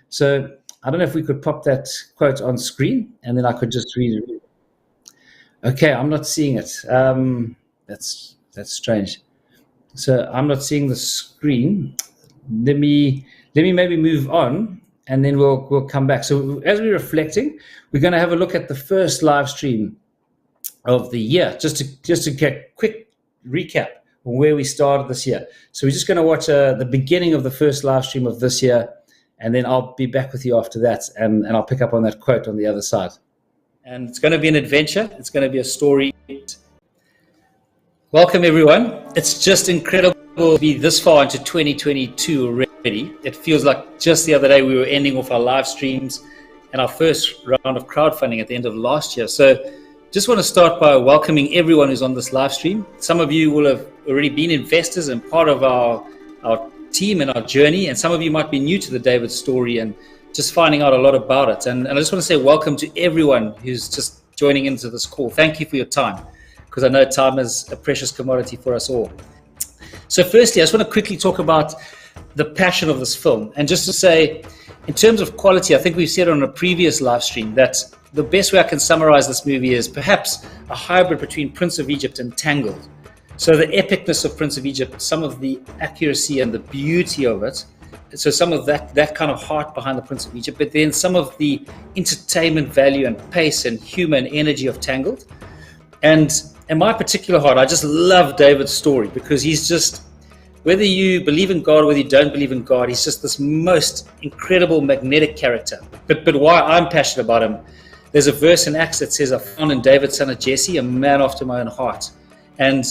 So I don't know if we could pop that quote on screen, and then I could just read it. Okay, I'm not seeing it. That's strange. So I'm not seeing the screen. Let me maybe move on, and then we'll come back. So as we're reflecting, we're going to have a look at the first live stream of the year, just to get a quick recap on where we started this year. So we're just going to watch the beginning of the first live stream of this year, and then I'll be back with you after that, and I'll pick up on that quote on the other side. And it's going to be an adventure. It's going to be a story. Welcome, everyone. It's just incredible to be this far into 2022 already. It feels like just the other day we were ending off our live streams and our first round of crowdfunding at the end of last year. So just want to start by welcoming everyone who's on this live stream. Some of you will have already been investors and part of our team and our journey, and some of you might be new to the David story and just finding out a lot about it. And I just want to say welcome to everyone who's just joining into this call. Thank you for your time, because I know time is a precious commodity for us all. So firstly, I just want to quickly talk about the passion of this film. And just to say, in terms of quality, I think we've said on a previous live stream that the best way I can summarize this movie is perhaps a hybrid between Prince of Egypt and Tangled. So the epicness of Prince of Egypt, some of the accuracy and the beauty of it, so some of that kind of heart behind the Prince of Egypt, but then some of the entertainment value and pace and humor and energy of Tangled. And in my particular heart, I just love David's story, because he's just, whether you believe in God, whether you don't believe in God, he's just this most incredible, magnetic character. But why I'm passionate about him, there's a verse in Acts that says, I found in David, son of Jesse, a man after my own heart. And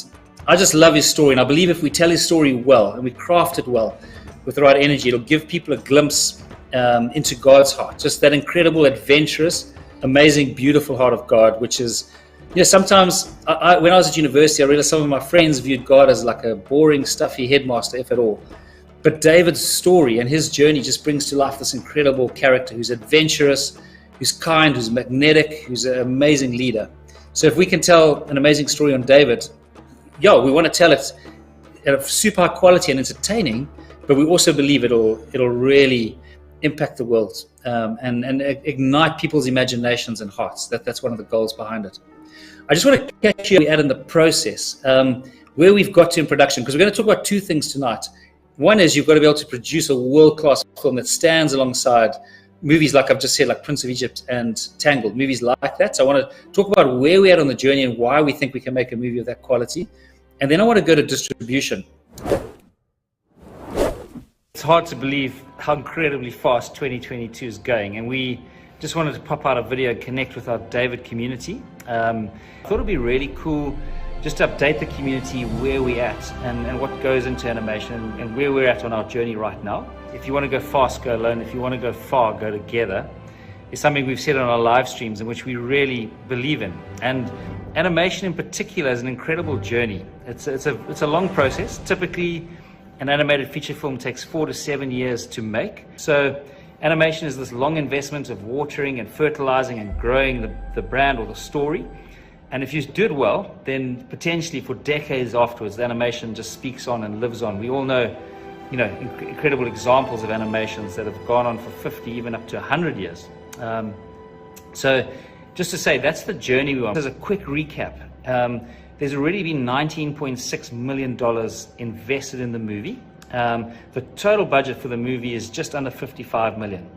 I just love his story. And I believe if we tell his story well and we craft it well with the right energy, it'll give people a glimpse into God's heart. Just that incredible, adventurous, amazing, beautiful heart of God, which is, sometimes when I was at university, I realized some of my friends viewed God as like a boring, stuffy headmaster, if at all. But David's story and his journey just brings to life this incredible character who's adventurous, who's kind, who's magnetic, who's an amazing leader. So if we can tell an amazing story on David, we want to tell it at a super high quality and entertaining, but we also believe it'll really impact the world and ignite people's imaginations and hearts. That's one of the goals behind it. I just want to catch you where we're at in the process, where we've got to in production, because we're going to talk about two things tonight. One is you've got to be able to produce a world-class film that stands alongside movies like I've just said, like Prince of Egypt and Tangled, movies like that. So I want to talk about where we're at on the journey and why we think we can make a movie of that quality. And then I want to go to distribution. It's hard to believe how incredibly fast 2022 is going, and we just wanted to pop out a video and connect with our David community. I thought it'd be really cool just to update the community where we're at and what goes into animation and where we're at on our journey right now. If you want to go fast, go alone. If you want to go far, go together. It's something we've said on our live streams and which we really believe in. And animation in particular is an incredible journey. It's a long process. Typically, an animated feature film takes 4 to 7 years to make. So animation is this long investment of watering and fertilizing and growing the brand or the story. And if you do it well, then potentially for decades afterwards, the animation just speaks on and lives on. We all know, incredible examples of animations that have gone on for 50, even up to 100 years. So just to say, that's the journey we're on. As a quick recap, there's already been $19.6 million invested in the movie. The total budget for the movie is just under $55 million.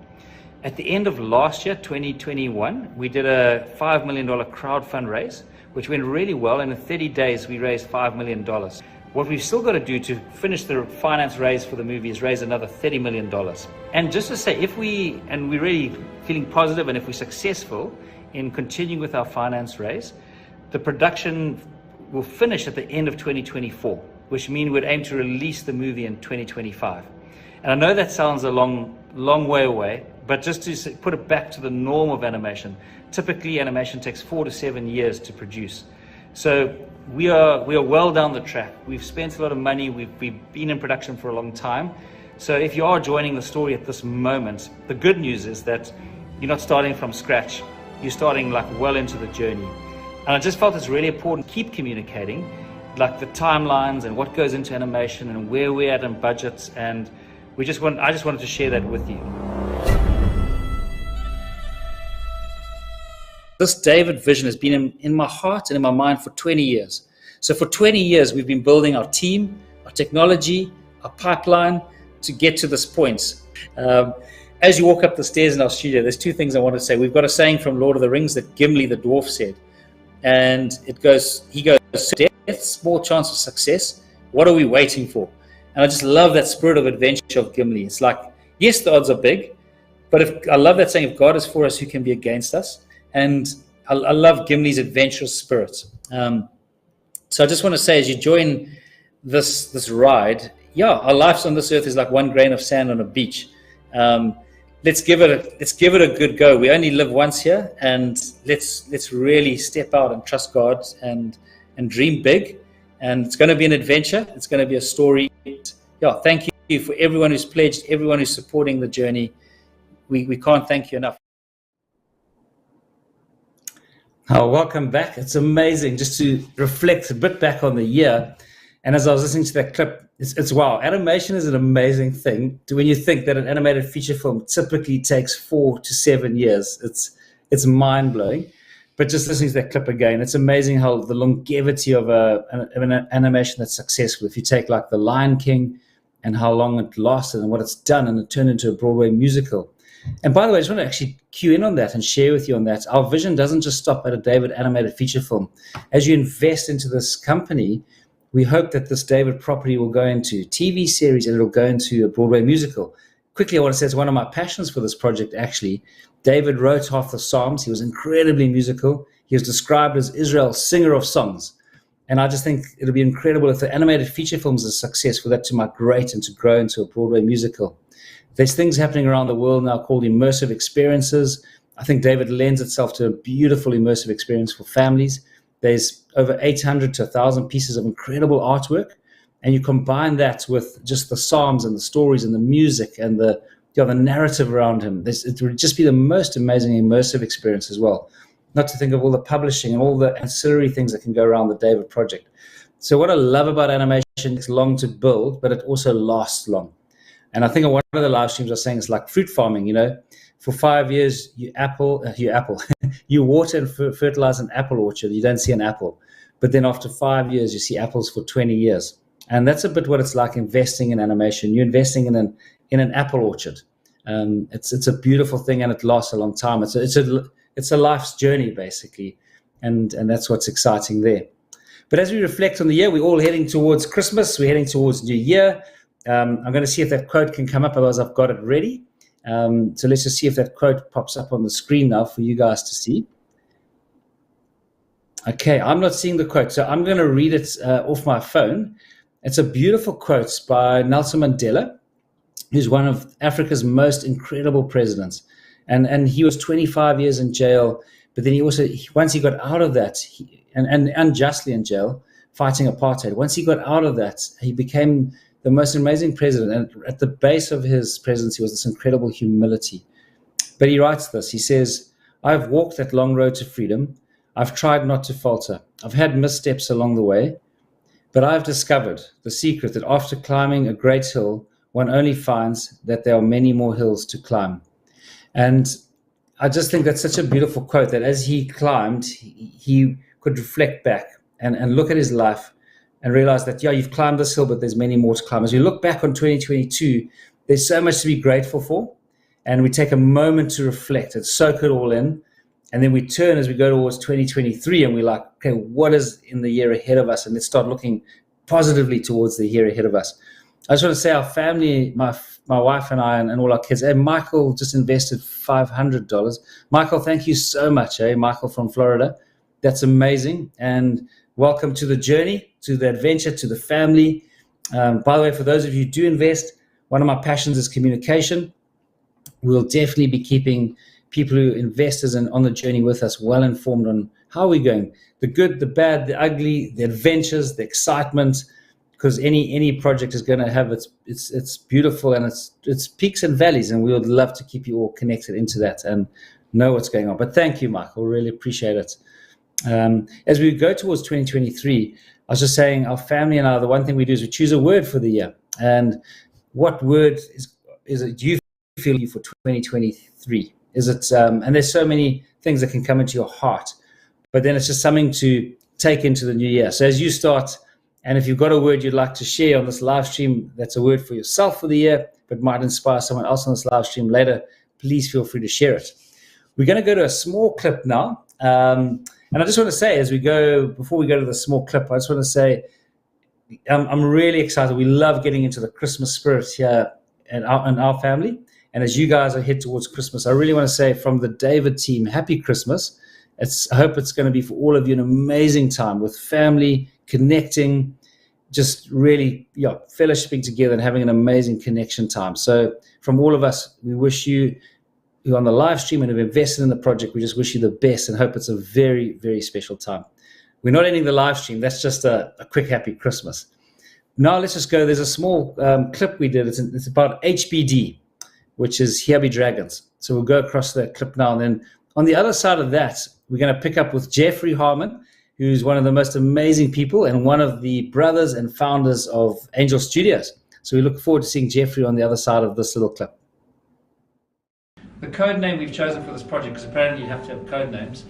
At the end of last year, 2021, we did a $5 million crowd fundraise, which went really well, and in 30 days we raised $5 million. What we've still got to do to finish the finance raise for the movie is raise another $30 million. And just to say, we're really feeling positive, and if we're successful in continuing with our finance raise, the production will finish at the end of 2024, which means we'd aim to release the movie in 2025. And I know that sounds a long way away, but just to put it back to the norm of animation, typically animation takes 4 to 7 years to produce. So we are well down the track. We've spent a lot of money. We've been in production for a long time. So if you are joining the story at this moment, the good news is that you're not starting from scratch. You're starting well into the journey. And I just felt it's really important to keep communicating the timelines and what goes into animation and where we're at in budgets. And I just wanted to share that with you. This David vision has been in my heart and in my mind for 20 years. So for 20 years, we've been building our team, our technology, our pipeline to get to this point. As you walk up the stairs in our studio, there's 2 things I want to say. We've got a saying from Lord of the Rings that Gimli the dwarf said. And he goes, death, small chance of success. What are we waiting for? And I just love that spirit of adventure of Gimli. It's yes, the odds are big, but I love that saying, if God is for us, who can be against us? And I love Gimli's adventurous spirit. So I just want to say, as you join this ride, our lives on this earth is like one grain of sand on a beach. Let's give it a good go. We only live once here, and let's really step out and trust God and dream big. And it's going to be an adventure. It's going to be a story. Thank you for everyone who's pledged, everyone who's supporting the journey. We can't thank you enough. Oh, welcome back. It's amazing just to reflect a bit back on the year. And as I was listening to that clip, it's wow. Animation is an amazing thing. When you think that an animated feature film typically takes 4 to 7 years, it's mind blowing. But just listening to that clip again, it's amazing how the longevity of an animation that's successful. If you take The Lion King and how long it lasted and what it's done, and it turned into a Broadway musical. And by the way, I just want to actually cue in on that and share with you on that. Our vision doesn't just stop at a David animated feature film. As you invest into this company, we hope that this David property will go into TV series and it'll go into a Broadway musical. Quickly, I want to say it's one of my passions for this project, actually. David wrote half the Psalms. He was incredibly musical. He was described as Israel's singer of songs. And I just think it'll be incredible if the animated feature film is a success for that to migrate and to grow into a Broadway musical. There's things happening around the world now called immersive experiences. I think David lends itself to a beautiful immersive experience for families. There's over 800 to 1,000 pieces of incredible artwork. And you combine that with just the Psalms and the stories and the music and the narrative around him. It would just be the most amazing immersive experience as well. Not to think of all the publishing and all the ancillary things that can go around the David project. So what I love about animation, it's long to build, but it also lasts long. And I think on one of the live streams I was saying it's like fruit farming, For 5 years, you water and fertilize an apple orchard. You don't see an apple. But then after 5 years, you see apples for 20 years. And that's a bit what it's like investing in animation. You're investing in an apple orchard. It's a beautiful thing, and it lasts a long time. It's a life's journey, basically. And that's what's exciting there. But as we reflect on the year, we're all heading towards Christmas. We're heading towards New Year. I'm going to see if that quote can come up, otherwise I've got it ready. So let's just see if that quote pops up on the screen now for you guys to see. Okay, I'm not seeing the quote, so I'm going to read it off my phone. It's a beautiful quote by Nelson Mandela, who's one of Africa's most incredible presidents. And he was 25 years in jail, but then once he got out of that, and unjustly in jail, fighting apartheid, once he got out of that, he became the most amazing president. And at the base of his presidency was this incredible humility. But he writes this, he says, "I've walked that long road to freedom. I've tried not to falter. I've had missteps along the way, but I've discovered the secret that after climbing a great hill, one only finds that there are many more hills to climb. And I just think that's such a beautiful quote, that as he climbed, he could reflect back and look at his life and realize that, yeah, you've climbed this hill, but there's many more to climb. As we look back on 2022, there's so much to be grateful for. And we take a moment to reflect and soak it all in. And then we turn as we go towards 2023 and we're like, okay, what is in the year ahead of us? And let's start looking positively towards the year ahead of us. I just want to say our family, my wife and I and all our kids, and Michael just invested $500. Michael, thank you so much, Michael from Florida. That's amazing. And welcome to the journey, to the adventure, to the family. By the way, for those of you who do invest, one of my passions is communication. We'll definitely be keeping people who investors and on the journey with us well informed on how we're going, the good, the bad, the ugly, the adventures, the excitement, because any project is going to have it's beautiful and it's peaks and valleys, and we would love to keep you all connected into that and know what's going on. But thank you, Michael, really appreciate it. As we go towards 2023, I was just saying our family and I, the one thing we do is we choose a word for the year. And what word is it do you feel for 2023? Is it and there's so many things that can come into your heart, but then it's just something to take into the new year. So as you start, and if you've got a word you'd like to share on this live stream, that's a word for yourself for the year, but might inspire someone else on this live stream later, please feel free to share it. We're going to go to a small clip now. And I just want to say, before we go to the small clip, I just want to say, I'm really excited. We love getting into the Christmas spirit here in our family. And as you guys are head towards Christmas, I really want to say from the David team, happy Christmas. I hope it's going to be for all of you an amazing time with family, connecting, just really fellowshipping together and having an amazing connection time. So from all of us, we wish you who are on the live stream and have invested in the project, we just wish you the best and hope it's a very, very special time. We're not ending the live stream. That's just a quick happy Christmas. Now let's just go. There's a small clip we did. It's about HBD, which is Here Be Dragons. So we'll go across that clip now. And then on the other side of that, we're going to pick up with Jeffrey Harmon, who's one of the most amazing people and one of the brothers and founders of Angel Studios. So we look forward to seeing Jeffrey on the other side of this little clip. The code name we've chosen for this project, because apparently you have to have code names,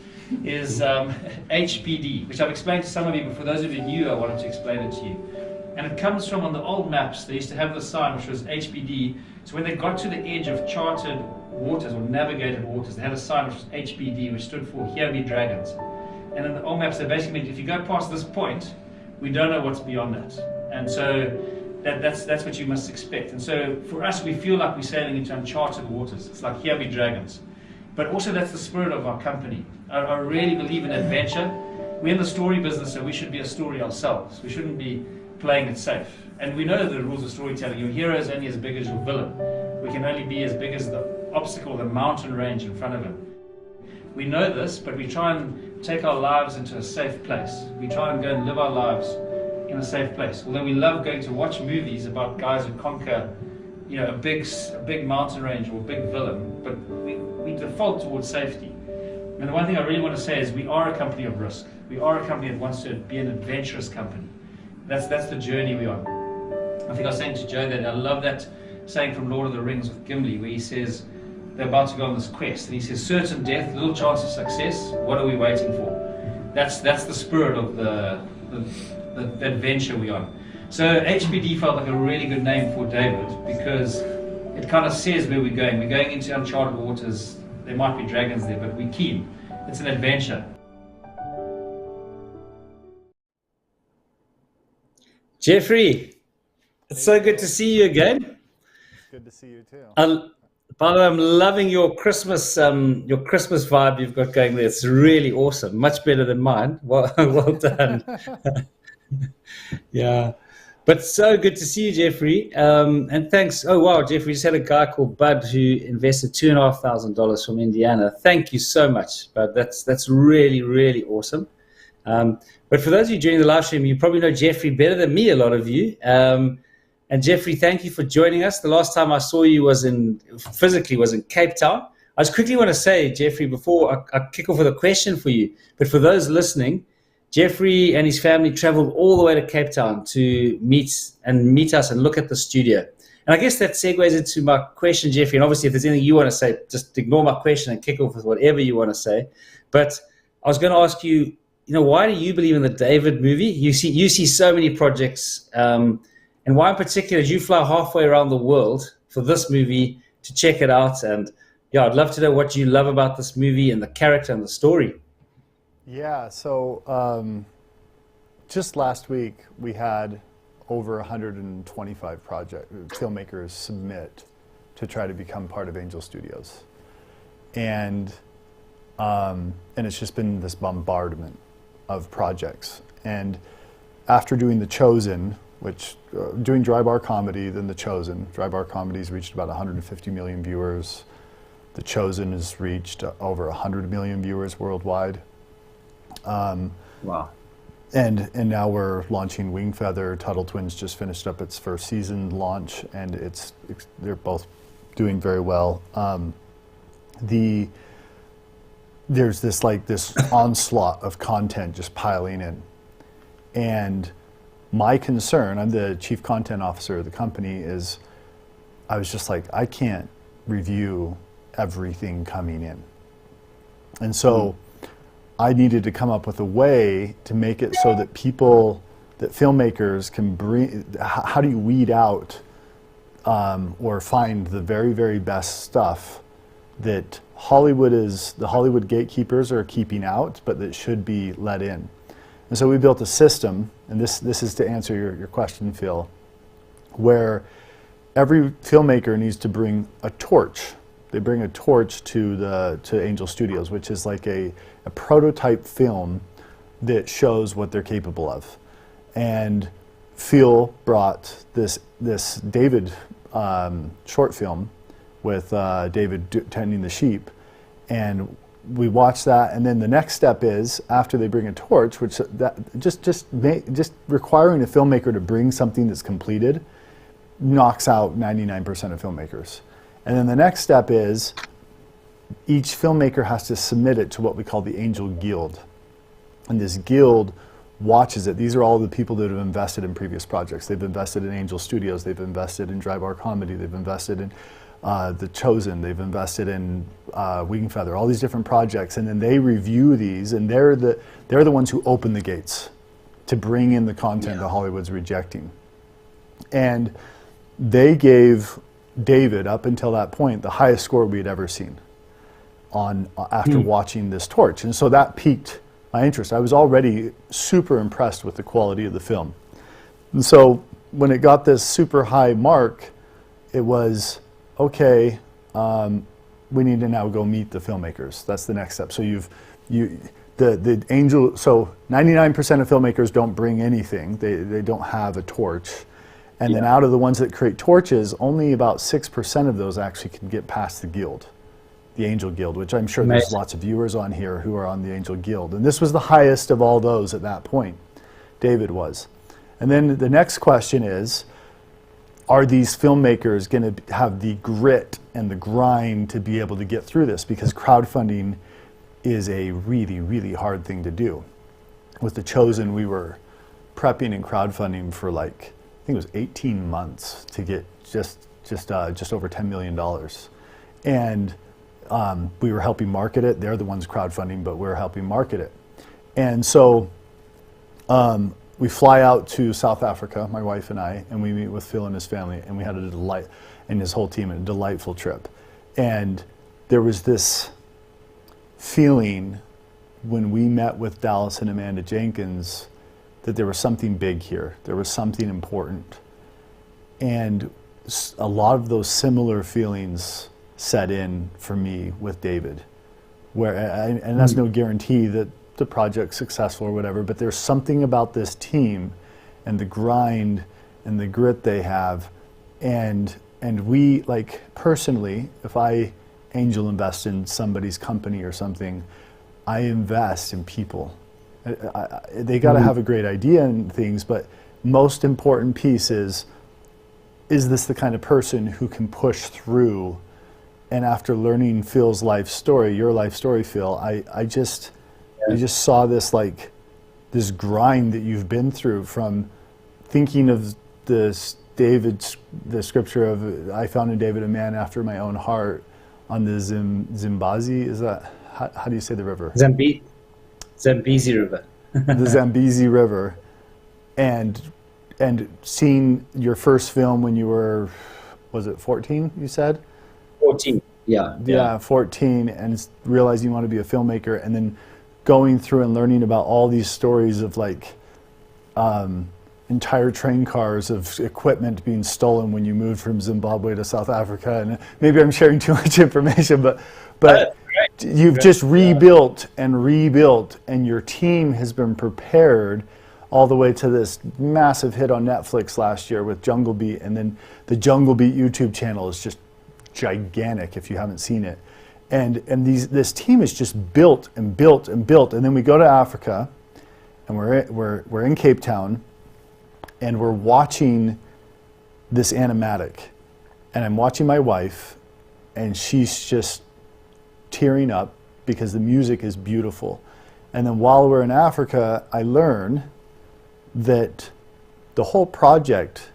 is HBD, which I've explained to some of you, but for those of you new, I wanted to explain it to you. And it comes from, on the old maps, they used to have this sign which was HBD. So when they got to the edge of charted waters or navigated waters, they had a sign which was HBD, which stood for Here Be Dragons. And in the old maps, they basically meant if you go past this point, we don't know what's beyond that. And so that's what you must expect. And so for us, we feel like we're sailing into uncharted waters. It's like Here Be Dragons. But also that's the spirit of our company. I really believe in adventure. We're in the story business, so we should be a story ourselves. We shouldn't be playing it safe. And we know the rules of storytelling. Your hero is only as big as your villain. We can only be as big as the obstacle, the mountain range in front of him. We know this, but we try and take our lives into a safe place. We try and go and live our lives in a safe place. Although we love going to watch movies about guys who conquer, a big mountain range or a big villain, but we default towards safety. And the one thing I really want to say is we are a company of risk. We are a company that wants to be an adventurous company. That's the journey we're on. I think I was saying to Joe that I love that saying from Lord of the Rings with Gimli, where he says they're about to go on this quest, and he says, certain death, little chance of success, what are we waiting for? That's the spirit of the adventure we're on. So HBD felt like a really good name for David because it kind of says where we're going. We're going into uncharted waters. There might be dragons there, but we're keen. It's an adventure. Jeffrey, it's so good to see you again. Good to see you too. By the way, I'm loving your Christmas vibe you've got going there. It's really awesome. Much better than mine. Well done. Yeah. But so good to see you, Jeffrey. And thanks. Oh, wow, Jeffrey just had a guy called Bud who invested $2,500 from Indiana. Thank you so much, Bud. That's really, really awesome. But for those of you joining the live stream, you probably know Jeffrey better than me, a lot of you. And Jeffrey, thank you for joining us. The last time I saw you physically was in Cape Town, I just quickly want to say, Jeffrey, before I kick off with a question for you, but for those listening, Jeffrey and his family traveled all the way to Cape Town to meet us and look at the studio. And I guess that segues into my question, Jeffrey. And obviously, if there's anything you want to say, just ignore my question and kick off with whatever you want to say. But I was going to ask you, why do you believe in the David movie? You see so many projects, and why in particular did you fly halfway around the world for this movie to check it out? And yeah, I'd love to know what you love about this movie and the character and the story. Yeah, so just last week we had over 125 filmmakers submit to try to become part of Angel Studios, and it's just been this bombardment of projects. And after doing The Chosen, which doing Dry Bar Comedy, then The Chosen. Dry Bar Comedy's reached about 150 million viewers. The Chosen has reached over 100 million viewers worldwide. Wow. And now we're launching Wing Feather. Tuttle Twins just finished up its first season launch, and they're both doing very well. There's this onslaught of content just piling in. And my concern, I'm the chief content officer of the company, is I was just like, I can't review everything coming in. And so I needed to come up with a way to make it so that filmmakers can bring, how do you weed out or find the very, very best stuff that the Hollywood gatekeepers are keeping out, but that should be let in. And so we built a system, and this is to answer your question, Phil, where every filmmaker needs to bring a torch. They bring a torch to Angel Studios, which is like a prototype film that shows what they're capable of. And Phil brought this David short film with David tending the sheep, and we watched that. And then the next step is, after they bring a torch, which just requiring a filmmaker to bring something that's completed knocks out 99% of filmmakers. And then the next step is each filmmaker has to submit it to what we call the Angel Guild. And this guild watches it. These are all the people that have invested in previous projects. They've invested in Angel Studios, they've invested in Dry Bar Comedy, they've invested in The Chosen, they've invested in Wing Feather, all these different projects, and then they review these, and they're the ones who open the gates to bring in the content that Hollywood's rejecting. And they gave David, up until that point, the highest score we had ever seen after watching this torch. And so that piqued my interest. I was already super impressed with the quality of the film. And so when it got this super high mark, it was, okay, we need to now go meet the filmmakers. That's the next step. So the Angel, so 99% of filmmakers don't bring anything. They don't have a torch. And then out of the ones that create torches, only about 6% of those actually can get past the guild, the Angel Guild, which I'm sure there's lots of viewers on here who are on the Angel Guild. And this was the highest of all those at that point. David was. And then the next question is, are these filmmakers going to have the grit and the grind to be able to get through this? Because crowdfunding is a really, really hard thing to do. With The Chosen, we were prepping and crowdfunding for I think it was 18 months to get just over $10 million. And we were helping market it. They're the ones crowdfunding, but we're helping market it. And so we fly out to South Africa, my wife and I, and we meet with Phil and his family, and we had and his whole team, a delightful trip. And there was this feeling when we met with Dallas and Amanda Jenkins that there was something big here. There was something important. And a lot of those similar feelings set in for me with David. And that's no guarantee that the project's successful or whatever, but there's something about this team and the grind and the grit they have. And we, personally, if I angel invest in somebody's company or something, I invest in people. They got to have a great idea and things, but most important piece is this the kind of person who can push through And after learning Phil's life story, your life story, Phil, I just saw this like this grind that you've been through, from thinking of this the scripture of I found in David a man after my own heart on the Zimbazi. Is that how do you say the river? Zambezi River. The Zambezi River, and seeing your first film when you were, was it 14? You said 14. Yeah. 14, and realizing you want to be a filmmaker, and then going through and learning about all these stories of like entire train cars of equipment being stolen when you moved from Zimbabwe to South Africa. And maybe I'm sharing too much information, but you've just rebuilt and rebuilt, and your team has been prepared all the way to this massive hit on Netflix last year with Jungle Beat, and then the Jungle Beat YouTube channel is just gigantic if you haven't seen it. And this team is just built and built and built. And then we go to Africa, and we're in Cape Town, and we're watching this animatic, and I'm watching my wife, and she's just tearing up because the music is beautiful. And then while we're in Africa, I learn that the whole project,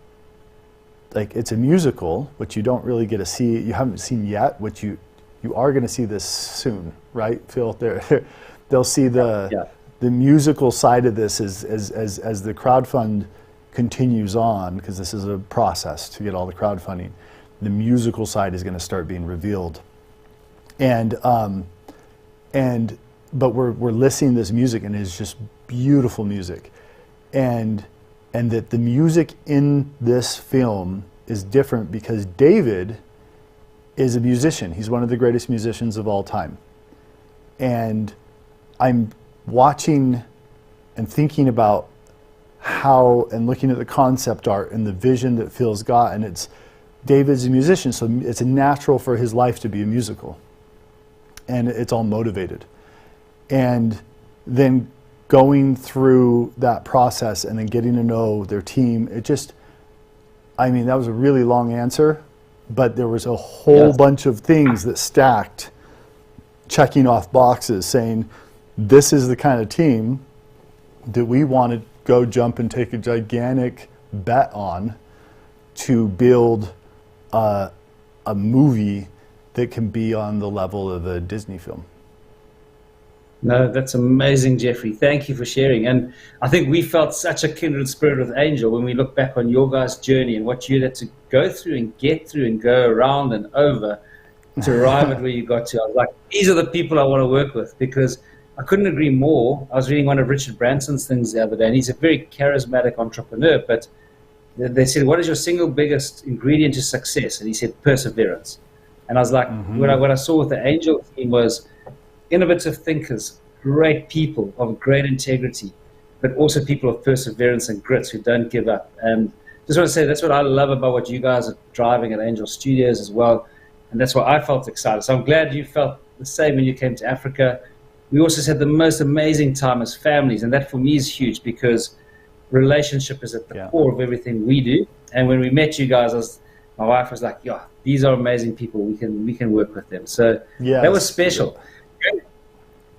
like, it's a musical, which you don't really get to see, you haven't seen yet, which you are going to see this soon, right, Phil? They'll see the musical side of this as the crowdfund continues on, because this is a process to get all the crowdfunding. The musical side is going to start being revealed, but we're listening to this music, and it's just beautiful music, and that the music in this film is different because David is a musician. He's one of the greatest musicians of all time, and I'm watching and thinking about how, and looking at the concept art and the vision that Phil's got, and it's David's a musician, so it's natural for his life to be a musical, and it's all motivated. And then going through that process and then getting to know their team, it just, I mean, that was a really long answer, but there was a whole bunch of things that stacked, checking off boxes, saying this is the kind of team that we want to go jump and take a gigantic bet on to build a movie that can be on the level of a Disney film. No, that's amazing, Jeffrey. Thank you for sharing. And I think we felt such a kindred spirit with Angel when we look back on your guys' journey and what you had to go through and get through and go around and over to arrive at where you got to. I was like, these are the people I want to work with, because I couldn't agree more. I was reading one of Richard Branson's things the other day, and he's a very charismatic entrepreneur, but they said, what is your single biggest ingredient to success? And he said, perseverance. And I was like, what I saw with the Angel team was innovative thinkers, great people of great integrity, but also people of perseverance and grit who don't give up. And just want to say, that's what I love about what you guys are driving at Angel Studios as well. And that's why I felt excited. So I'm glad you felt the same when you came to Africa. We also had the most amazing time as families, and that for me is huge, because relationship is at the core of everything we do. And when we met you guys, my wife was like, yeah, these are amazing people. We can work with them. So that was special.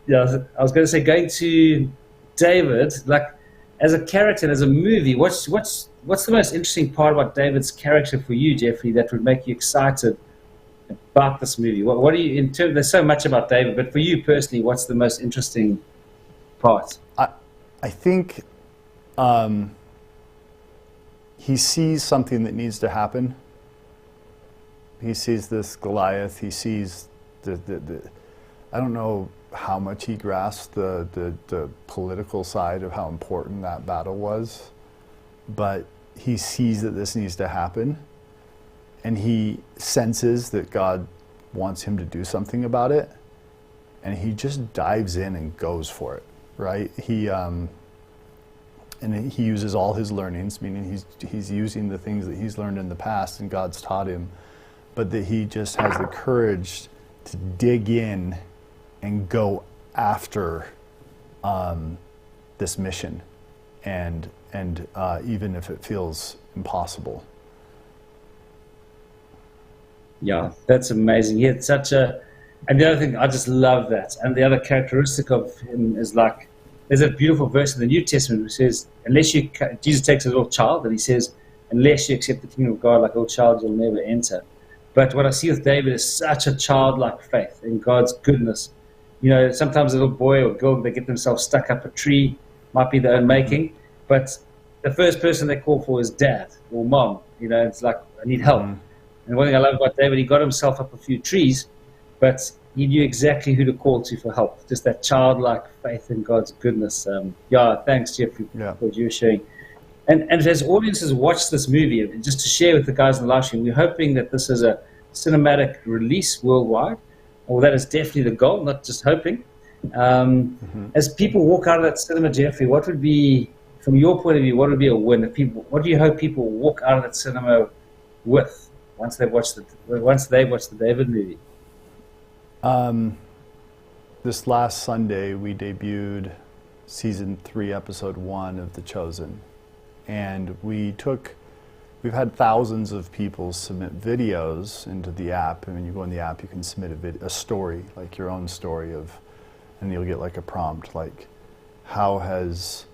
Yeah, I was going to say, going to David, like, as a character and as a movie, what's the most interesting part about David's character for you, Jeffrey, that would make you excited about this movie? What do you, in terms, there's so much about David, but for you personally, what's the most interesting part? I think he sees something that needs to happen. He sees this Goliath. He sees the I don't know how much he grasped the political side of how important that battle was, but he sees that this needs to happen, and he senses that God wants him to do something about it, and he just dives in and goes for it, right? And he uses all his learnings, meaning he's using the things that he's learned in the past and God's taught him, but that he just has the courage to dig in and go after this mission, and even if it feels impossible. Yeah, that's amazing. He had such a, and the other thing, I just love that. And the other characteristic of him is like, there's a beautiful verse in the New Testament which says, Jesus takes a little child and he says, unless you accept the kingdom of God like a little child, you'll never enter. But what I see with David is such a childlike faith in God's goodness. You know, sometimes a little boy or girl, they get themselves stuck up a tree, might be their own making, but the first person they call for is dad or mom. You know, it's like, I need help. And one thing I love about David, he got himself up a few trees, but he knew exactly who to call to for help. Just that childlike faith in God's goodness. Thanks, Jeffrey, for what you were sharing. And as audiences watch this movie, and just to share with the guys in the live stream, we're hoping that this is a cinematic release worldwide. Well, that is definitely the goal, not just hoping. As people walk out of that cinema, Jeffrey, what would be, from your point of view, what would be a win? What do you hope people walk out of that cinema with once they've watched the David movie? This last Sunday, we debuted season 3, episode 1 of The Chosen, and we've had thousands of people submit videos into the app, and when you go in the app, you can submit a story, like your own story and you'll get like a prompt, like, how has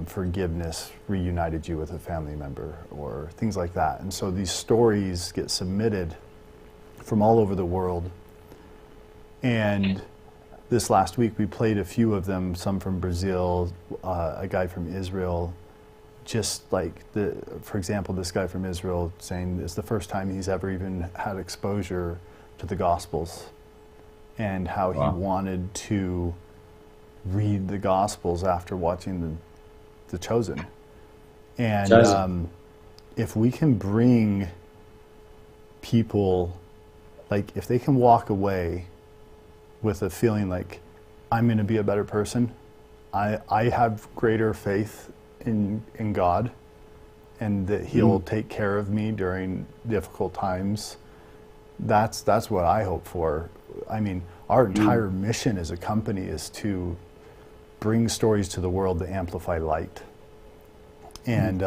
forgiveness reunited you with a family member, or things like that. And so these stories get submitted from all over the world. And this last week we played a few of them, some from Brazil, a guy from Israel, just like, for example, this guy from Israel saying it's the first time he's ever even had exposure to the Gospels, and how he wanted to read the Gospels after watching the Chosen. And if we can bring people, like, if they can walk away with a feeling like, I'm going to be a better person, I have greater faith in God, and that He'll take care of me during difficult times, that's what I hope for. I mean, our entire mission as a company is to bring stories to the world that amplify light, and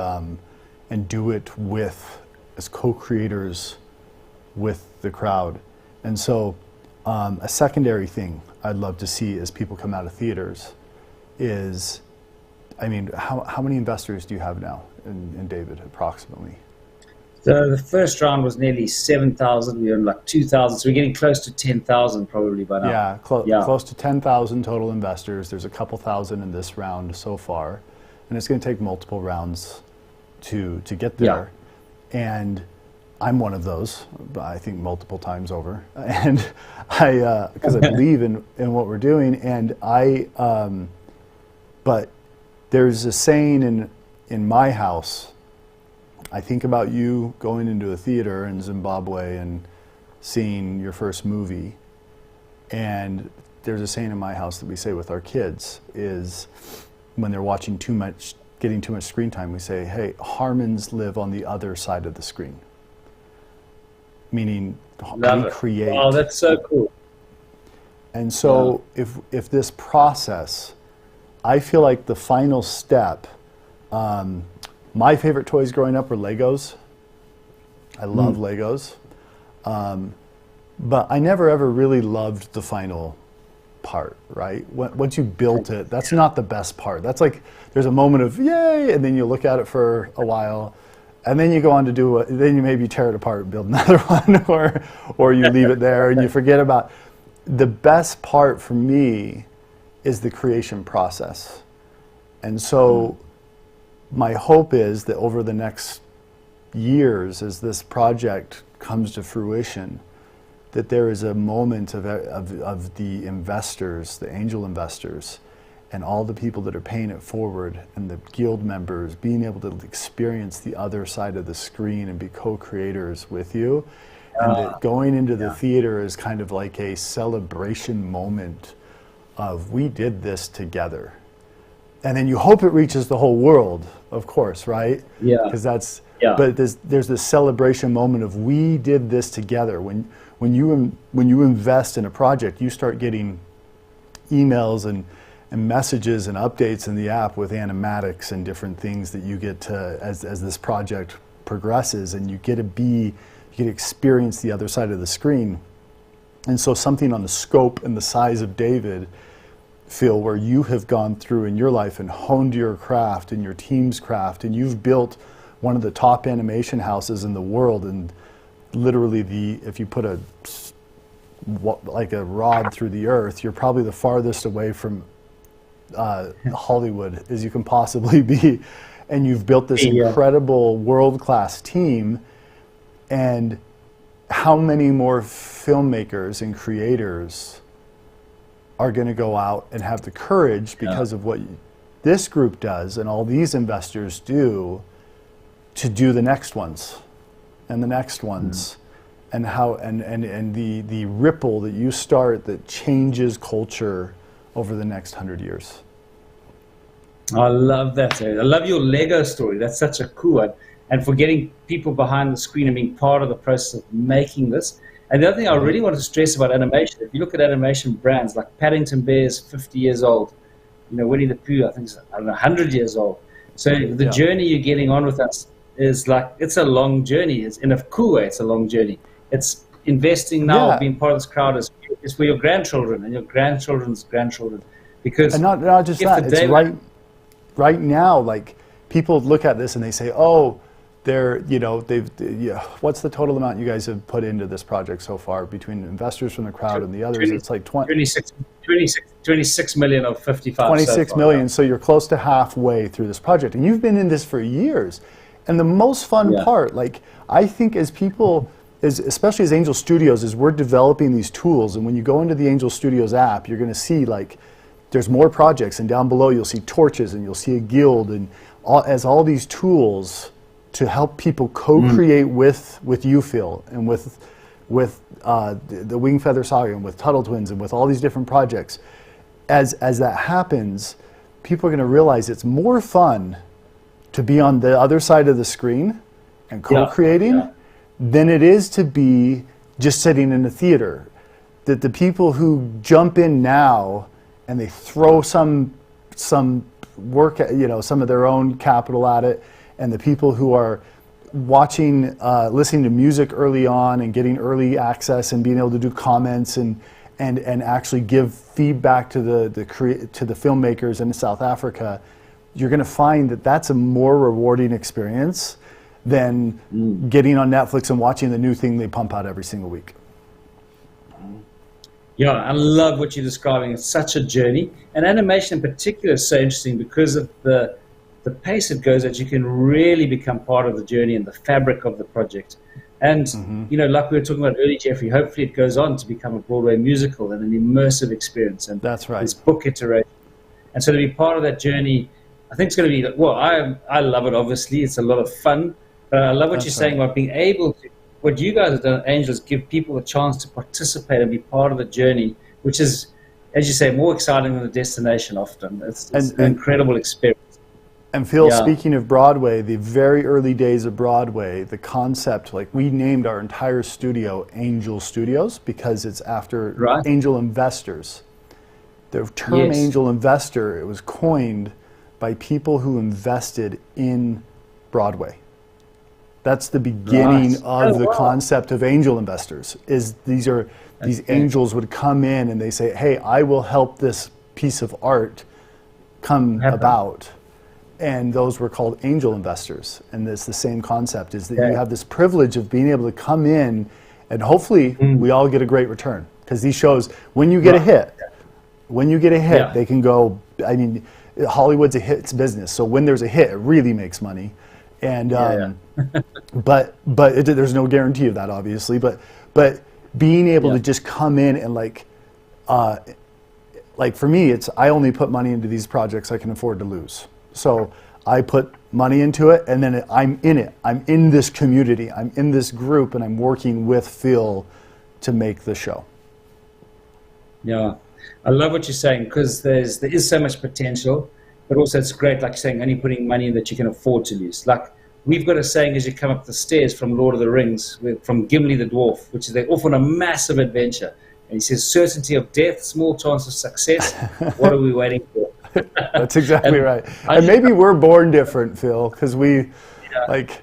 do it as co-creators with the crowd. And so a secondary thing I'd love to see as people come out of theaters is, I mean, how many investors do you have now in David, approximately? So the first round was nearly 7,000. We're on like 2,000. So we're getting close to 10,000 probably by now. Yeah, close to 10,000 total investors. There's a couple thousand in this round so far. And it's going to take multiple rounds to get there. And I'm one of those, I think multiple times over. And because I believe in what we're doing. And but there's a saying in my house, I think about you going into a theater in Zimbabwe and seeing your first movie. And there's a saying in my house that we say with our kids is, when they're watching getting too much screen time, we say, hey, Harmons live on the other side of the screen. Meaning, we create. Oh, that's so cool. And so if this process, I feel like the final step, my favorite toys growing up were Legos. I love Legos. But I never ever really loved the final part, right? Once you built it, that's not the best part. That's like, there's a moment of yay, and then you look at it for a while, and then you go on to then you maybe tear it apart and build another one, or you leave it there and you forget about. The best part for me is the creation process. And so my hope is that over the next years, as this project comes to fruition, that there is a moment of the investors, the angel investors, and all the people that are paying it forward, and the guild members being able to experience the other side of the screen and be co-creators with you. And that going into the theater is kind of like a celebration moment of, we did this together. And then you hope it reaches the whole world, of course, right? Yeah. Because but there's this celebration moment of, we did this together. When you invest in a project, you start getting emails and messages and updates in the app with animatics and different things that you get to, as this project progresses, and you get to be you could experience the other side of the screen. And so something on the scope and the size of David, Phil, where you have gone through in your life and honed your craft and your team's craft, and you've built one of the top animation houses in the world, and literally if you put like a rod through the earth, you're probably the farthest away from Hollywood as you can possibly be. And you've built this incredible world-class team. And how many more filmmakers and creators are going to go out and have the courage because of what this group does and all these investors do to do the next ones and the next ones, and how and the ripple that you start that changes culture over the next 100 years. I love that. I love your Lego story. That's such a cool one. And for getting people behind the screen and being part of the process of making this. And the other thing I really want to stress about animation, if you look at animation brands like Paddington Bear is 50 years old, Winnie the Pooh, I think is 100 years old. So the journey you're getting on with us is like, it's a long journey. It's in a cool way, it's a long journey. It's investing now, being part of this crowd is for your grandchildren and your grandchildren's grandchildren. Because and not just that, it's right now, like people look at this and they say, oh, what's the total amount you guys have put into this project so far between investors from the crowd and the others? It's like 26 million of 55. 26 million. So you're close to halfway through this project, and you've been in this for years. And the most fun part, like I think as people, especially as Angel Studios, is we're developing these tools. And when you go into the Angel Studios app, you're going to see like there's more projects, and down below you'll see torches and you'll see a guild, and all these tools to help people co-create with you, Phil, and with the Wing Feather Saga, and with Tuttle Twins, and with all these different projects. As that happens, people are going to realize it's more fun to be on the other side of the screen and co-creating than it is to be just sitting in a theater. That the people who jump in now and they throw some work, some of their own capital at it, and the people who are watching, listening to music early on and getting early access and being able to do comments and actually give feedback to the filmmakers in South Africa, you're going to find that that's a more rewarding experience than getting on Netflix and watching the new thing they pump out every single week. Yeah, I love what you're describing. It's such a journey. And animation in particular is so interesting because of the pace it goes at. You can really become part of the journey and the fabric of the project. And, like we were talking about earlier, Jeffrey, hopefully it goes on to become a Broadway musical and an immersive experience. And that's right. This book iteration. And so to be part of that journey, I think it's going to be, well, I love it, obviously. It's a lot of fun. But I love what you're saying about being able to, what you guys have done at Angels, give people a chance to participate and be part of the journey, which is, as you say, more exciting than the destination often. It's an incredible experience. And Phil, speaking of Broadway, the very early days of Broadway, the concept, like we named our entire studio Angel Studios because it's after angel investors. The term angel investor, it was coined by people who invested in Broadway. That's the beginning of the concept of angel investors. Is these angels would come in and they say, "Hey, I will help this piece of art come about," and those were called angel investors. And it's the same concept: is that you have this privilege of being able to come in, and hopefully we all get a great return because these shows, when you get a hit, they can go. I mean, Hollywood's a hits business, so when there's a hit, it really makes money. And but there's no guarantee of that, obviously. But being able to just come in and like for me, it's I only put money into these projects I can afford to lose. So I put money into it, and then I'm in it. I'm in this community. I'm in this group, and I'm working with Phil to make the show. Yeah, I love what you're saying because there is so much potential. But also it's great, like you're saying, only putting money in that you can afford to lose. Like we've got a saying as you come up the stairs from Lord of the Rings, from Gimli the Dwarf, which is they're off on a massive adventure. And he says, certainty of death, small chance of success. What are we waiting for? That's exactly right. And maybe we're born different, Phil, because we, like,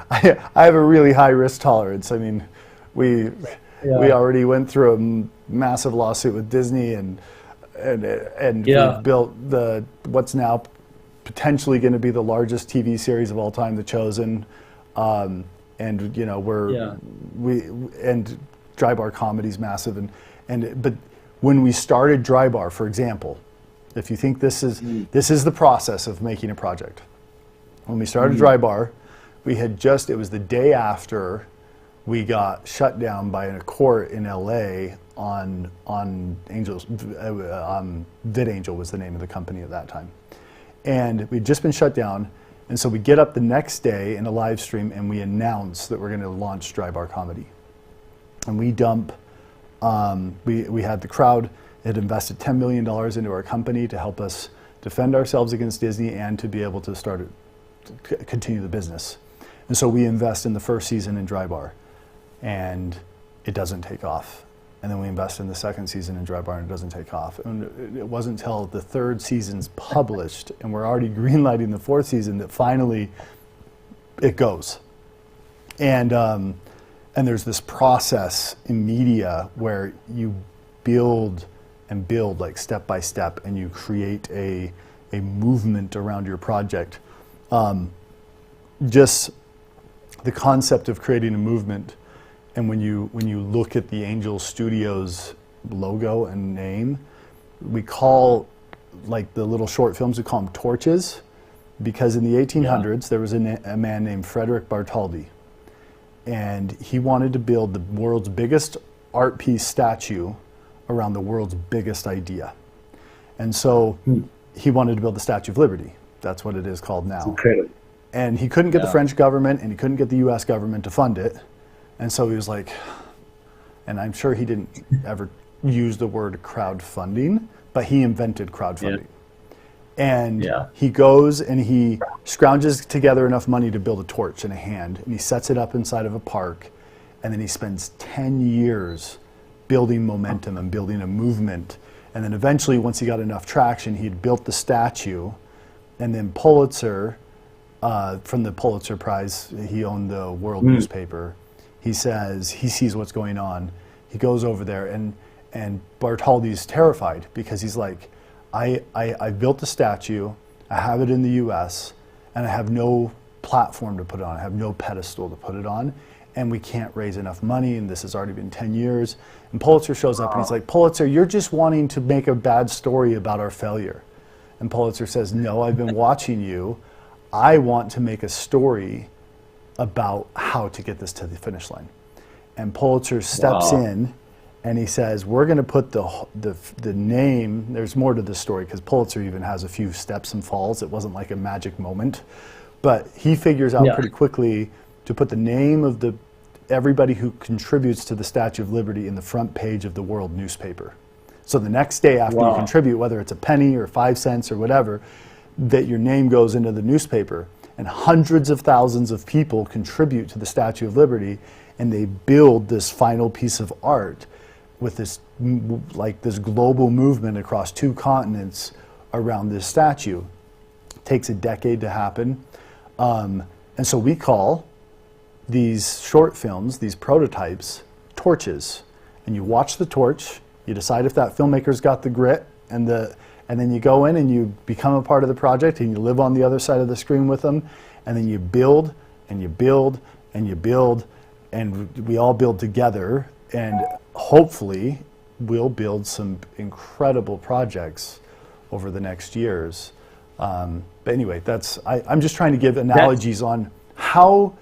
I have a really high risk tolerance. I mean, we already went through a massive lawsuit with Disney, and we've built what's now potentially going to be the largest TV series of all time, The Chosen. And you know, and Dry Bar Comedy's massive, but when we started Dry Bar, for example, if you think this is the process of making a project. When we started Dry Bar, it was the day after we got shut down by a court in LA on Angels. VidAngel was the name of the company at that time, and we'd just been shut down. And so we get up the next day in a live stream and we announce that we're going to launch Dry Bar Comedy. And we dump, we had the crowd had invested $10 million into our company to help us defend ourselves against Disney and to be able to continue the business. And so we invest in the first season in Dry Bar, and it doesn't take off. And then we invest in the second season in Dry Bar, and it doesn't take off. And it wasn't until the third season's published, and we're already greenlighting the fourth season, that finally it goes. And there's this process in media where you build and build, like step by step, and you create a movement around your project. Just the concept of creating a movement. And when you look at the Angel Studios logo and name, we call, like the little short films, we call them torches, because in the 1800s there was a man named Frederick Bartholdi, and he wanted to build the world's biggest art piece statue around the world's biggest idea. And so he wanted to build the Statue of Liberty. That's what it is called now. It's incredible. And he couldn't get the French government, and he couldn't get the US government to fund it. And so he was like, and I'm sure he didn't ever use the word crowdfunding, but he invented crowdfunding. And he goes and he scrounges together enough money to build a torch in a hand, and he sets it up inside of a park, and then he spends 10 years building momentum and building a movement. And then eventually, once he got enough traction, he'd built the statue, and then Pulitzer, from the Pulitzer Prize, he owned the World newspaper. He says he sees what's going on. He goes over there, and Bartholdi's terrified because he's like, I built the statue, I have it in the US, and I have no platform to put it on. I have no pedestal to put it on, and we can't raise enough money, and this has already been 10 years. And Pulitzer shows up and he's like, Pulitzer, you're just wanting to make a bad story about our failure. And Pulitzer says, no, I've been watching you. I want to make a story about how to get this to the finish line. And Pulitzer steps in and he says, we're going to put the name, there's more to this story because Pulitzer even has a few steps and falls. It wasn't like a magic moment. But he figures out pretty quickly to put the name of everybody who contributes to the Statue of Liberty in the front page of the World newspaper. So the next day after you contribute, whether it's a penny or 5 cents or whatever, that your name goes into the newspaper. And hundreds of thousands of people contribute to the Statue of Liberty, and they build this final piece of art with this global movement across 2 continents around this statue. It takes a decade to happen. And so we call these short films, these prototypes, torches. And you watch the torch, you decide if that filmmaker's got the grit, and then you go in and you become a part of the project, and you live on the other side of the screen with them, and then you build and you build and you build, and we all build together, and hopefully we'll build some incredible projects over the next years. But anyway, I'm just trying to give analogies on how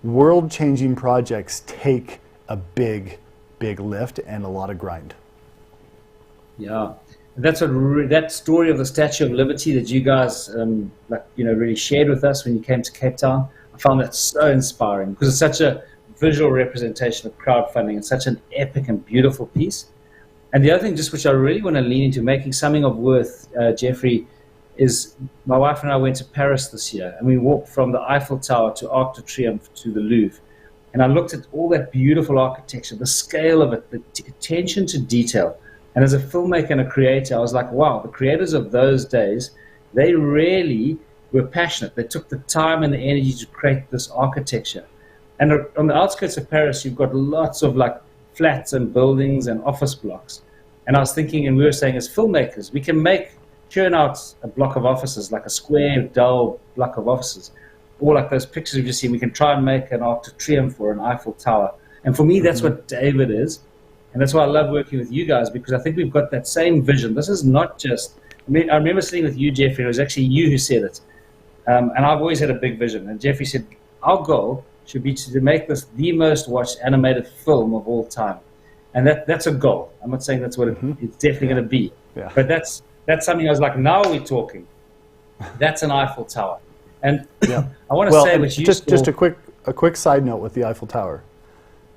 world-changing projects take a big lift and a lot of grind. Yeah. That's that story of the Statue of Liberty that you guys, really shared with us when you came to Cape Town. I found that so inspiring because it's such a visual representation of crowdfunding. It's such an epic and beautiful piece. And the other thing, just which I really want to lean into, making something of worth, Jeffrey, is my wife and I went to Paris this year, and we walked from the Eiffel Tower to Arc de Triomphe to the Louvre. And I looked at all that beautiful architecture, the scale of it, the attention to detail. And as a filmmaker and a creator, I was like, wow, the creators of those days, they really, were passionate. They took the time and the energy to create this architecture. And on the outskirts of Paris, you've got lots of like flats and buildings and office blocks. And I was thinking, and we were saying, as filmmakers, we can churn out a block of offices, like a square, dull block of offices, or like those pictures we've just seen. We can try and make an Arc de Triomphe or an Eiffel Tower. And for me, that's what David is. And that's why I love working with you guys, because I think we've got that same vision. This is not just, I remember sitting with you, Jeffrey, and it was actually you who said it. And I've always had a big vision. And Jeffrey said, our goal should be to make this the most watched animated film of all time. And that's a goal. I'm not saying that's what it's definitely going to be. Yeah. But that's something I was like, now we're talking. That's an Eiffel Tower. And I want to say what you just a quick side note with the Eiffel Tower.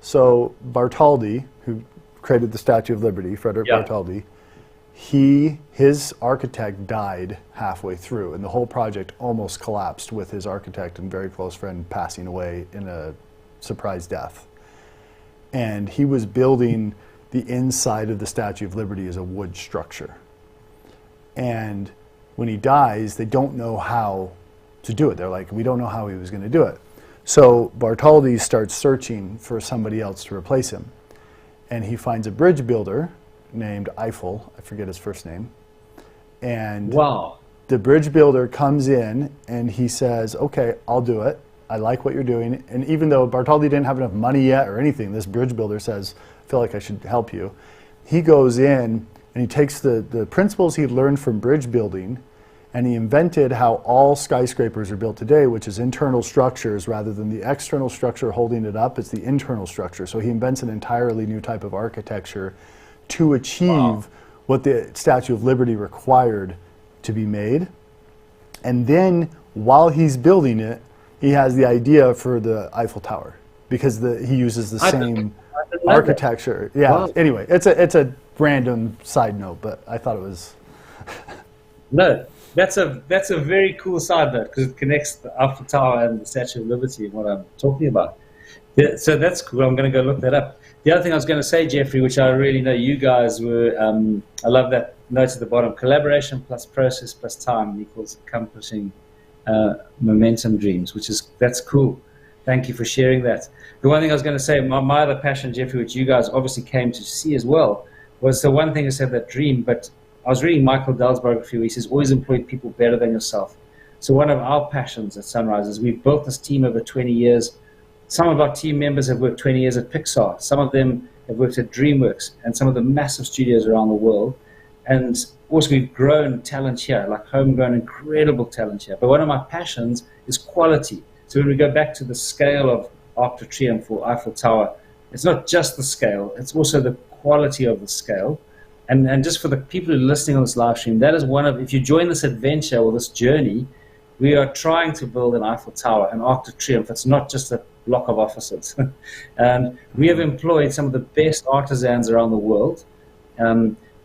So Bartholdi, who created the Statue of Liberty, Frederick Bartholdi, his architect died halfway through, and the whole project almost collapsed with his architect and very close friend passing away in a surprise death. And he was building the inside of the Statue of Liberty as a wood structure. And when he dies, they don't know how to do it. They're like, we don't know how he was going to do it. So Bartholdi starts searching for somebody else to replace him. And he finds a bridge builder named Eiffel, I forget his first name. And the bridge builder comes in and he says, okay, I'll do it. I like what you're doing. And even though Bartholdi didn't have enough money yet or anything, this bridge builder says, I feel like I should help you. He goes in and he takes the principles he learned from bridge building, and he invented how all skyscrapers are built today, which is internal structures rather than the external structure holding it up. It's the internal structure. So he invents an entirely new type of architecture to achieve what the Statue of Liberty required to be made. And then while he's building it, he has the idea for the Eiffel Tower because he uses the same architecture. Yeah. Wow. Anyway, it's a random side note, but I thought it was. No, that's a very cool side note because it connects the Eiffel Tower and the Statue of Liberty and what I'm talking about. Yeah, so that's cool. I'm going to go look that up. The other thing I was going to say, Jeffrey, which I really know you guys were, I love that note at the bottom, collaboration plus process plus time equals accomplishing momentum dreams, that's cool. Thank you for sharing that. The one thing I was going to say, my other passion, Jeffrey, which you guys obviously came to see as well, was the one thing is have that dream, but I was reading Michael Dell's biography where he says, always employ people better than yourself. So one of our passions at Sunrise is we've built this team over 20 years. Some of our team members have worked 20 years at Pixar. Some of them have worked at DreamWorks and some of the massive studios around the world. And also we've grown talent here, like homegrown, incredible talent here. But one of my passions is quality. So when we go back to the scale of Arc de Triomphe or Eiffel Tower, it's not just the scale, it's also the quality of the scale. And just for the people who are listening on this live stream, that is if you join this adventure or this journey, we are trying to build an Eiffel Tower, an Arc de Triomphe. It's not just a block of offices. And we have employed some of the best artisans around the world.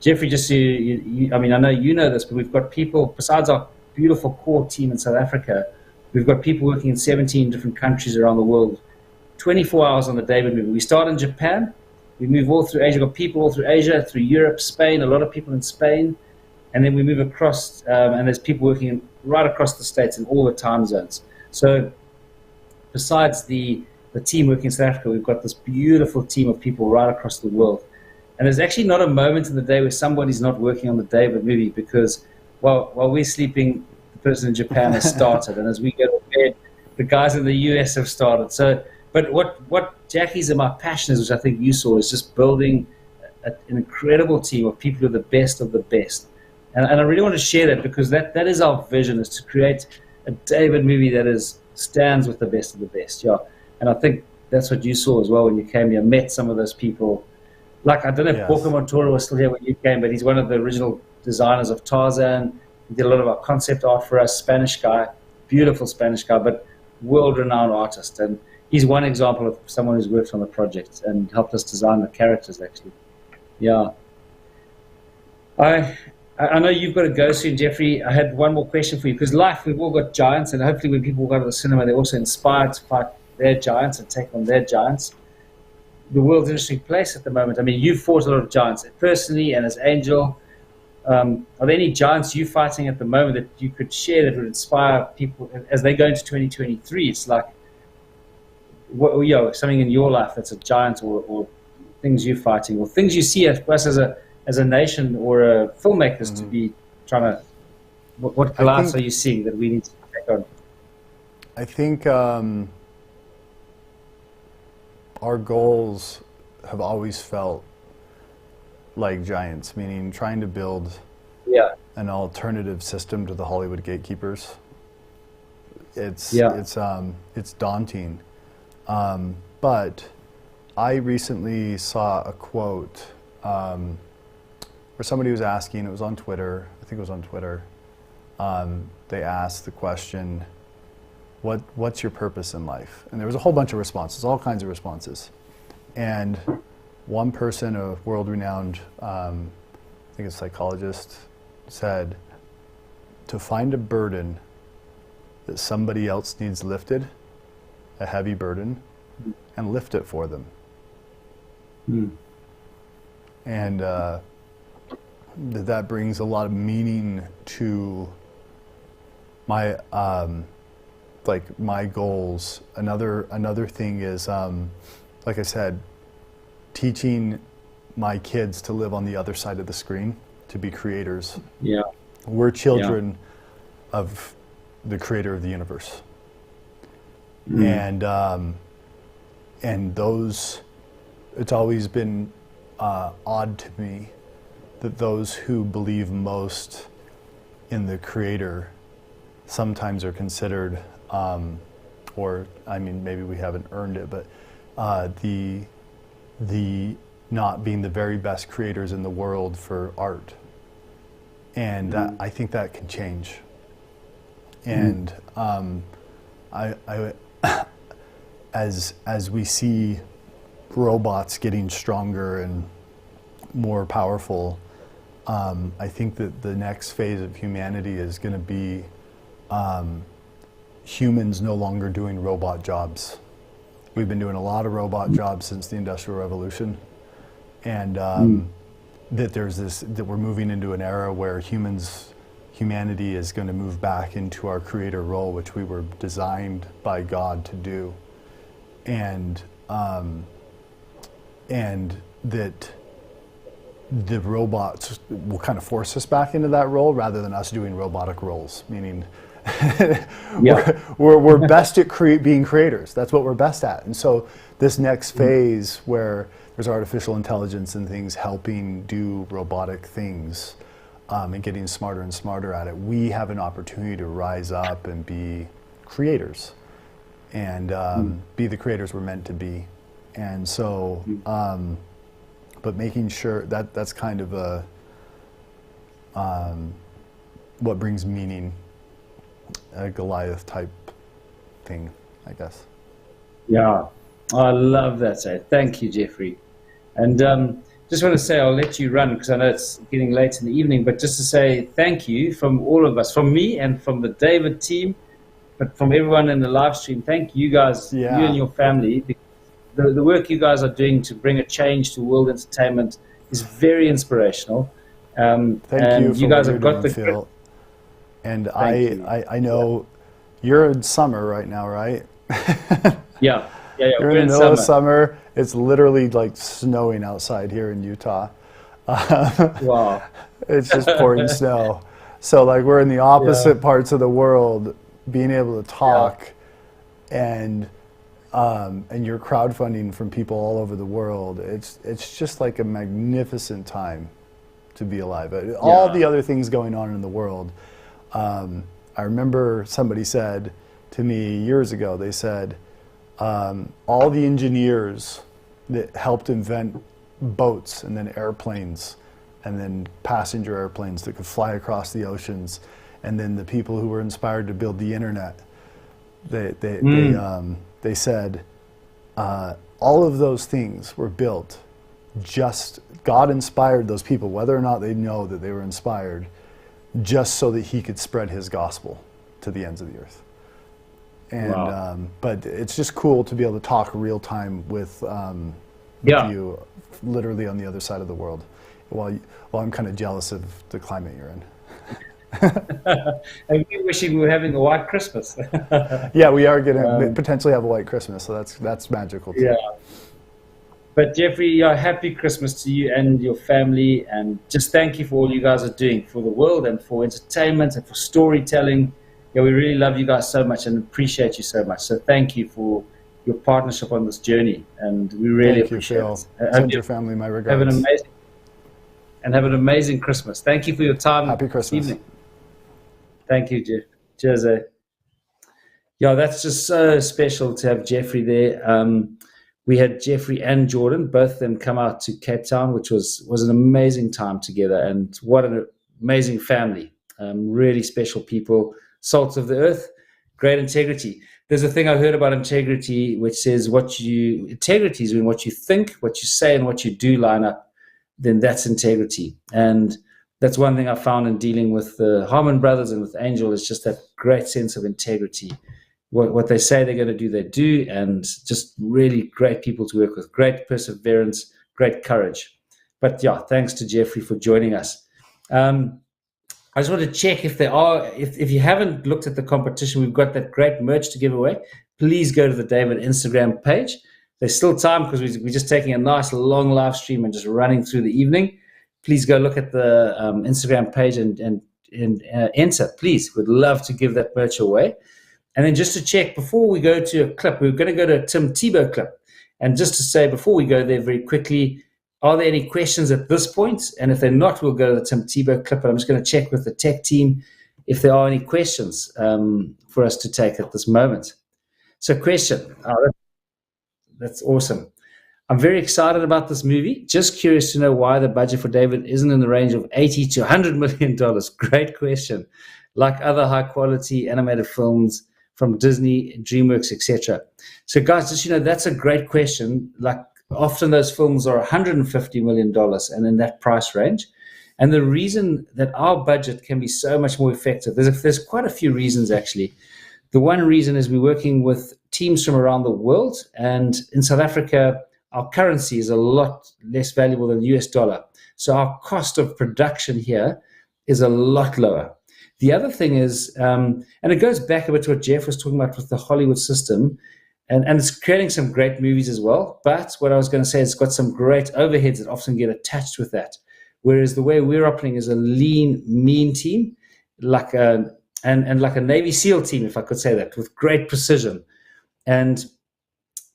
Jeffrey, just so I mean, I know you know this, but we've got people, besides our beautiful core team in South Africa, we've got people working in 17 different countries around the world, 24 hours on the David movie. We start in Japan, we move all through Asia, we've got people all through Asia, through Europe, Spain, a lot of people in Spain, and then we move across, and there's people working right across the States in all the time zones. So besides the team working in South Africa, we've got this beautiful team of people right across the world. And there's actually not a moment in the day where somebody's not working on the David movie because while we're sleeping, the person in Japan has started. And as we go to bed, the guys in the US have started. So, but what Jackie's and my passion is, which I think you saw, is just building an incredible team of people who are the best of the best. And I really want to share that because that is our vision, is to create a David movie that stands with the best of the best. Yeah. And I think that's what you saw as well when you came here, met some of those people. Like, I don't know if Borja Montoro was still here when you came, but he's one of the original designers of Tarzan. He did a lot of our concept art for us, Spanish guy, beautiful Spanish guy, but world-renowned artist. And he's one example of someone who's worked on the project and helped us design the characters, actually. Yeah. I know you've got to go soon, Jeffrey. I had one more question for you, because we've all got giants, and hopefully when people go to the cinema, they're also inspired to fight their giants and take on their giants. The world's an interesting place at the moment. I mean, you've fought a lot of giants personally and as Angel. Are there any giants you're fighting at the moment that you could share that would inspire people as they go into 2023? It's like, something in your life that's a giant, or things you're fighting, or things you see us as a nation or filmmakers to be trying to. What Goliaths are you seeing that we need to take on? I think our goals have always felt like giants, meaning trying to build an alternative system to the Hollywood gatekeepers. It's daunting. But I recently saw a quote where somebody was asking, it was on Twitter, I think it was on Twitter, they asked the question, what's your purpose in life? And there was a whole bunch of responses, all kinds of responses. And one person, a world-renowned, I think it's a psychologist, said, to find a burden that somebody else needs lifted, a heavy burden, and lift it for them. And that brings a lot of meaning to my my goals. Another thing is, like I said, teaching my kids to live on the other side of the screen, to be creators. Yeah. We're children of the creator of the universe. And those, it's always been odd to me that those who believe most in the creator sometimes are considered, or I mean, maybe we haven't earned it, but the not being the very best creators in the world for art. And that, I think that can change. And as we see robots getting stronger and more powerful, I think that the next phase of humanity is going to be humans no longer doing robot jobs. We've been doing a lot of robot jobs since the Industrial Revolution, and that we're moving into an era where humanity is going to move back into our creator role, which we were designed by God to do, and that the robots will kind of force us back into that role rather than us doing robotic roles, meaning we're best at being creators. That's what we're best at. And so this next phase where there's artificial intelligence and things helping do robotic things, and getting smarter and smarter at it, we have an opportunity to rise up and be creators and be the creators we're meant to be. And so, but making sure that's kind of what brings meaning, a Goliath type thing, I guess. Yeah, I love that. Thank you, Jeffrey. And just want to say, I'll let you run because I know it's getting late in the evening, but just to say thank you from all of us, from me and from the David team, but from everyone in the live stream. Thank you guys, you and your family. The work you guys are doing to bring a change to world entertainment is very inspirational. Thank you for you guys what have got the Phil. And I know you're in summer right now, right? Yeah. You're in the middle of summer. It's literally like snowing outside here in Utah. Wow. It's just pouring snow. So like we're in the opposite parts of the world, being able to talk, and you're crowdfunding from people all over the world. It's just like a magnificent time to be alive. All the other things going on in the world. I remember somebody said to me years ago, they said, all the engineers that helped invent boats and then airplanes and then passenger airplanes that could fly across the oceans, and then the people who were inspired to build the internet, they said all of those things were built just, God inspired those people, whether or not they know that they were inspired, just so that he could spread his gospel to the ends of the earth. And but it's just cool to be able to talk real time with you literally on the other side of the world. well, I'm kind of jealous of the climate you're in. And we're wishing we were having a white Christmas. Yeah, we are going to potentially have a white Christmas, so that's magical too. Yeah. But Jeffrey, happy Christmas to you and your family, and just thank you for all you guys are doing for the world and for entertainment and for storytelling. Yeah, we really love you guys so much and appreciate you so much. So thank you for your partnership on this journey, and we really appreciate it. Send your family my regards. Have an amazing Christmas. Thank you for your time. Happy Christmas. Evening. Thank you, Jeff. Cheers. Yeah, that's just so special to have Jeffrey there. We had Jeffrey and Jordan, both of them, come out to Cape Town, which was an amazing time together. And what an amazing family. Really special people, salt of the earth, great integrity. There's a thing I heard about integrity, which says integrity is when what you think, what you say, and what you do line up, then that's integrity. And that's one thing I found in dealing with the Harmon brothers and with Angel, is just that great sense of integrity. What they say they're going to do, they do, and just really great people to work with, great perseverance, great courage. But yeah, thanks to Jeffrey for joining us. I just want to check if if you haven't looked at the competition, we've got that great merch to give away. Please go to the David Instagram page. There's still time because we're just taking a nice long live stream and just running through the evening. Please go look at the Instagram page and enter, please. We'd love to give that merch away. And then just to check, before we go to a clip, we're going to go to a Tim Tebow clip. And just to say, before we go there very quickly, are there any questions at this point? And if they're not, we'll go to the Tim Tebow clip. But I'm just going to check with the tech team if there are any questions for us to take at this moment. So question, that's awesome. I'm very excited about this movie. Just curious to know why the budget for David isn't in the range of $80 to $100 million. Great question. Like other high-quality animated films from Disney, DreamWorks, etc. So, guys, just that's a great question. Like often those films are $150 million and in that price range. And the reason that our budget can be so much more effective, there's quite a few reasons actually. The one reason is we're working with teams from around the world, and in South Africa, our currency is a lot less valuable than the US dollar. So our cost of production here is a lot lower. The other thing is, and it goes back a bit to what Jeff was talking about with the Hollywood system, and it's creating some great movies as well. But what I was going to say is it's got some great overheads that often get attached with that. Whereas the way we're operating is a lean, mean team, like a Navy SEAL team, if I could say that, with great precision. And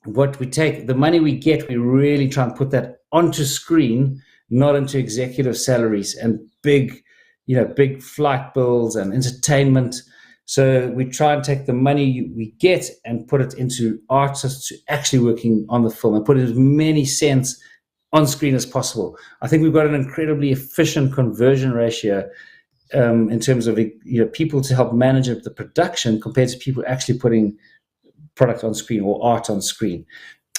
what we take, the money we get, we really try and put that onto screen, not into executive salaries and big flight bills and entertainment. So we try and take the money we get and put it into artists actually working on the film and put as many cents on screen as possible. I think we've got an incredibly efficient conversion ratio in terms of people to help manage the production compared to people actually putting product on screen or art on screen.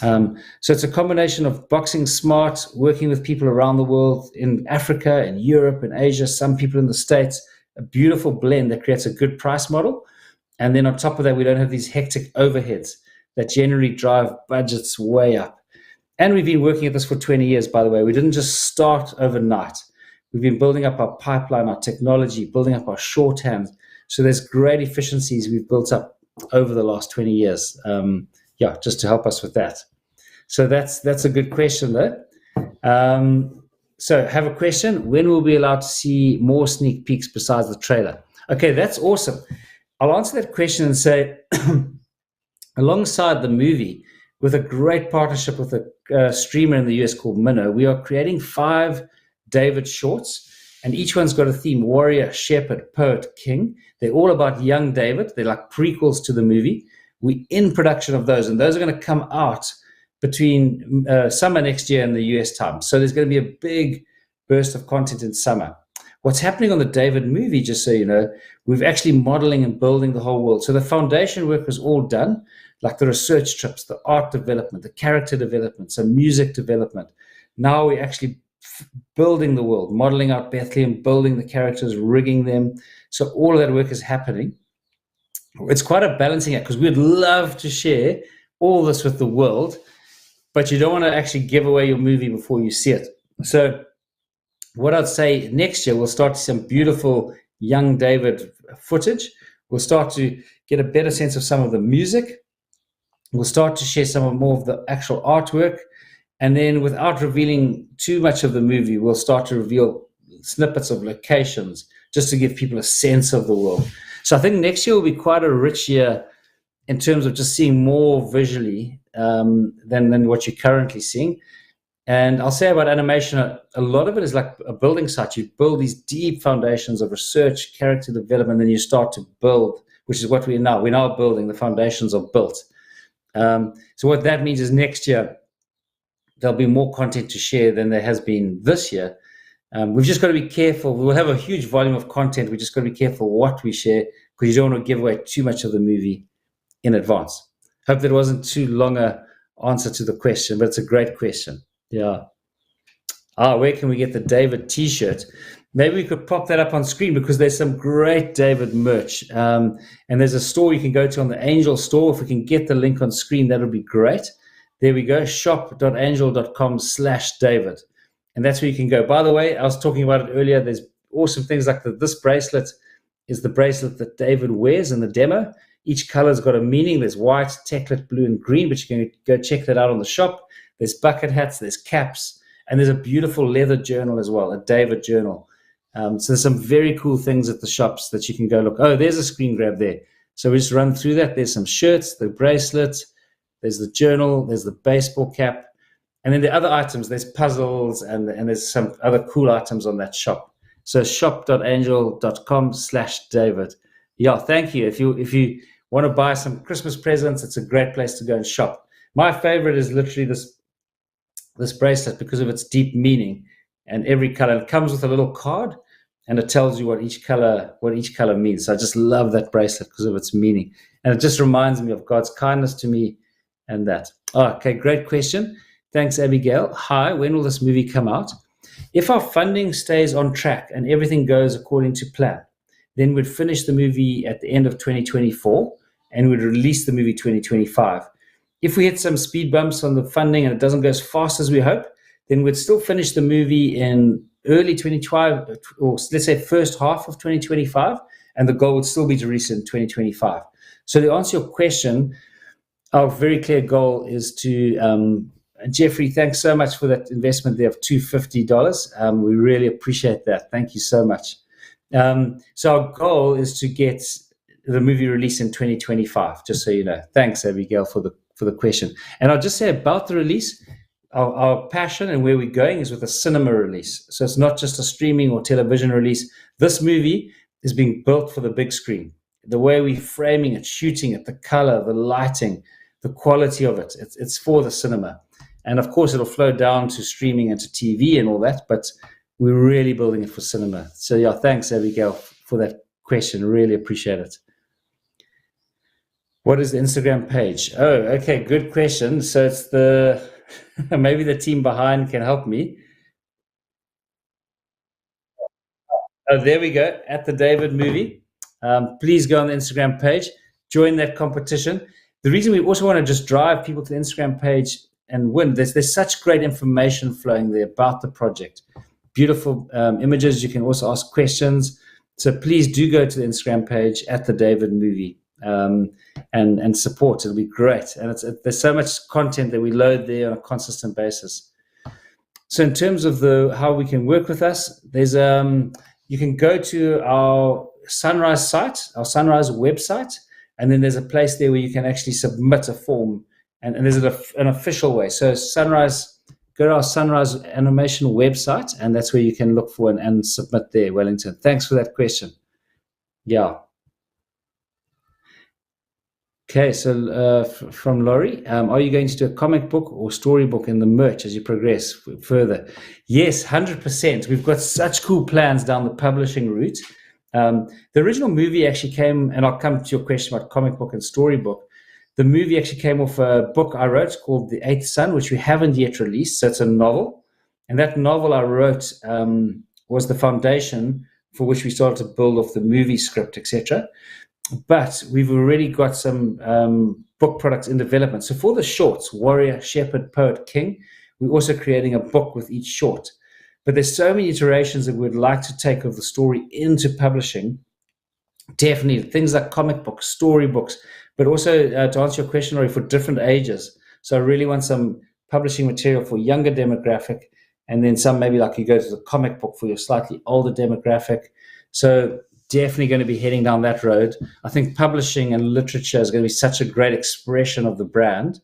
So it's a combination of boxing smart, working with people around the world, in Africa, in Europe, in Asia, some people in the States, a beautiful blend that creates a good price model. And then on top of that, we don't have these hectic overheads that generally drive budgets way up. And we've been working at this for 20 years, by the way. We didn't just start overnight. We've been building up our pipeline, our technology, building up our shorthand. So there's great efficiencies we've built up over the last 20 years. Just to help us with that. So that's a good question, though. So have a question. When will we be allowed to see more sneak peeks besides the trailer? Okay, that's awesome. I'll answer that question and say, alongside the movie, with a great partnership with a streamer in the US called Minnow, we are creating 5 David shorts, and each one's got a theme: warrior, shepherd, poet, king. They're all about young David. They're like prequels to the movie. We're in production of those, and those are going to come out between summer next year and the US time. So there's going to be a big burst of content in summer. What's happening on the David movie, just so you know, we're actually modeling and building the whole world. So the foundation work was all done, like the research trips, the art development, the character development, some music development. Now we're actually building the world, modeling out Bethlehem, building the characters, rigging them. So all of that work is happening. It's quite a balancing act because we'd love to share all this with the world, but you don't want to actually give away your movie before you see it. So what I'd say next year, we'll start to see some beautiful young David footage. We'll start to get a better sense of some of the music. We'll start to share more of the actual artwork. And then without revealing too much of the movie, we'll start to reveal snippets of locations just to give people a sense of the world. So I think next year will be quite a rich year in terms of just seeing more visually than what you're currently seeing. And I'll say about animation, a lot of it is like a building site. You build these deep foundations of research, character development, then you start to build, which is what we're now building. The foundations are built. So what that means is next year, there'll be more content to share than there has been this year. We've just got to be careful. We'll have a huge volume of content. We just got to be careful what we share because you don't want to give away too much of the movie in advance. Hope that wasn't too long a answer to the question, but it's a great question. Yeah. Where can we get the David t-shirt? Maybe we could pop that up on screen because there's some great David merch. And there's a store you can go to on the Angel store. If we can get the link on screen, that'll be great. There we go, shop.angel.com/David. And that's where you can go. By the way, I was talking about it earlier. There's awesome things like this bracelet is the bracelet that David wears in the demo. Each color's got a meaning. There's white, techlit, blue, and green, but you can go check that out on the shop. There's bucket hats, there's caps, and there's a beautiful leather journal as well, a David journal. So there's some very cool things at the shops that you can go look. Oh, there's a screen grab there. So we just run through that. There's some shirts, the bracelet, there's the journal, there's the baseball cap, and then the other items, there's puzzles, and there's some other cool items on that shop. So shop.angel.com/David. Yeah, thank you. If you want to buy some Christmas presents, it's a great place to go and shop. My favorite is literally this bracelet because of its deep meaning, and every color. It comes with a little card, and it tells you what each color means. So I just love that bracelet because of its meaning, and it just reminds me of God's kindness to me, and that. Okay, great question. Thanks, Abigail. Hi, when will this movie come out? If our funding stays on track and everything goes according to plan, then we'd finish the movie at the end of 2024, and we'd release the movie 2025. If we hit some speed bumps on the funding and it doesn't go as fast as we hope, then we'd still finish the movie in early 2025, or let's say first half of 2025, and the goal would still be to release it in 2025. So to answer your question, our very clear goal is to, Jeffrey, thanks so much for that investment there of $250. We really appreciate that. Thank you so much. So our goal is to get the movie released in 2025, just so you know. Thanks, Abigail, for the question. And I'll just say about the release, our passion and where we're going is with a cinema release. So it's not just a streaming or television release. This movie is being built for the big screen. The way we're framing it, shooting it, the color, the lighting, the quality of it, it's for the cinema. And of course, it'll flow down to streaming and to TV and all that, but we're really building it for cinema. So yeah, thanks, Abigail, for that question. Really appreciate it. What is the Instagram page? Oh, okay, good question. So it's maybe the team behind can help me. Oh, there we go, at the David movie. Please go on the Instagram page, join that competition. The reason we also want to just drive people to the Instagram page and win, there's such great information flowing there about the project. Beautiful images. You can also ask questions. So please do go to the Instagram page at the David movie. And support. It'll be great. And there's so much content that we load there on a consistent basis. So in terms of how we can work with us, there's you can go to our Sunrise site, our Sunrise website, and then there's a place there where you can actually submit a form, and there's an official way. So go to our Sunrise Animation website, and that's where you can look for and submit there, Wellington. Thanks for that question. Yeah. Okay, so from Laurie, are you going to do a comic book or storybook in the merch as you progress further? Yes, 100%. We've got such cool plans down the publishing route. The original movie actually came, and I'll come to your question about comic book and storybook. The movie actually came off a book I wrote called The Eighth Son, which we haven't yet released. So it's a novel. And that novel I wrote was the foundation for which we started to build off the movie script, etc. But we've already got some book products in development. So for the shorts, Warrior, Shepherd, Poet, King, we're also creating a book with each short. But there's so many iterations that we'd like to take of the story into publishing. Definitely things like comic books, storybooks, but also to answer your question, Rory, for different ages. So I really want some publishing material for younger demographic, and then some maybe like you go to the comic book for your slightly older demographic. So definitely going to be heading down that road. I think publishing and literature is going to be such a great expression of the brand.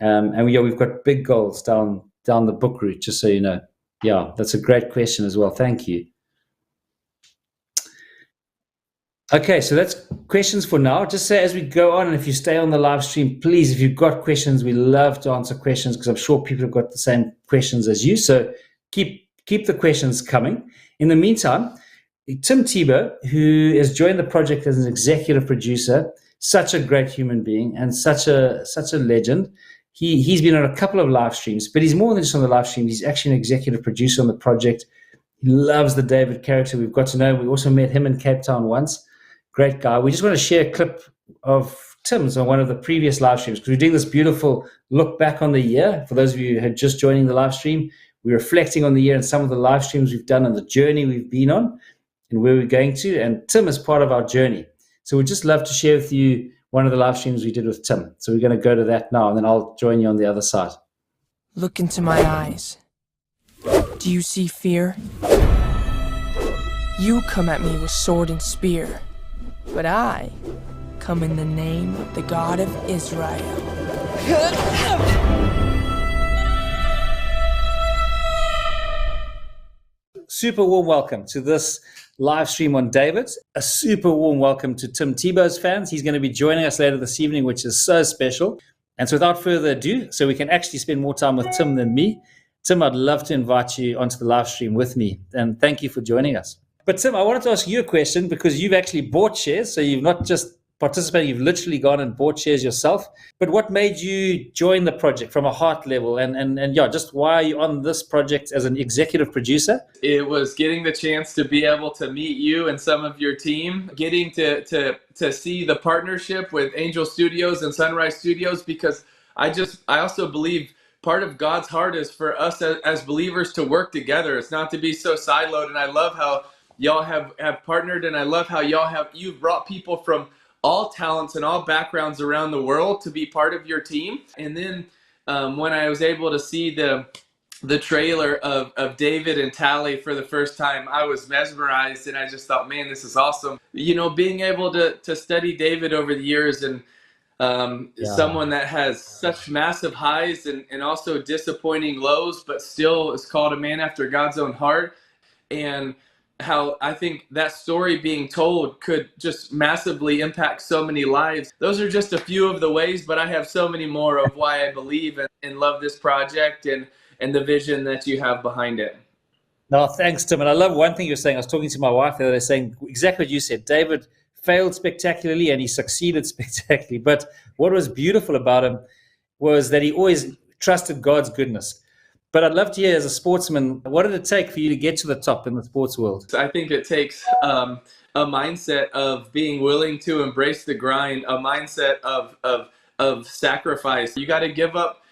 And we've got big goals down the book route, just so you know. Yeah, that's a great question as well. Thank you. Okay, so that's questions for now. Just say as we go on, and if you stay on the live stream, please, if you've got questions, we love to answer questions because I'm sure people have got the same questions as you. So keep the questions coming. In the meantime, Tim Tebow, who has joined the project as an executive producer, such a great human being and such a legend. He's been on a couple of live streams, but he's more than just on the live stream. He's actually an executive producer on the project. He loves the David character. We've got to know. We also met him in Cape Town once. Great guy. We just want to share a clip of Tim's on one of the previous live streams because we're doing this beautiful look back on the year. For those of you who had just joining the live stream, we're reflecting on the year and some of the live streams we've done and the journey we've been on and where we're going to. And Tim is part of our journey. So we'd just love to share with you one of the live streams we did with Tim. So we're going to go to that now, and then I'll join you on the other side. Look into my eyes. Do you see fear? You come at me with sword and spear, but I come in the name of the God of Israel. Super warm welcome to this live stream on David. A super warm welcome to Tim Tebow's fans. He's going to be joining us later this evening, which is so special. And so without further ado, so we can actually spend more time with Tim than me, Tim, I'd love to invite you onto the live stream with me. And thank you for joining us. But Tim, I wanted to ask you a question because you've actually bought shares. So you've not just participated, you've literally gone and bought shares yourself. But what made you join the project from a heart level? And yeah, just why are you on this project as an executive producer? It was getting the chance to be able to meet you and some of your team, getting to see the partnership with Angel Studios and Sunrise Studios, because I also believe part of God's heart is for us as believers to work together. It's not to be so siloed. And I love how y'all have partnered, and I love how you've brought people from all talents and all backgrounds around the world to be part of your team. And then when I was able to see the trailer of David and Tally for the first time, I was mesmerized, and I just thought, man, this is awesome. You know, being able to study David over the years, and someone that has such massive highs and also disappointing lows, but still is called a man after God's own heart. And how I think that story being told could just massively impact so many lives. Those are just a few of the ways, but I have so many more of why I believe and love this project and the vision that you have behind it. No, thanks, Tim. And I love one thing you're saying. I was talking to my wife the other day saying exactly what you said. David failed spectacularly and he succeeded spectacularly. But what was beautiful about him was that he always trusted God's goodness. But I'd love to hear, as a sportsman, what did it take for you to get to the top in the sports world? I think it takes a mindset of being willing to embrace the grind, a mindset of sacrifice. You got to give up,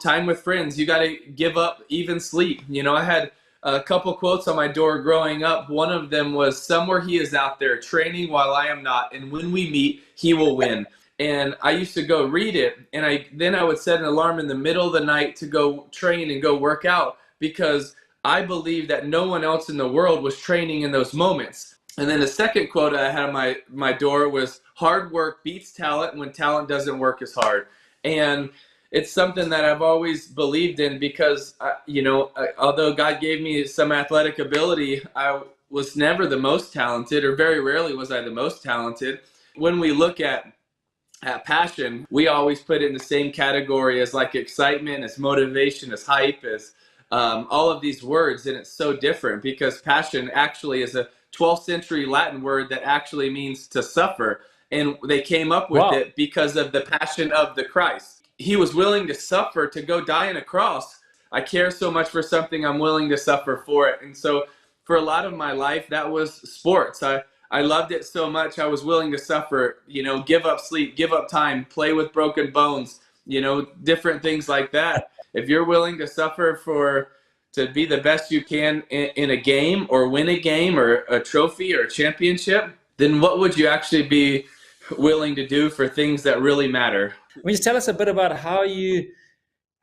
time with friends. You got to give up even sleep. I had a couple quotes on my door growing up. One of them was, "Somewhere he is out there training while I am not, and when we meet, he will win." And I used to go read it, and then I would set an alarm in the middle of the night to go train and go work out, because I believed that no one else in the world was training in those moments. And then the second quote I had on my door was, "Hard work beats talent when talent doesn't work as hard." And it's something that I've always believed in, because, although God gave me some athletic ability, I was never the most talented, or very rarely was I the most talented. When we look at passion, we always put it in the same category as like excitement, as motivation, as hype, as all of these words. And it's so different, because passion actually is a 12th century Latin word that actually means to suffer. And they came up with it because of the passion of the Christ. He was willing to suffer to go die on a cross. I care so much for something, I'm willing to suffer for it. And so for a lot of my life, that was sports. I loved it so much, I was willing to suffer, give up sleep, give up time, play with broken bones, different things like that. If you're willing to suffer to be the best you can in a game or win a game or a trophy or a championship, then what would you actually be willing to do for things that really matter? Will you tell us a bit about how you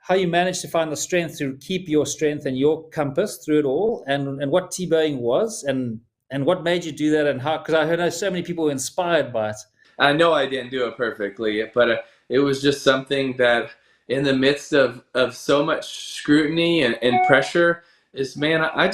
managed to find the strength to keep your strength and your compass through it all, and what Tebowing was, and what made you do that, and how? Because I heard so many people were inspired by it. I know I didn't do it perfectly, but it was just something that in the midst of so much scrutiny and pressure is, man, I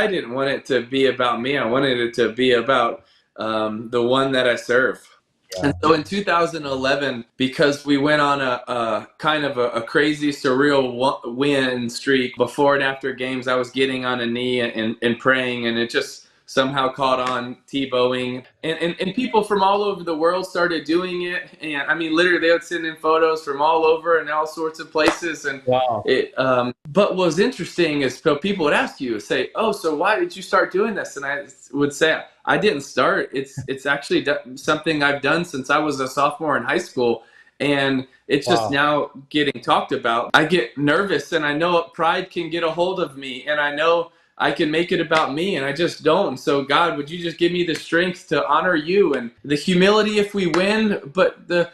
didn't want it to be about me. I wanted it to be about the one that I serve. Yeah. And so in 2011, because we went on a kind of a crazy, surreal win streak before and after games, I was getting on a knee and praying, and it just somehow caught on, Tebowing. And people from all over the world started doing it. And I mean, literally, they would send in photos from all over and all sorts of places. And wow. But what was interesting is people would ask you, say, oh, so why did you start doing this? And I would say, I didn't start. It's actually something I've done since I was a sophomore in high school. And it's just now getting talked about. I get nervous, and I know pride can get a hold of me, and I know I can make it about me, and I just don't. So God, would you just give me the strength to honor you, and the humility if we win, but the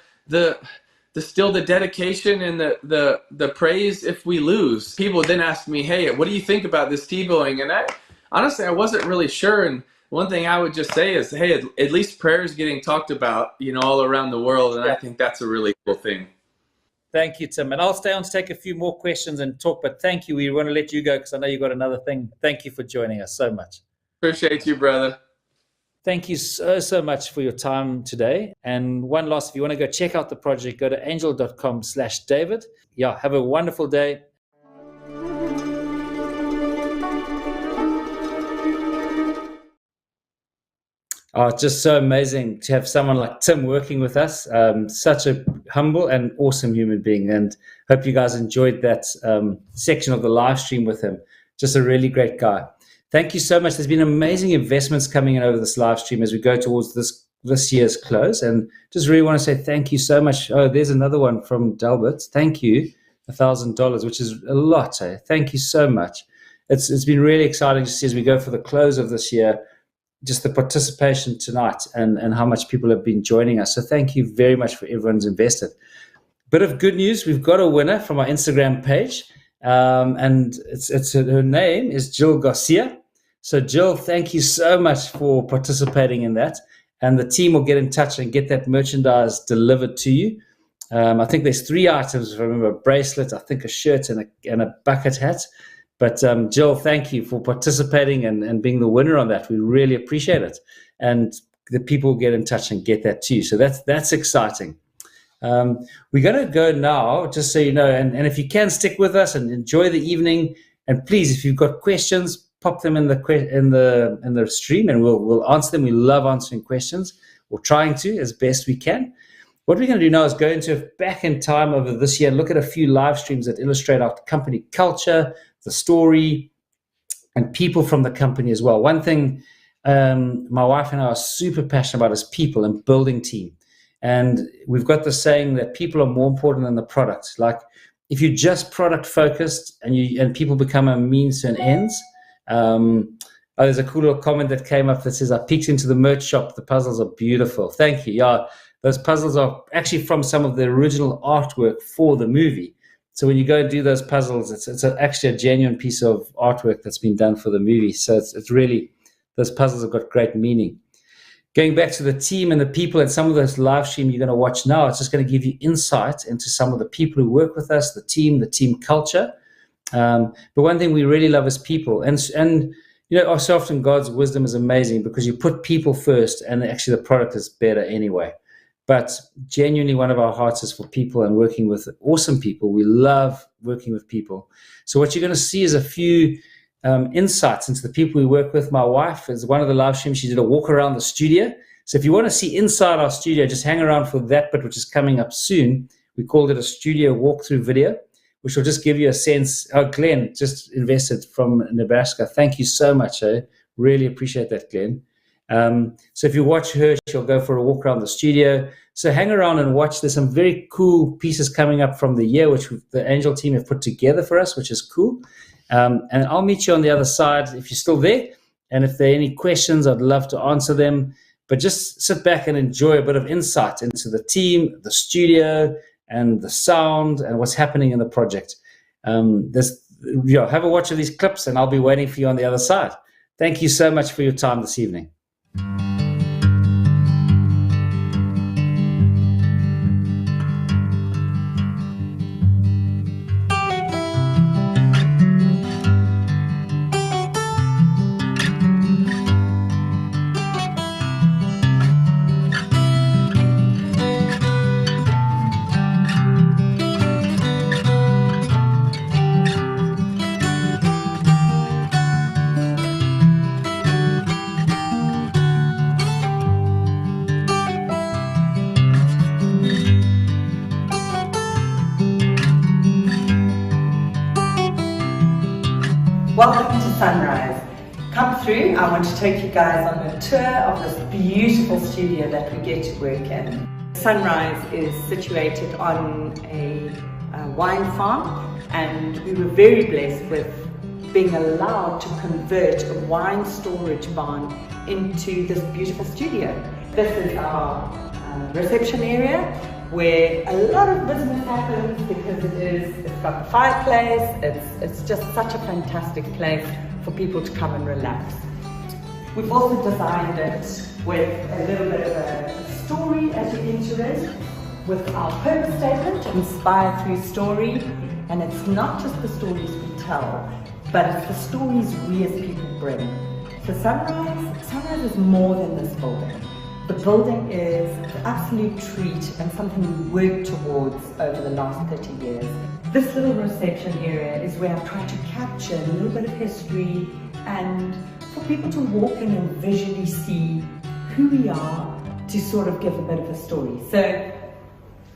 still the dedication and the praise if we lose. People then ask me, hey, what do you think about this Tebowing? And honestly, I wasn't really sure. And one thing I would just say is, hey, at least prayer is getting talked about, all around the world. And I think that's a really cool thing. Thank you, Tim. And I'll stay on to take a few more questions and talk, but thank you. We want to let you go because I know you've got another thing. Thank you for joining us so much. Appreciate you, brother. Thank you so much for your time today. And one last, if you want to go check out the project, go to angel.com/David. Yeah, have a wonderful day. Oh, it's just so amazing to have someone like Tim working with us. Such a humble and awesome human being. And hope you guys enjoyed that section of the live stream with him. Just a really great guy. Thank you so much. There's been amazing investments coming in over this live stream as we go towards this year's close. And just really want to say thank you so much. Oh, there's another one from Delbert. Thank you. $1,000, which is a lot. Thank you so much. It's been really exciting to see as we go for the close of this year, just the participation tonight and how much people have been joining us. So thank you very much for everyone's invested. Bit of good news. We've got a winner from our Instagram page. And her name is Jill Garcia. So Jill, thank you so much for participating in that. And the team will get in touch and get that merchandise delivered to you. I think there's 3 items, if I remember: a bracelet, I think a shirt, and a bucket hat. But Jill, thank you for participating and being the winner on that. We really appreciate it. And the people will get in touch and get that to you. So that's exciting. We're going to go now, just so you know, and if you can stick with us and enjoy the evening, and please, if you've got questions, pop them in the stream, and we'll answer them. We love answering questions, or trying to as best we can. What we're going to do now is go into back in time over this year and look at a few live streams that illustrate our company culture, the story, and people from the company as well. One thing my wife and I are super passionate about is people and building team. And we've got the saying that people are more important than the product. Like, if you're just product focused and people become a means to an ends. There's a cool little comment that came up that says, I peeked into the merch shop. The puzzles are beautiful. Thank you. Yeah, those puzzles are actually from some of the original artwork for the movie. So when you go and do those puzzles, it's actually a genuine piece of artwork that's been done for the movie. So it's really, those puzzles have got great meaning. Going back to the team and the people and some of those live stream you're going to watch now, it's just going to give you insight into some of the people who work with us, the team culture. But one thing we really love is people. And so often God's wisdom is amazing because you put people first and actually the product is better anyway. But genuinely, one of our hearts is for people and working with awesome people. We love working with people. So what you're going to see is a few insights into the people we work with. My wife is one of the live streams. She did a walk around the studio. So if you want to see inside our studio, just hang around for that bit, which is coming up soon. We called it a studio walkthrough video, which will just give you a sense. Oh, Glenn just invested from Nebraska. Thank you so much. Really appreciate that, Glenn. So if you watch her, she'll go for a walk around the studio. So hang around and watch. There's some very cool pieces coming up from the year, which the Angel team have put together for us, which is cool. And I'll meet you on the other side if you're still there. And if there are any questions, I'd love to answer them. But just sit back and enjoy a bit of insight into the team, the studio, and the sound, and what's happening in the project. Have a watch of these clips, and I'll be waiting for you on the other side. Thank you so much for your time this evening. Welcome to Sunrise. Come through, I want to take you guys on a tour of this beautiful studio that we get to work in. Sunrise is situated on a wine farm, and we were very blessed with being allowed to convert a wine storage barn into this beautiful studio. This is our reception area, where a lot of business happens because it's got the fireplace. It's just such a fantastic place for people to come and relax. We've also designed it with a little bit of a story as you enter it, with our purpose statement, inspire through story. And it's not just the stories we tell, but it's the stories we as people bring. So Sunrise is more than this building. The building is an absolute treat and something we worked towards over the last 30 years. This little reception area is where I've tried to capture a little bit of history and for people to walk in and visually see who we are, to sort of give a bit of a story. So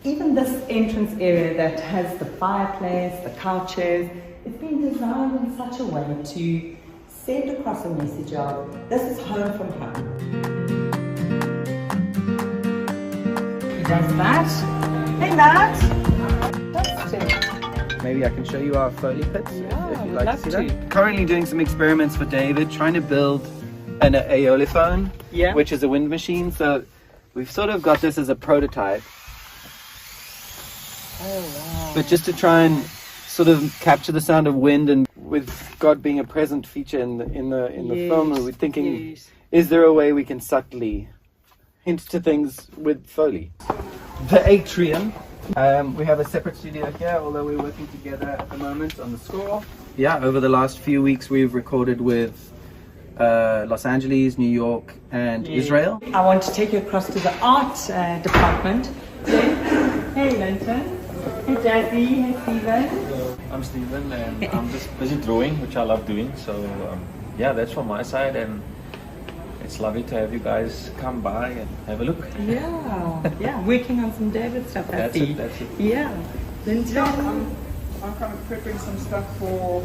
even this entrance area that has the fireplace, the couches, it's been designed in such a way to send across a message of this is home from home. Does that? Hey Matt! Maybe I can show you our Foley pits if you'd like to see that. Currently doing some experiments for David, trying to build an aeolophone, which is a wind machine. So we've sort of got this as a prototype. Oh wow. But just to try and sort of capture the sound of wind, and with God being a present feature in the film, we're thinking, is there a way we can subtly hint to things with Foley? The atrium. We have a separate studio here, although we're working together at the moment on the score. Yeah, over the last few weeks we've recorded with Los Angeles, New York, and Israel. I want to take you across to the art department. Hey Linton. Hey Jazzy. Hey Steven. Hello, I'm Steven, and I'm just busy drawing, which I love doing. So yeah, that's from my side, and it's lovely to have you guys come by and have a look. Yeah, working on some David stuff. That's it. Yeah. Linton. I'm kind of prepping some stuff for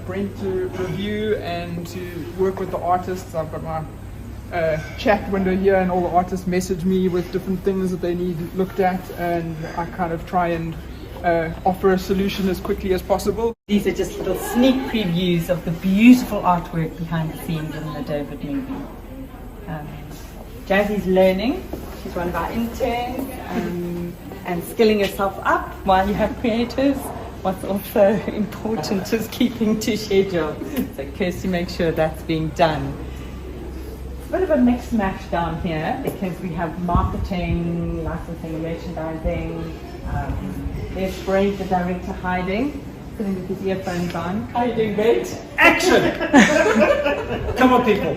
Brent to review and to work with the artists. I've got my chat window here, and all the artists message me with different things that they need looked at, and I kind of try and offer a solution as quickly as possible. These are just little sneak previews of the beautiful artwork behind the scenes in the David movie. Jazzy's learning. She's one of our interns, and skilling herself up while you have creatives. What's also important is keeping to schedule. So Kirsty makes sure that's being done. It's a bit of a mix match down here because we have marketing, licensing, merchandising. There's Brent, the director, hiding, sitting with his earphones on. How are you doing, Brent? Action! Come on, people.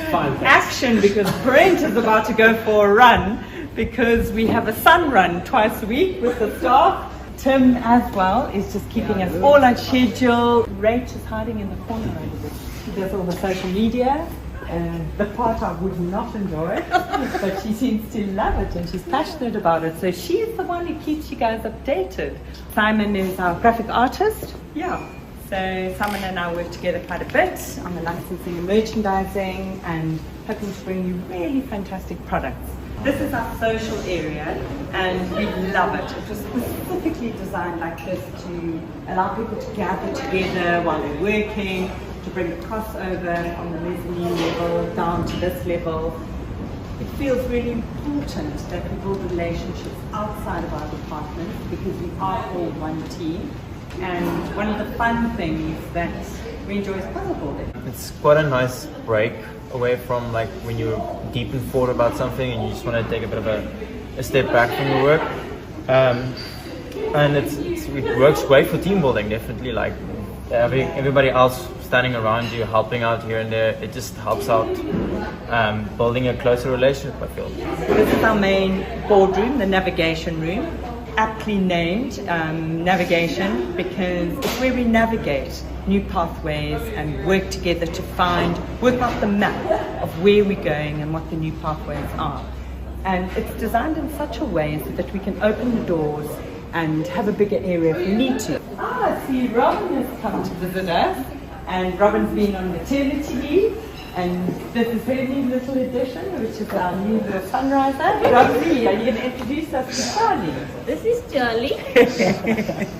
Fine. Action, because Brent is about to go for a run because we have a sun run twice a week with the staff. Tim as well is just keeping us all on schedule. Rach is hiding in the corner over there. She does all the social media. The part I would not enjoy, but she seems to love it and she's passionate about it. So she is the one who keeps you guys updated. Simon is our graphic artist. So Simon and I work together quite a bit on the licensing and merchandising and hoping to bring you really fantastic products. This is our social area, and we love it. It was specifically designed like this to allow people to gather together while they're working, to bring the crossover from the mezzanine level down to this level. It feels really important that we build relationships outside of our departments because we are all one team. And one of the fun things that we enjoy is puzzle building. It's quite a nice break away from like when you're deep in thought about something and you just want to take a bit of a step back from your work. And it works great for team building, definitely. Like having everybody else standing around you, helping out here and there, it just helps out building a closer relationship, I feel. This is our main boardroom, the navigation room, aptly named navigation because it's where we navigate new pathways and work together to work out the map of where we're going and what the new pathways are. And it's designed in such a way so that we can open the doors and have a bigger area if we need to. I see Robin has come to visit us, and Robin's been on maternity leave, and this is her new little addition, which is our new little sunriser. Robin, are you going to introduce us to Charlie? This is Charlie.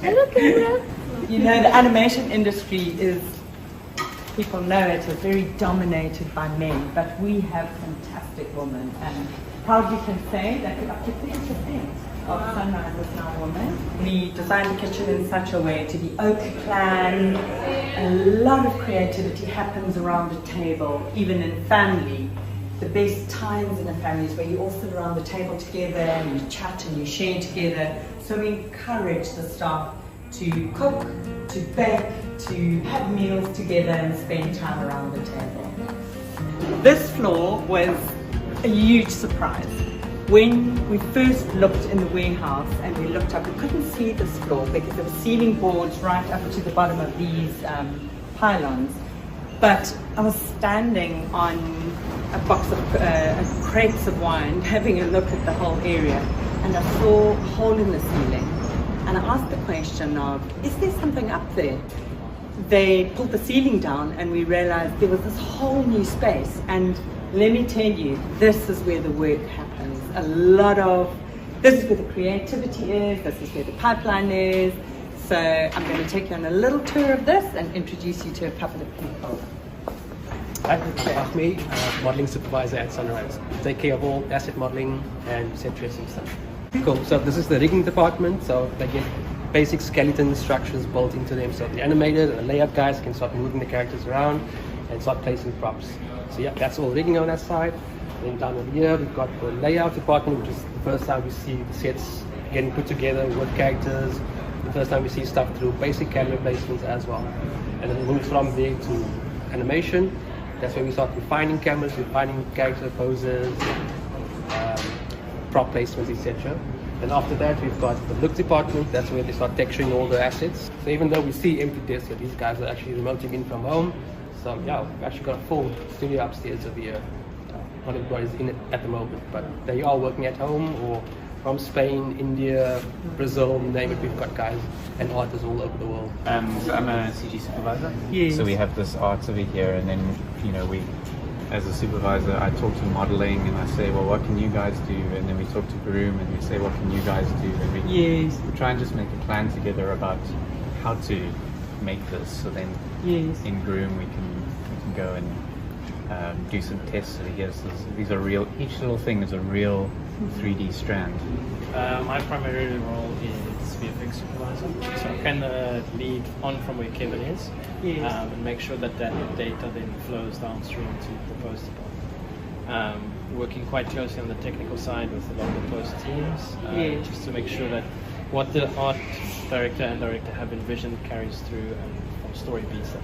Hello, camera. You know, the animation industry is, people know it, is very dominated by men, but we have fantastic women, and proudly can say that up to 30% of Sunrise is now women. We designed the kitchen in such a way to be oak plan. A lot of creativity happens around the table, even in family. The best times in a family is where you all sit around the table together and you chat and you share together. So we encourage the staff to cook, to bake, to have meals together and spend time around the table. This floor was a huge surprise. When we first looked in the warehouse and we looked up, we couldn't see this floor because there were ceiling boards right up to the bottom of these pylons. But I was standing on a box of crates of wine, having a look at the whole area, and I saw a hole in the ceiling. And I asked the question of, is there something up there? They pulled the ceiling down and we realized there was this whole new space. And let me tell you, this is where the work happens. This is where the creativity is, this is where the pipeline is. So I'm going to take you on a little tour of this and introduce you to a couple of people. Hi, I'm Ahmed, modeling supervisor at Sunrise. Take care of all asset modeling and set dressing stuff. Cool, so this is the rigging department, so they get basic skeleton structures built into them. So the animated and the layout guys can start moving the characters around and start placing props. So yeah, that's all rigging on that side. Then down over here, we've got the layout department, which is the first time we see the sets getting put together with characters. The first time we see stuff through basic camera placements as well. And then it moves from there to animation. That's where we start refining cameras, refining character poses, prop placements, etc. And after that, we've got the look department. That's where they start texturing all the assets. So even though we see empty desks, these guys are actually remoting in from home. So yeah, we've actually got a full studio upstairs over here. Not everybody's in it at the moment, but they are working at home or from Spain, India, Brazil, name it. We've got guys and artists all over the world. So I'm a CG supervisor. Yes. So we have this art over here, and then we, as a supervisor, I talk to modeling and I say, well, what can you guys do? And then we talk to Groom and we say, what can you guys do? And we try and just make a plan together about how to make this. So then in Groom we can go and do some tests over here. So these are real. Each little thing is a real 3D strand. My primary role is VFX supervisor, so I kind of lead on from where Kevin is, and make sure that data then flows downstream to the post department. Working quite closely on the technical side with a lot of the post teams, just to make sure that what the art director and director have envisioned carries through, and from story beats that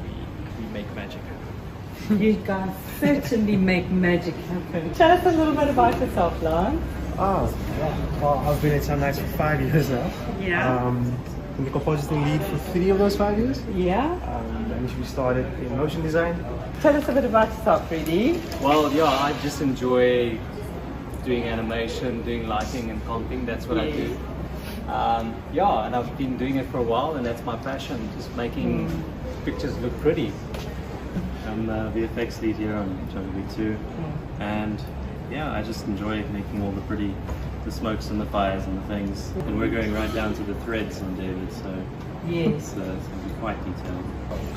we make magic happen. You guys certainly make magic happen. Tell us a little bit about yourself, Lance. Oh, yeah. Well, I've been at Sunrise for 5 years now. Yeah. I'm the compositing lead for 3 of those 5 years. Yeah. I initially started in motion design. Tell us a bit about yourself, Freddie. Well, yeah, I just enjoy doing animation, doing lighting and comping. That's what I do. Yeah, and I've been doing it for a while, and that's my passion, just making pictures look pretty. I'm VFX lead here on Jungle Beat 2, and yeah, I just enjoy making all the smokes and the fires and the things. And we're going right down to the threads on David, so Yes. it's going to be quite detailed.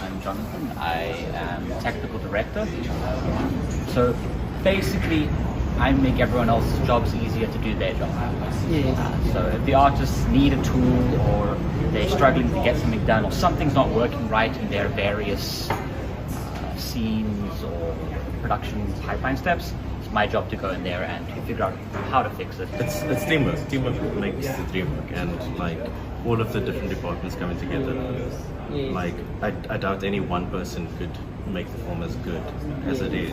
I'm Jonathan. I am technical director. So basically, I make everyone else's jobs easier to do their job. Yes. So if the artists need a tool, or they're struggling to get something done, or something's not working right in their various scenes or production pipeline steps, it's my job to go in there and to figure out how to fix it. It's teamwork. Teamwork makes the dream work, and like all of the different departments coming together. Yes. Like I doubt any one person could make the film as good as it is.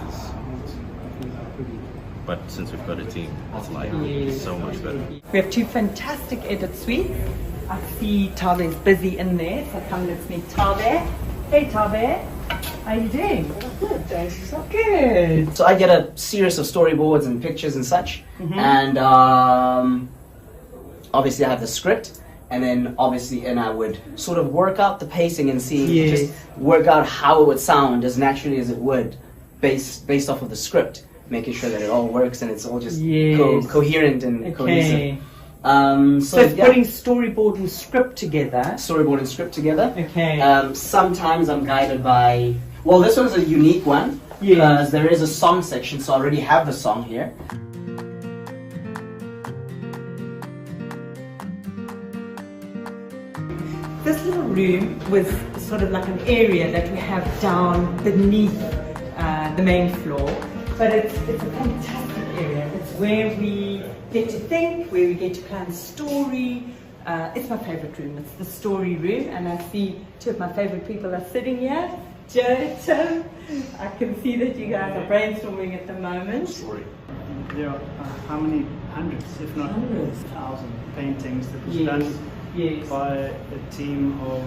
But since we've got a team, it's like so much better. We have 2 fantastic edit suites. I see Tabe's busy in there, so come let's meet Tabe. Hey Tabe, how you doing? Good, thanks. So good. So I get a series of storyboards and pictures and such, and obviously I have the script, and then obviously I would sort of work out the pacing and see, just work out how it would sound as naturally as it would, based off of the script, making sure that it all works and it's all just coherent and cohesive. So it's putting storyboard and script together. Storyboard and script together. Okay. Sometimes I'm guided by, well, this one's a unique one because there is a song section, so I already have the song here. This little room was sort of like an area that we have down beneath the main floor, but it's a fantastic area. It's where we get to think, where we get to plan story. It's my favorite room. It's the story room, and I see 2 of my favorite people are sitting here. Joe, Tim, I can see that you guys are brainstorming at the moment. There are how many hundreds, if not thousands, paintings that was done by a team of,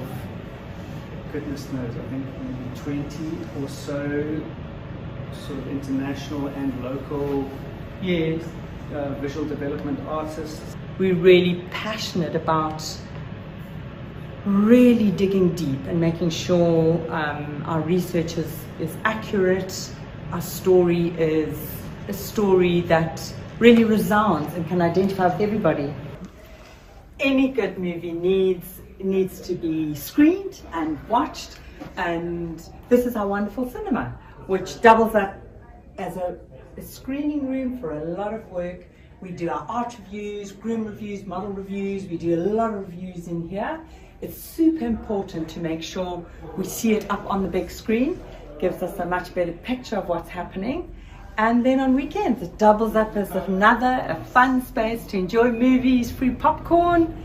goodness knows, I think maybe 20 or so sort of international and local visual development artists. We're really passionate about really digging deep and making sure our research is accurate, our story is a story that really resounds and can identify with everybody. Any good movie needs to be screened and watched, and this is our wonderful cinema, which doubles up as a screening room for a lot of work. We do our art reviews, groom reviews, model reviews. We do a lot of reviews in here. It's super important to make sure we see it up on the big screen. Gives us a much better picture of what's happening. And then on weekends, it doubles up as a fun space to enjoy movies, free popcorn.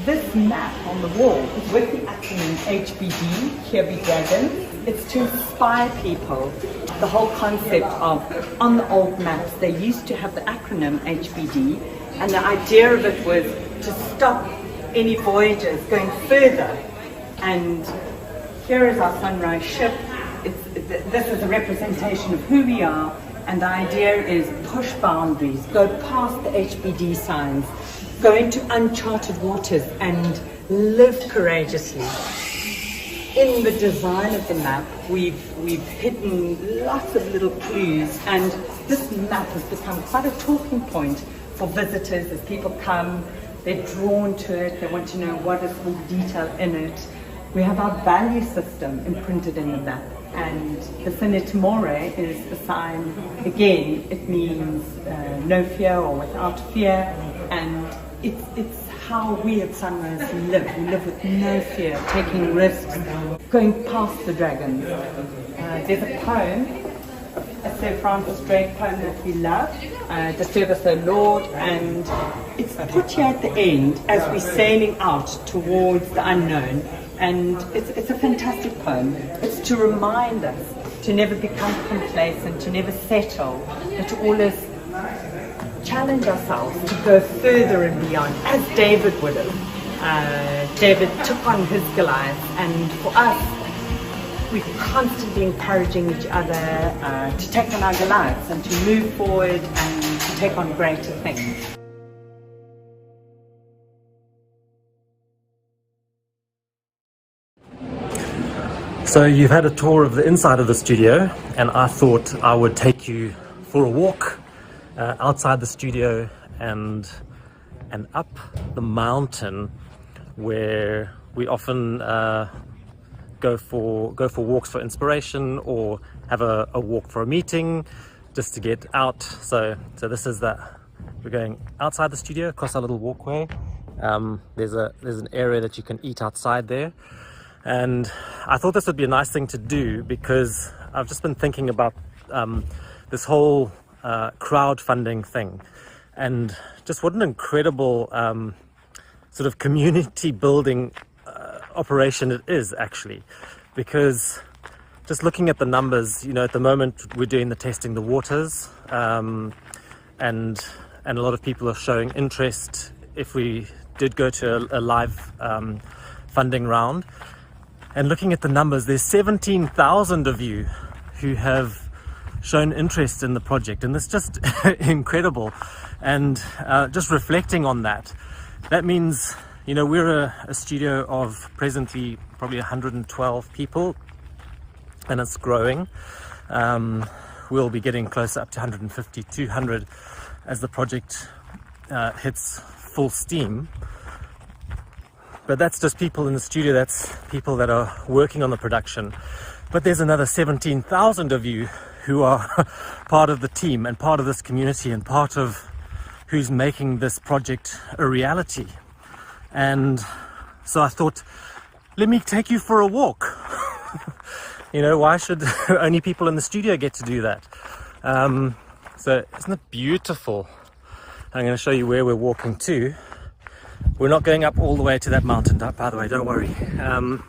This map on the wall is with the acronym HBD, Here Be Dragons. It's to inspire people. The whole concept of, on the old maps, they used to have the acronym HBD, and the idea of it was to stop any voyagers going further. And here is our sunrise ship. This is a representation of who we are, and the idea is push boundaries, go past the HBD signs, go into uncharted waters and live courageously. In the design of the map, we've hidden lots of little clues, and this map has become quite a talking point for visitors. As people come, they're drawn to it, they want to know what is all the detail in it. We have our value system imprinted in the map, and the Sine Timore is a sign, again, it means no fear or without fear, and it's how we at Sunrise live. We live with no fear, taking risks, going past the dragons. There's a poem, a Sir Francis Drake poem that we love, Disturb Us, O Lord, and it's put here at the end as we're sailing out towards the unknown, and it's a fantastic poem. It's to remind us to never become complacent, to never settle, but to always challenge ourselves to go further and beyond, as David would have. David took on his Goliath, and for us, we're constantly encouraging each other to take on our Goliaths and to move forward and to take on greater things. So you've had a tour of the inside of the studio, and I thought I would take you for a walk outside the studio and up the mountain, where we often go for walks for inspiration, or have a walk for a meeting, just to get out. So this is that. We're going outside the studio, across our little walkway. There's an area that you can eat outside there, and I thought this would be a nice thing to do because I've just been thinking about this whole crowdfunding thing, and just what an incredible sort of community building operation it is, actually, because just looking at the numbers, you know, at the moment we're doing the testing the waters, and a lot of people are showing interest if we did go to a live funding round. And looking at the numbers, there's 17,000 of you who have shown interest in the project, and it's just incredible. And just reflecting on that, that means, you know, we're a studio of presently probably 112 people, and it's growing. We'll be getting closer up to 150, 200 as the project hits full steam. But that's just people in the studio, that's people that are working on the production. But there's another 17,000 of you who are part of the team and part of this community and part of who's making this project a reality. And so I thought, let me take you for a walk. You know, why should only people in the studio get to do that? So isn't it beautiful? I'm going to show you where we're walking to. We're not going up all the way to that mountain, by the way, don't worry. And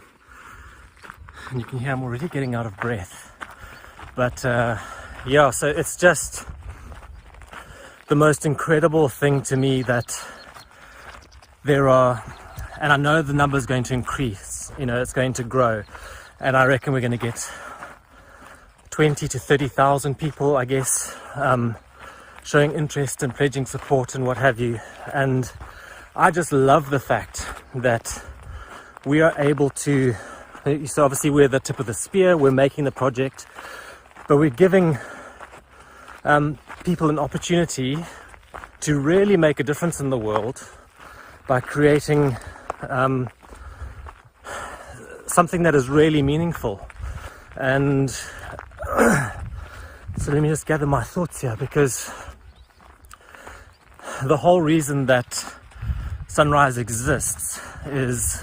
you can hear I'm already getting out of breath. But yeah, so it's just the most incredible thing to me that there are, and I know the number is going to increase, you know, it's going to grow. And I reckon we're going to get 20 to 30,000 people, I guess, showing interest and pledging support and what have you. And I just love the fact that we are able to, so obviously we're the tip of the spear, we're making the project, but we're giving people an opportunity to really make a difference in the world by creating something that is really meaningful. And so let me just gather my thoughts here, because the whole reason that Sunrise exists is,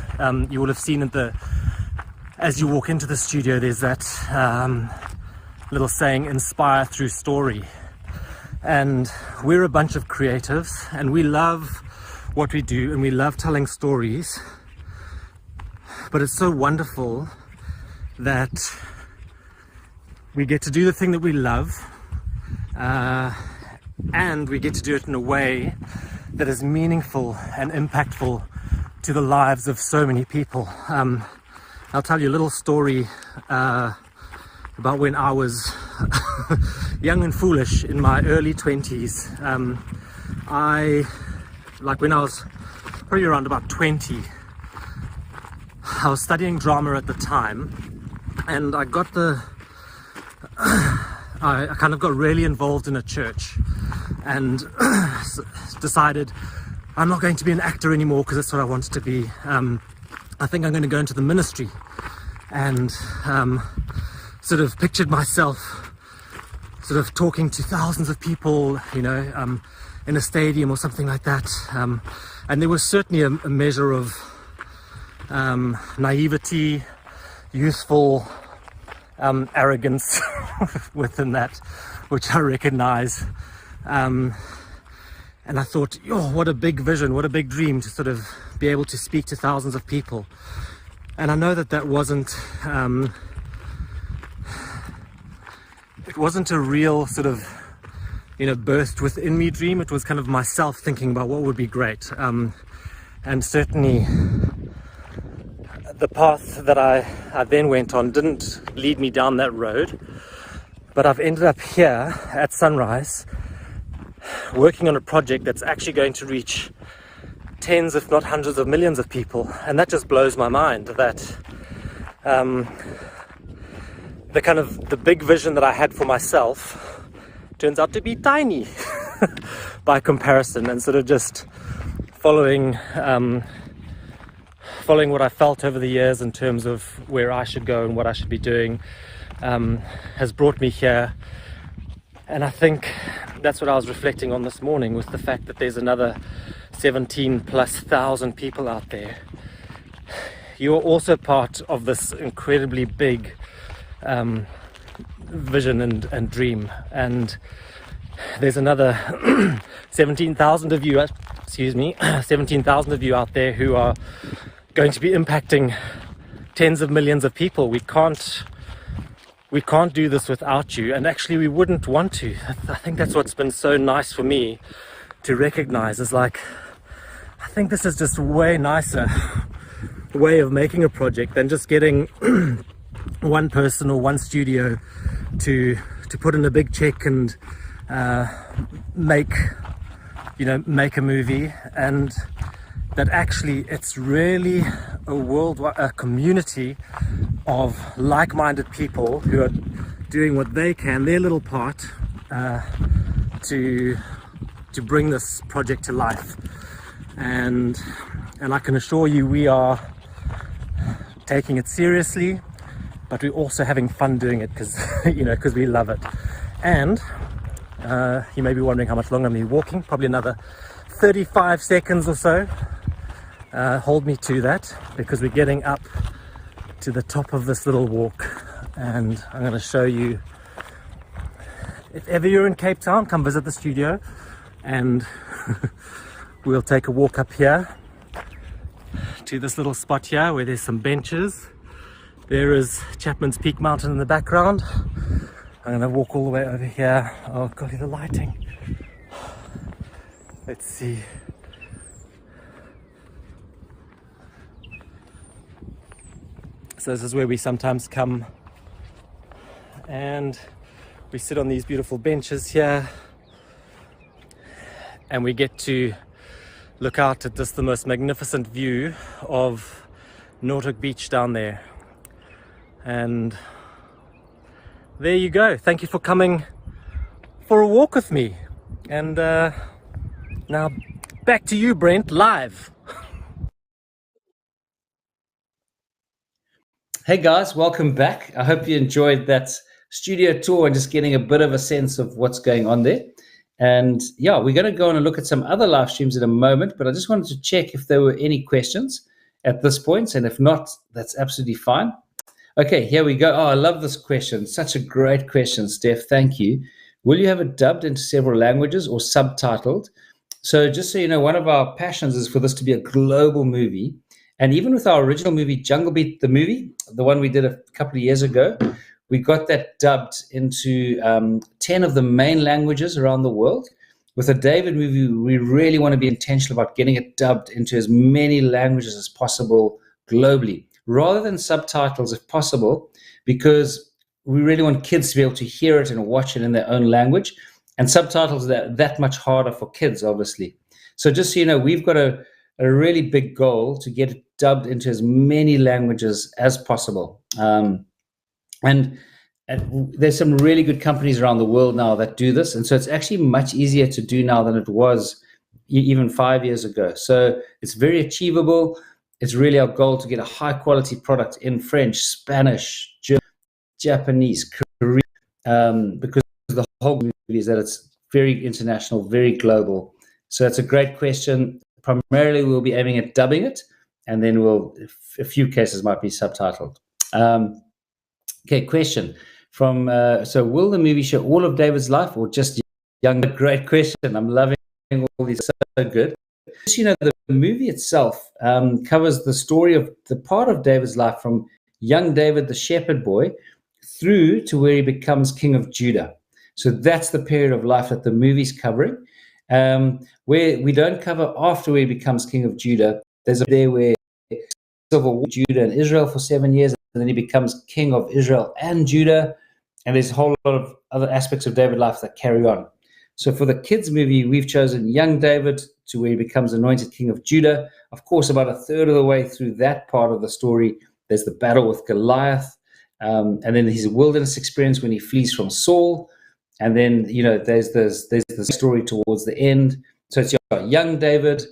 you will have seen as you walk into the studio, there's that little saying, inspire through story. And we're a bunch of creatives, and we love what we do, and we love telling stories. But it's so wonderful that we get to do the thing that we love, and we get to do it in a way that is meaningful and impactful to the lives of so many people. I'll tell you a little story about when I was young and foolish in my early 20s. When I was probably around about 20, I was studying drama at the time, and I kind of got really involved in a church, and decided I'm not going to be an actor anymore because that's what I wanted to be. I think I'm going to go into the ministry, and sort of pictured myself sort of talking to thousands of people, you know, in a stadium or something like that. And there was certainly a measure of naivety, youthful arrogance within that, which I recognize. And I thought, oh, what a big vision, what a big dream to sort of be able to speak to thousands of people. And I know that wasn't it wasn't a real sort of, you know, burst within me dream. It was kind of myself thinking about what would be great. And certainly the path that I then went on didn't lead me down that road, but I've ended up here at Sunrise working on a project that's actually going to reach tens if not hundreds of millions of people. And that just blows my mind that the big vision that I had for myself turns out to be tiny. by comparison, and sort of just following what I felt over the years in terms of where I should go and what I should be doing, has brought me here. And I think that's what I was reflecting on this morning, with the fact that there's another 17,000+ people out there. You are also part of this incredibly big vision and dream, and there's another 17,000 of you, 17,000 of you out there who are going to be impacting tens of millions of people. We can't do this without you, and actually we wouldn't want to. I think that's what's been so nice for me to recognize, is like, I think this is just way nicer way of making a project than just getting one person or one studio to put in a big check and make a movie, and that actually it's really a community of like-minded people who are doing what they can, their little part, to bring this project to life. And I can assure you, we are taking it seriously, but we're also having fun doing it because we love it. And you may be wondering how much longer I'm walking. Probably another 35 seconds or so. Hold me to that, because we're getting up to the top of this little walk, and I'm going to show you. If ever you're in Cape Town, come visit the studio, and we'll take a walk up here to this little spot here where there's some benches. There is Chapman's Peak Mountain in the background. I'm going to walk all the way over here. Oh golly, the lighting. Let's see. So this is where we sometimes come, and we sit on these beautiful benches here, and we get to look out at the most magnificent view of Norfolk Beach down there. And there you go. Thank you for coming for a walk with me. And now back to you, Brent, live. Hey guys, welcome back. I hope you enjoyed that studio tour and just getting a bit of a sense of what's going on there. And yeah, we're going to go on and look at some other live streams in a moment, but I just wanted to check if there were any questions at this point, and if not, that's absolutely fine. Okay, here we go. Oh, I love this question. Such a great question, Steph. Thank you. Will you have it dubbed into several languages or subtitled? So just so you know, one of our passions is for this to be a global movie. And even with our original movie, Jungle Beat the movie, the one we did a couple of years ago, we got that dubbed into 10 of the main languages around the world. With a David movie, we really want to be intentional about getting it dubbed into as many languages as possible globally, rather than subtitles if possible, because we really want kids to be able to hear it and watch it in their own language. And subtitles are that much harder for kids, obviously. So just so you know, we've got a really big goal to get it dubbed into as many languages as possible. And there's some really good companies around the world now that do this. And so it's actually much easier to do now than it was even 5 years ago. So it's very achievable. It's really our goal to get a high quality product in French, Spanish, German, Japanese, Korean, because the whole movie is that it's very international, very global. So it's a great question. Primarily, we'll be aiming at dubbing it, and then a few cases might be subtitled. Okay, question from, so will the movie show all of David's life or just young? Great question. I'm loving all these, so good. Just, you know, the movie itself covers the story of the part of David's life from young David, the shepherd boy, through to where he becomes king of Judah. So that's the period of life that the movie's covering. Where we don't cover after where he becomes king of Judah. There's a there where civil war Judah and Israel for 7 years, and then he becomes king of Israel and Judah. And there's a whole lot of other aspects of David's life that carry on. So for the kids movie, we've chosen young David to where he becomes anointed king of Judah. Of course, about a third of the way through that part of the story, there's the battle with Goliath, and then his wilderness experience when he flees from Saul. and then there's the story towards the end. So it's young David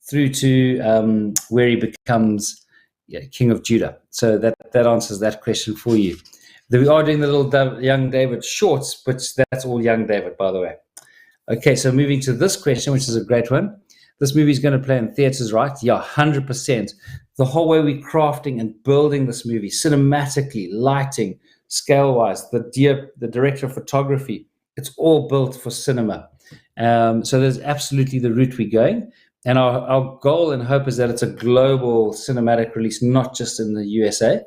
through to where he becomes King of Judah. So that answers that question for you. We are doing the little young David shorts, but that's all young David, by the way. Okay, so moving to this question, which is a great one. This movie is going to play in theaters, right? Yeah, 100%. The whole way we're crafting and building this movie, cinematically, lighting, scale-wise, the director of photography, it's all built for cinema. So there's absolutely the route we're going. And our goal and hope is that it's a global cinematic release, not just in the USA,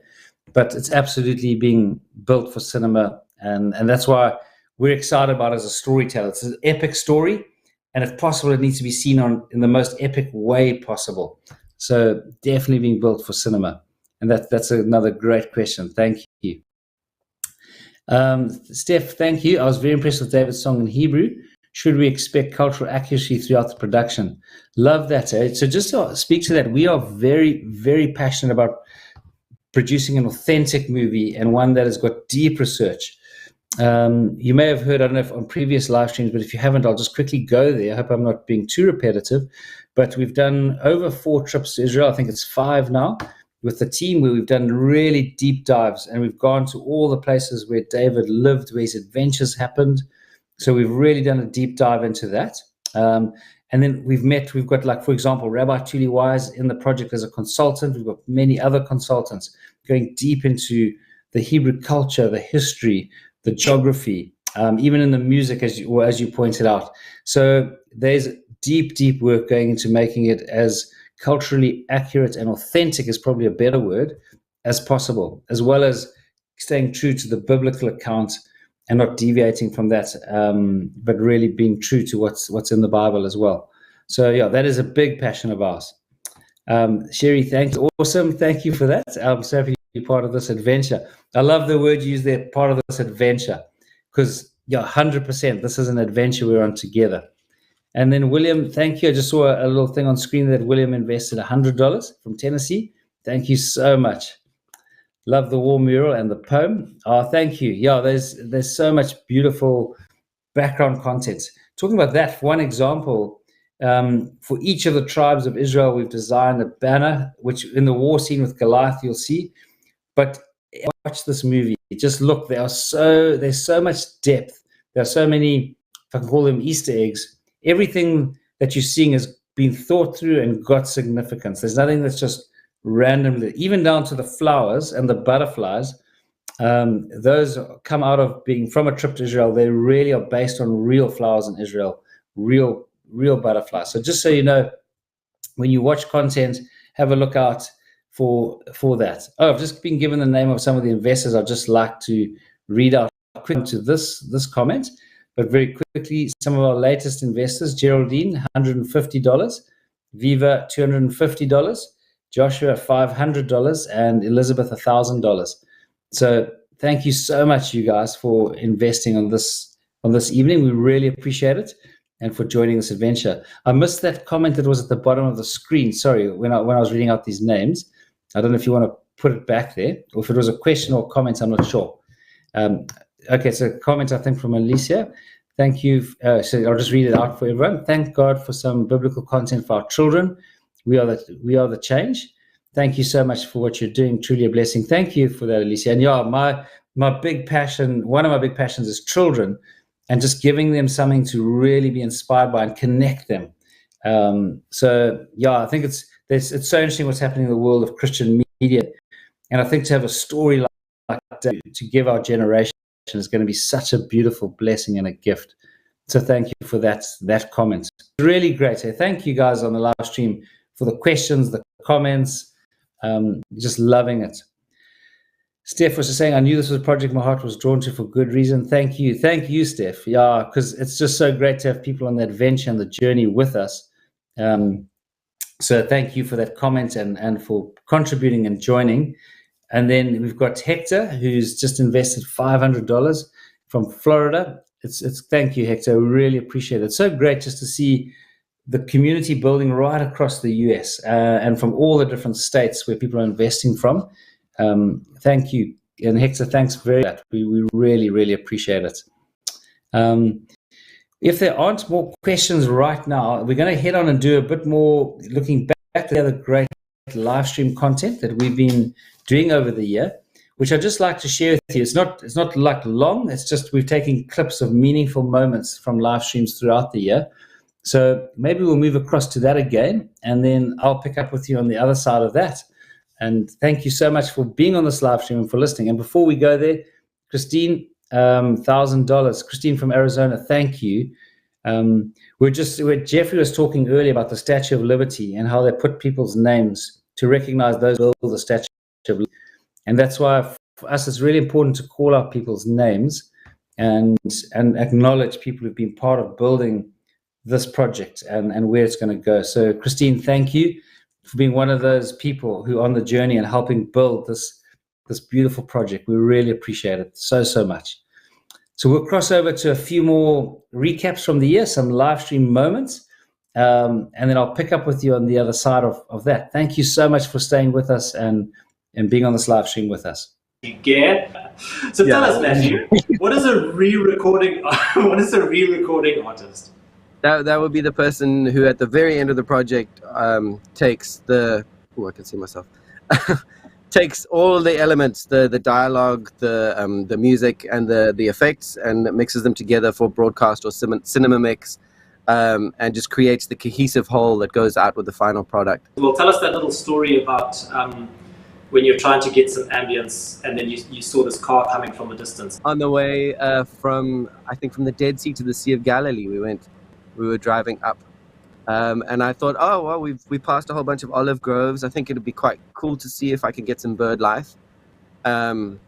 but it's absolutely being built for cinema. And that's why we're excited about it as a storyteller. It's an epic story, and if possible, it needs to be seen in the most epic way possible. So definitely being built for cinema. And that's another great question. Thank you. Steph, thank you. I was very impressed with David's song in Hebrew. Should we expect cultural accuracy throughout the production? Love that. So just to speak to that, we are very, very passionate about producing an authentic movie and one that has got deep research. You may have heard, I don't know if on previous live streams, but if you haven't, I'll just quickly go there. I hope I'm not being too repetitive, but we've done over 4 trips to Israel. I think it's 5 now with the team, where we've done really deep dives, and we've gone to all the places where David lived, where his adventures happened. So we've really done a deep dive into that. And then we've got, like, for example, Rabbi Tuli Wise in the project as a consultant. We've got many other consultants going deep into the Hebrew culture, the history, the geography, even in the music, as you pointed out. So there's deep, deep work going into making it as culturally accurate and authentic, is probably a better word, as possible, as well as staying true to the biblical account and not deviating from that, but really being true to what's in the Bible as well. So yeah, that is a big passion of ours. Sherry, thanks. Awesome. Thank you for that. I'm so happy to be part of this adventure. I love the word you used there, part of this adventure, because 100%, this is an adventure we're on together. And then William, thank you. I just saw a little thing on screen that William invested $100 from Tennessee. Thank you so much. Love the wall mural and the poem. Oh, thank you. Yeah, there's so much beautiful background content. Talking about that, for one example, for each of the tribes of Israel, we've designed a banner, which in the war scene with Goliath, you'll see. But watch this movie. Just look, there's so much depth. There are so many, if I can call them Easter eggs. Everything that you're seeing has been thought through and got significance. There's nothing that's just randomly, even down to the flowers and the butterflies. Those come out of being from a trip to Israel. They really are based on real flowers in Israel, real butterflies. So just so you know, when you watch content, have a look out for that. Oh, I've just been given the name of some of the investors. I'd just like to read out quick to this comment, but very quickly, some of our latest investors: Geraldine, $150, Viva, $250, Joshua, $500, and Elizabeth, $1,000. So thank you so much, you guys, for investing on this evening. We really appreciate it, and for joining this adventure. I missed that comment that was at the bottom of the screen. Sorry, when I was reading out these names. I don't know if you want to put it back there, or if it was a question or comment, I'm not sure. Okay, so a comment, I think, from Alicia. Thank you. So I'll just read it out for everyone. Thank God for some biblical content for our children. We are the change. Thank you so much for what you're doing. Truly a blessing. Thank you for that, Alicia. And yeah, my big passion, one of my big passions is children, and just giving them something to really be inspired by and connect them. So yeah, I think it's so interesting what's happening in the world of Christian media, and I think to have a story like that to give our generation is going to be such a beautiful blessing and a gift. So thank you for that comment. Really great. So thank you guys on the live stream for the questions, the comments. Just loving it. Steph was just saying, I knew this was a project my heart was drawn to for good reason. Thank you, Steph. Yeah, because it's just so great to have people on the adventure and the journey with us. So thank you for that comment and for contributing and joining. And then we've got Hector, who's just invested $500 from Florida. It's thank you, Hector. We really appreciate it. It's so great just to see the community building right across the US and from all the different states where people are investing from. Thank you. And Hector, thanks very much. We really, really appreciate it. If there aren't more questions right now, we're going to head on and do a bit more looking back at the other great live stream content that we've been doing over the year, which I'd just like to share with you. It's not like long, it's just we've taken clips of meaningful moments from live streams throughout the year. So maybe we'll move across to that again, and then I'll pick up with you on the other side of that. And thank you so much for being on this live stream and for listening. And before we go there, Christine, $1,000. Christine from Arizona, thank you. Jeffrey was talking earlier about the Statue of Liberty and how they put people's names to recognize those who build the Statue of Liberty. And that's why for us it's really important to call out people's names and acknowledge people who've been part of building this project and where it's going to go. So Christine, thank you for being one of those people who are on the journey and helping build this beautiful project. We really appreciate it so much. So we'll cross over to a few more recaps from the year, some live stream moments, and then I'll pick up with you on the other side of that. Thank you so much for staying with us and being on this live stream with us. So tell us, Matthew, what is a re-recording? What is a re-recording artist? That would be the person who, at the very end of the project, takes the. Oh, I can see myself. Takes all the elements, the dialogue, the music, and the effects, and mixes them together for broadcast or cinema mix, and just creates the cohesive whole that goes out with the final product. Well, tell us that little story about when you're trying to get some ambience, and then you saw this car coming from a distance. On the way from the Dead Sea to the Sea of Galilee, we were driving up. And I thought, oh, well, we passed a whole bunch of olive groves. I think it'd be quite cool to see if I could get some bird life. And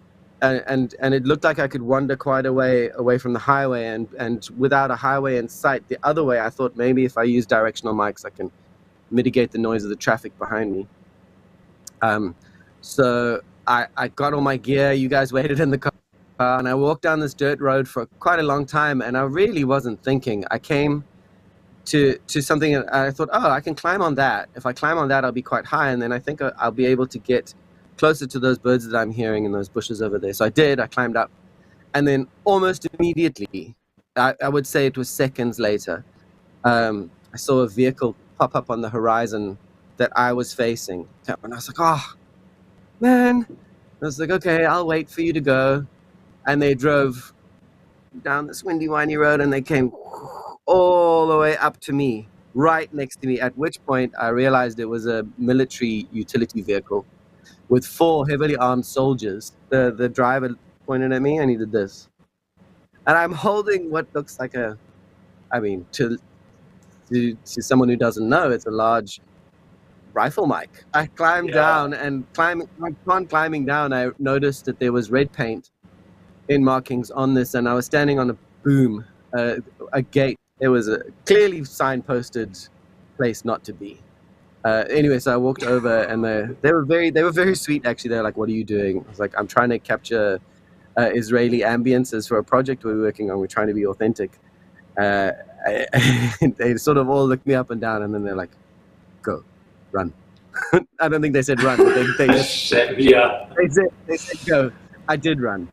it looked like I could wander quite a way away from the highway. And without a highway in sight the other way, I thought maybe if I use directional mics, I can mitigate the noise of the traffic behind me. So I got all my gear. You guys waited in the car. And I walked down this dirt road for quite a long time. And I really wasn't thinking. I came to something, and I thought, oh, I can climb on that. If I climb on that, I'll be quite high, and then I think I'll be able to get closer to those birds that I'm hearing in those bushes over there. So I did. I climbed up, and then almost immediately, I would say it was seconds later, I saw a vehicle pop up on the horizon that I was facing, and I was like, oh, man. I was like, okay, I'll wait for you to go. And they drove down this windy, windy road, and they came all the way up to me, right next to me, at which point I realized it was a military utility vehicle with 4 heavily armed soldiers. The driver pointed at me and he did this. And I'm holding what looks like to someone who doesn't know, it's a large rifle mic. I climbed down, and upon climbing down, I noticed that there was red paint in markings on this, and I was standing on a boom, a gate. It was a clearly signposted place not to be. Anyway, so I walked over, and they were very sweet. Actually, they're like, "What are you doing?" I was like, "I'm trying to capture Israeli ambiences for a project we're working on. We're trying to be authentic." They sort of all looked me up and down, and then they're like, "Go, run." I don't think they said run, but they just they said go. I did run.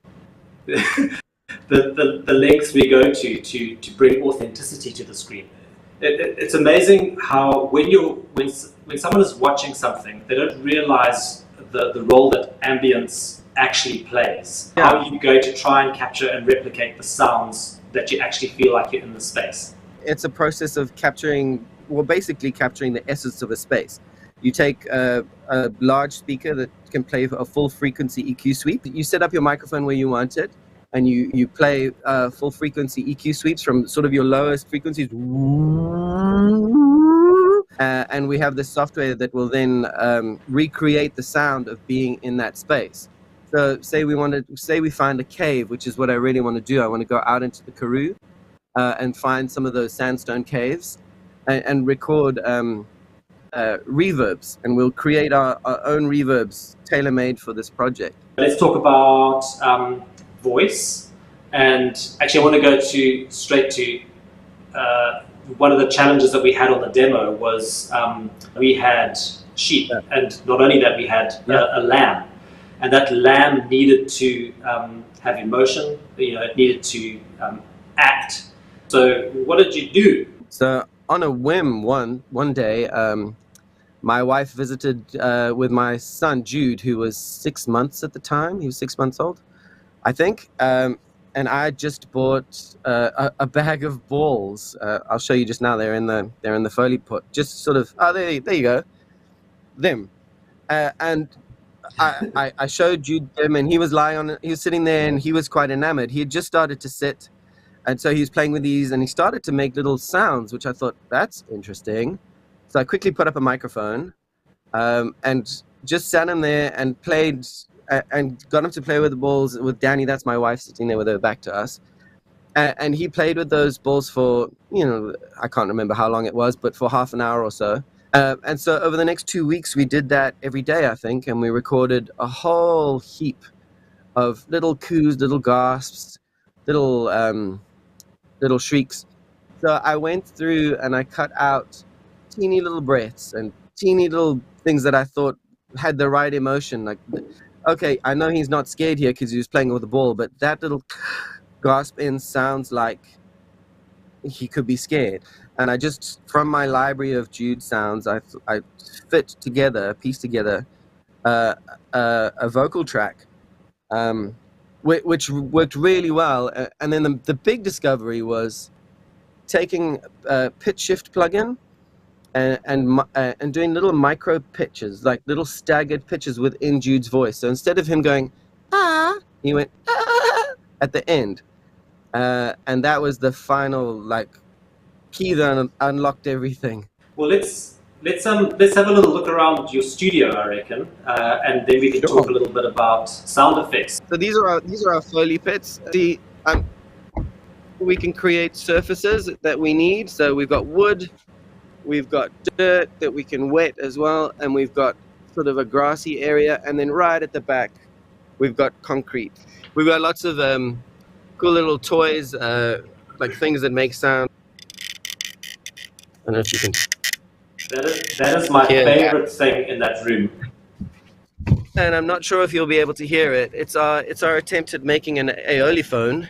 The lengths we go to bring authenticity to the screen. It's amazing how when someone is watching something, they don't realize the role that ambience actually plays. Yeah. How you go to try and capture and replicate the sounds that you actually feel like you're in the space. It's a process of basically capturing the essence of a space. You take a large speaker that can play a full frequency EQ sweep. You set up your microphone where you want it, and you play full frequency EQ sweeps from sort of your lowest frequencies. And we have this software that will then recreate the sound of being in that space. So say we find a cave, which is what I really want to do. I want to go out into the Karoo and find some of those sandstone caves and record reverbs, and we'll create our own reverbs tailor-made for this project. Let's talk about voice, and actually I want to go straight to one of the challenges that we had on the demo was we had sheep, and not only that, we had a lamb, and that lamb needed to have emotion. It needed to act. So what did you do? So on a whim, one day, my wife visited with my son Jude, who was 6 months at the time. He was 6 months old, I think. And I just bought a bag of balls. I'll show you just now. They're in the Foley pot. Just sort of. Oh, there you go. Them. And I showed Jude them, and he was sitting there, and he was quite enamored. He had just started to sit, and so he was playing with these, and he started to make little sounds, which I thought, that's interesting. So I quickly put up a microphone, and just sat him there and played, and got him to play with the balls with Danny. That's my wife, sitting there with her back to us. And he played with those balls for, I can't remember how long it was, but for half an hour or so. And so over the next 2 weeks, we did that every day, I think, and we recorded a whole heap of little coos, little gasps, little shrieks. So I went through and I cut out teeny little breaths and teeny little things that I thought had the right emotion. Like, okay, I know he's not scared here because he was playing with the ball, but that little gasp in sounds like he could be scared. And I just, from my library of Jude sounds, I pieced together a vocal track, which worked really well. And then the big discovery was taking a pitch shift plugin and doing little micro pitches, like little staggered pitches within Jude's voice. So instead of him going, ah, he went, ah, at the end. And that was the final, key that unlocked everything. Well, let's have a little look around your studio, I reckon, and then we can talk a little bit about sound effects. So these are our Foley pits. See, we can create surfaces that we need. So we've got wood, we've got dirt that we can wet as well, and we've got sort of a grassy area, and then right at the back, we've got concrete. We've got lots of cool little toys, like things that make sound. I don't know if you can. That is my favorite thing in that room. And I'm not sure if you'll be able to hear it. It's our attempt at making an aeoliphone,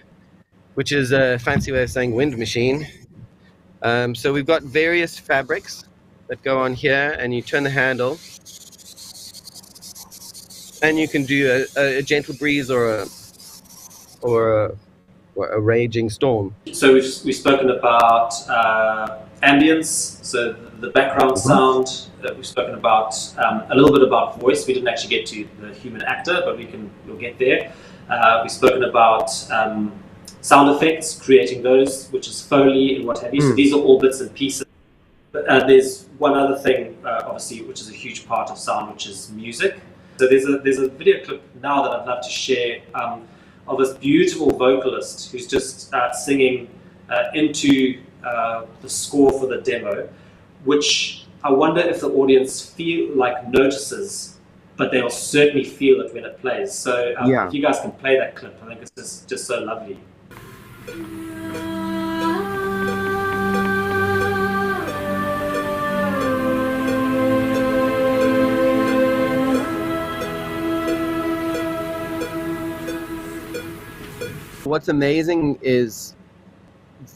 which is a fancy way of saying wind machine. So we've got various fabrics that go on here, and you turn the handle, and you can do a gentle breeze or a raging storm. So we've spoken about ambience, so the background sound. We've spoken about a little bit about voice. We didn't actually get to the human actor, but we'll get there. We've spoken about sound effects, creating those, which is Foley and what have you. So these are all bits and pieces. But there's one other thing, obviously, which is a huge part of sound, which is music. So there's a video clip now that I'd love to share of this beautiful vocalist who's just singing into the score for the demo, which I wonder if the audience notices, but they'll certainly feel it when it plays. So if you guys can play that clip, I think it's just so lovely. What's amazing is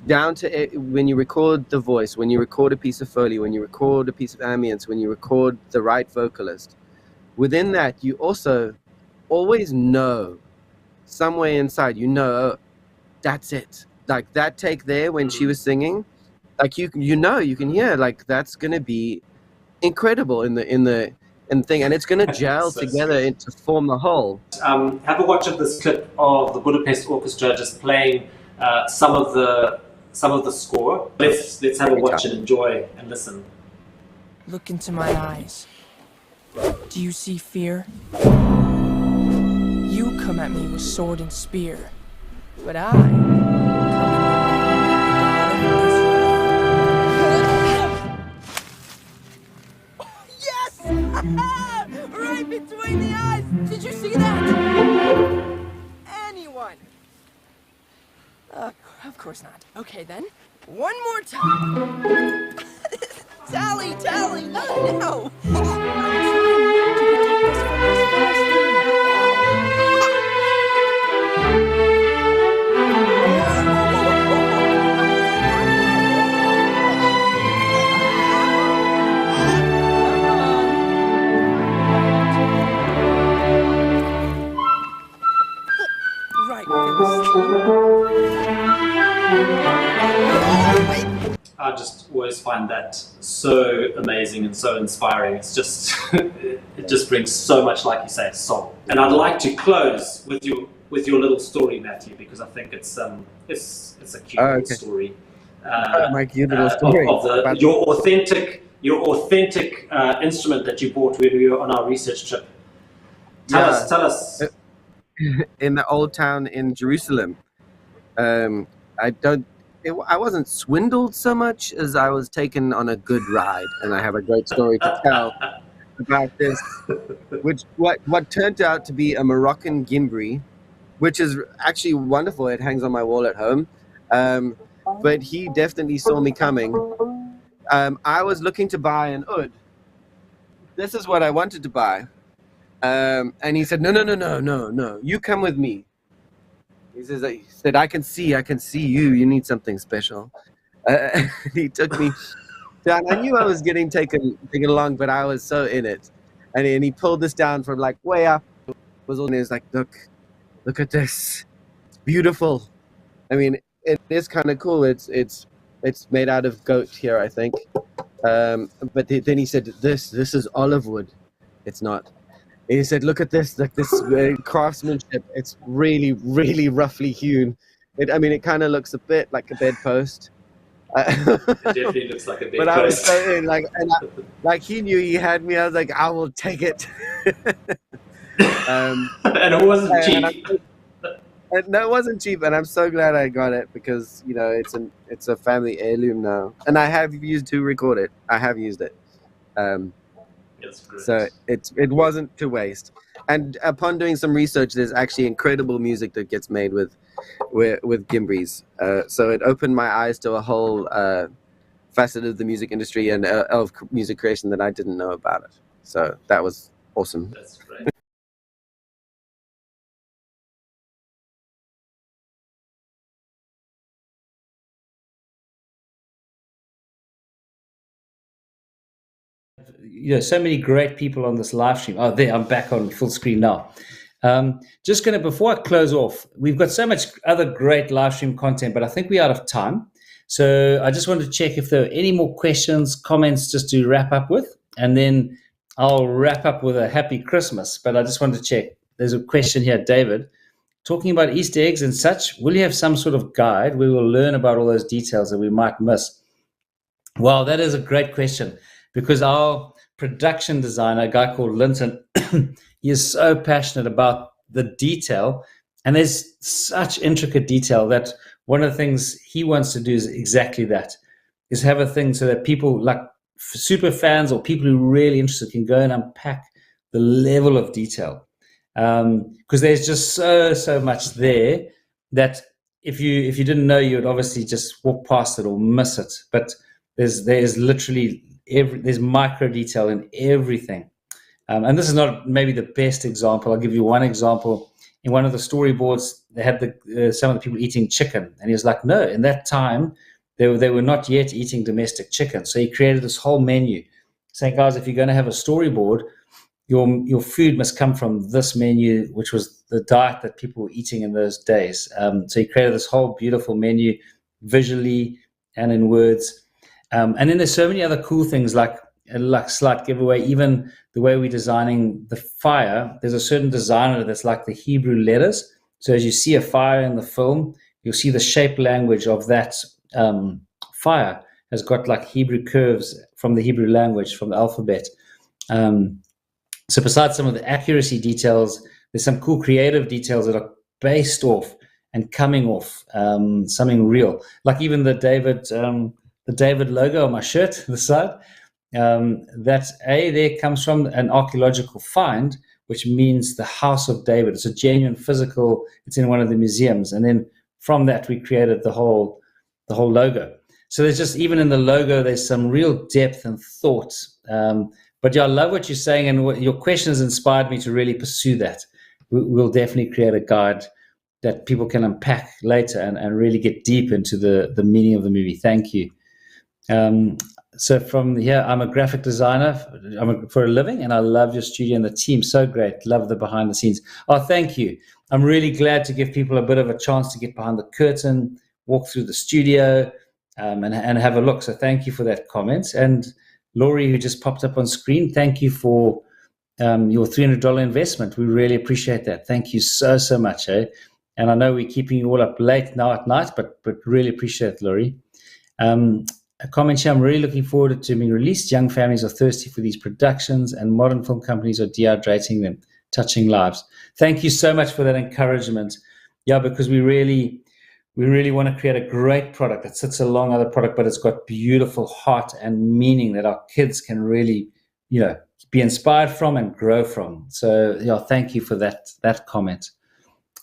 down to when you record the voice, when you record a piece of Foley, when you record a piece of ambience, when you record the right vocalist, within that you also always know somewhere inside, that's it. Like that take there when she was singing, like you can hear, like that's gonna be incredible in the thing, and it's gonna gel together to form the whole. Have a watch of this clip of the Budapest Orchestra just playing some of the score. Let's have a watch and enjoy and listen. Look into my eyes. Do you see fear? You come at me with sword and spear, but I Yes! Right between the eyes! Did you see that? Anyone? Of course not. Okay then. One more time. Tally, no! always find that so amazing and so inspiring. It's just it just brings so much, like you say, soul. And I'd like to close with your little story, Matthew, because I think it's a cute little story. My cute little story. Of your authentic instrument that you bought when we were on our research trip. Tell us. In the old town in Jerusalem, I wasn't swindled so much as I was taken on a good ride, and I have a great story to tell about this. What turned out to be a Moroccan gimbri, which is actually wonderful. It hangs on my wall at home. But he definitely saw me coming. I was looking to buy an oud. This is what I wanted to buy. And he said, no, you come with me. He said, I can see you. You need something special. He took me down. I knew I was getting taken along, but I was so in it. And he pulled this down from like way up. He was like, look at this. It's beautiful. I mean, it is kind of cool. It's made out of goat here, I think. But then he said, this is olive wood. It's not. He said, look at this, like this craftsmanship. It's really, really roughly hewn. It kind of looks a bit like a bedpost. It definitely looks like a bedpost. But I was so in, like he knew he had me. I was like, I will take it. And it wasn't cheap. No, it wasn't cheap, and I'm so glad I got it because it's a family heirloom now, and I have used to record it. I have used it. So it wasn't to waste. And upon doing some research, there's actually incredible music that gets made with gimbris. So it opened my eyes to a whole facet of the music industry and of music creation that I didn't know about it. So that was awesome. That's great. So many great people on this live stream. Oh, there, I'm back on full screen now. Before I close off, we've got so much other great live stream content, but I think we're out of time. So I just wanted to check if there are any more questions, comments just to wrap up with, and then I'll wrap up with a happy Christmas. But I just wanted to check. There's a question here, David, talking about Easter eggs and such. Will you have some sort of guide where we'll learn about all those details that we might miss? Wow, that is a great question. Because our production designer, a guy called Linton, he is so passionate about the detail, and there's such intricate detail that one of the things he wants to do is exactly that, is have a thing so that people like super fans or people who are really interested can go and unpack the level of detail. Because there's just so much there that if you didn't know, you would obviously just walk past it or miss it. But there's literally there's micro detail in everything. And this is not maybe the best example. I'll give you one example. In one of the storyboards, they had some of the people eating chicken. And he was like, no, in that time, they were not yet eating domestic chicken. So he created this whole menu saying, guys, if you're going to have a storyboard, your food must come from this menu, which was the diet that people were eating in those days. So he created this whole beautiful menu visually and in words. And then there's so many other cool things like slight giveaway, even the way we're designing the fire. There's a certain designer that's like the Hebrew letters. So as you see a fire in the film, you'll see the shape language of that fire has got like Hebrew curves from the Hebrew language, from the alphabet. So besides some of the accuracy details, there's some cool creative details that are based off and coming off something real. Like even the David logo on my shirt, the side, there comes from an archaeological find, which means the house of David. It's a genuine physical, it's in one of the museums. And then from that, we created the whole logo. So there's just, even in the logo, there's some real depth and thought. But yeah, I love what you're saying, and your question has inspired me to really pursue that. We'll definitely create a guide that people can unpack later and really get deep into the meaning of the movie. Thank you. So from here, I'm a graphic designer for a living, and I love your studio and the team. So great. Love the behind the scenes. Oh, thank you. I'm really glad to give people a bit of a chance to get behind the curtain, walk through the studio, and have a look. So thank you for that comment. And Laurie, who just popped up on screen, thank you for your $300 investment. We really appreciate that. Thank you so much. And I know we're keeping you all up late now at night, but really appreciate it, Laurie. A comment here, I'm really looking forward to being released. Young families are thirsty for these productions and modern film companies are dehydrating them, touching lives. Thank you so much for that encouragement. Yeah, because we really want to create a great product that sits along other product, but it's got beautiful heart and meaning that our kids can really, be inspired from and grow from. So yeah, thank you for that comment.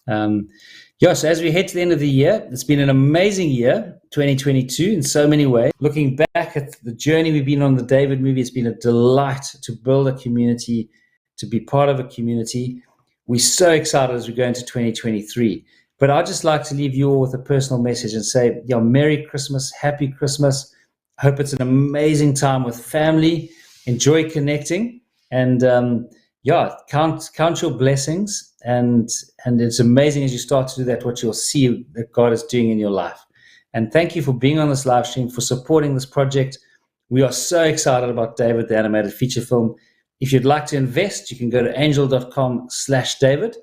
So as we head to the end of the year, it's been an amazing year, 2022, in so many ways. Looking back at the journey we've been on the David movie, it's been a delight to build a community, to be part of a community. We're so excited as we go into 2023. But I'd just like to leave you all with a personal message and say, Merry Christmas, Happy Christmas. Hope it's an amazing time with family. Enjoy connecting and count your blessings. And it's amazing as you start to do that, what you'll see that God is doing in your life. And thank you for being on this live stream, for supporting this project. We are so excited about David, the animated feature film. If you'd like to invest, you can go to angel.com/David.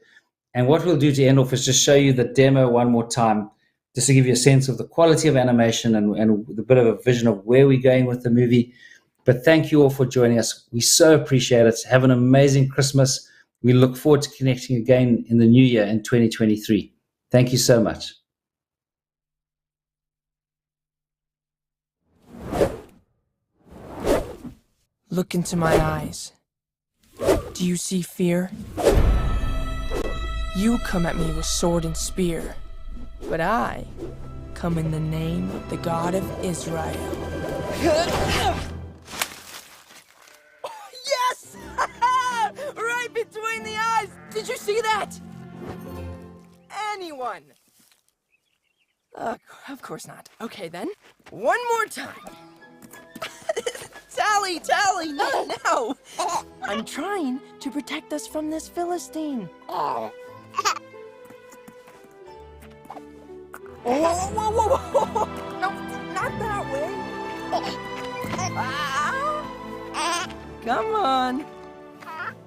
And what we'll do to end off is just show you the demo one more time, just to give you a sense of the quality of animation and a bit of a vision of where we're going with the movie. But thank you all for joining us. We so appreciate it. Have an amazing Christmas. We look forward to connecting again in the new year in 2023. Thank you so much. Look into my eyes. Do you see fear? You come at me with sword and spear, but I come in the name of the God of Israel. Yes! Right between the eyes! Did you see that? Anyone? Of course not. Okay then, one more time. Tally, no! I'm trying to protect us from this Philistine. Whoa! No, not that way. Come on.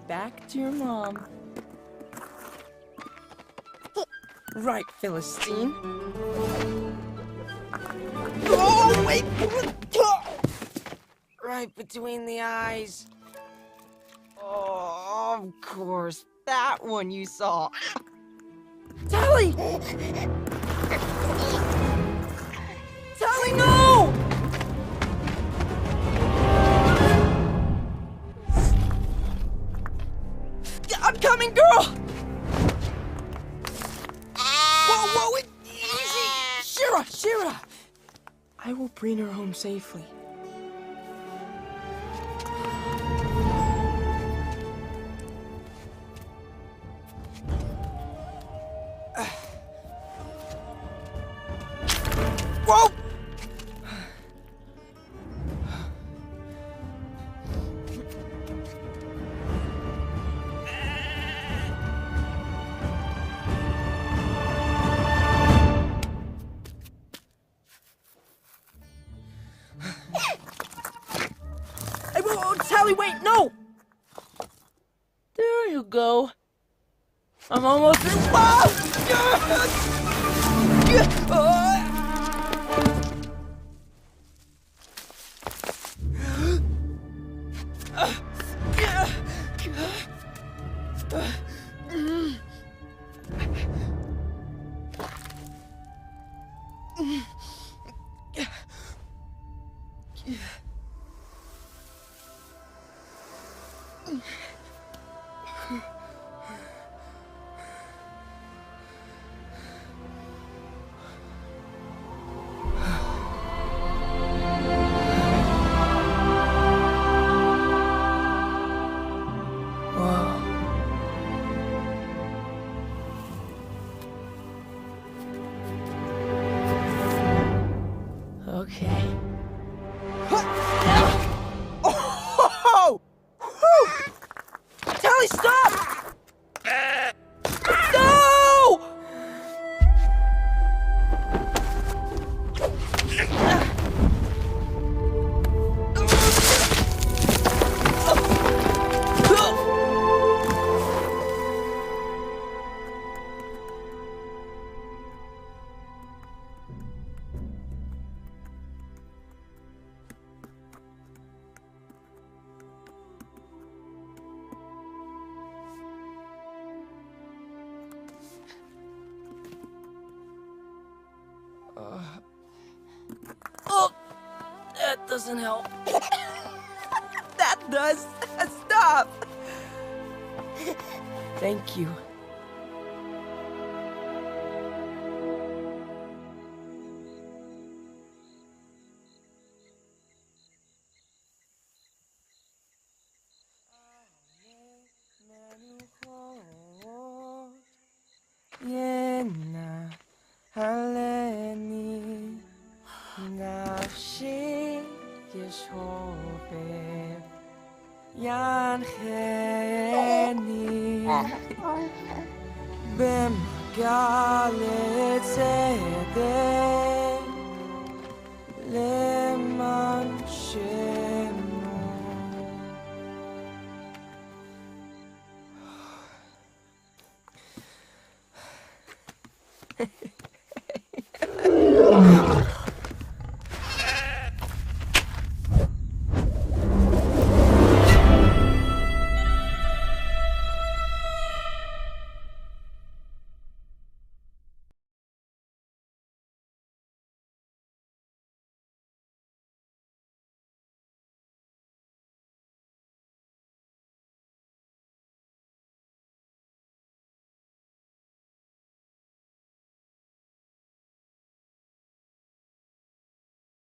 Back to your mom. Right, Philistine. Oh, wait! Right between the eyes. Oh, of course. That one you saw. Tally! Tally, no! I'm coming, girl! Whoa, easy! Shira! I will bring her home safely. Whoa! Hey, whoa, Tally, wait, no! There you go. I'm almost there. Okay. Oh! Whew! Tally, stop! No! doesn't help. That does. Stop. Thank you. Yena haleni nafshi yeshove yancheni b'magalet tzedek leman shemo. Hehehe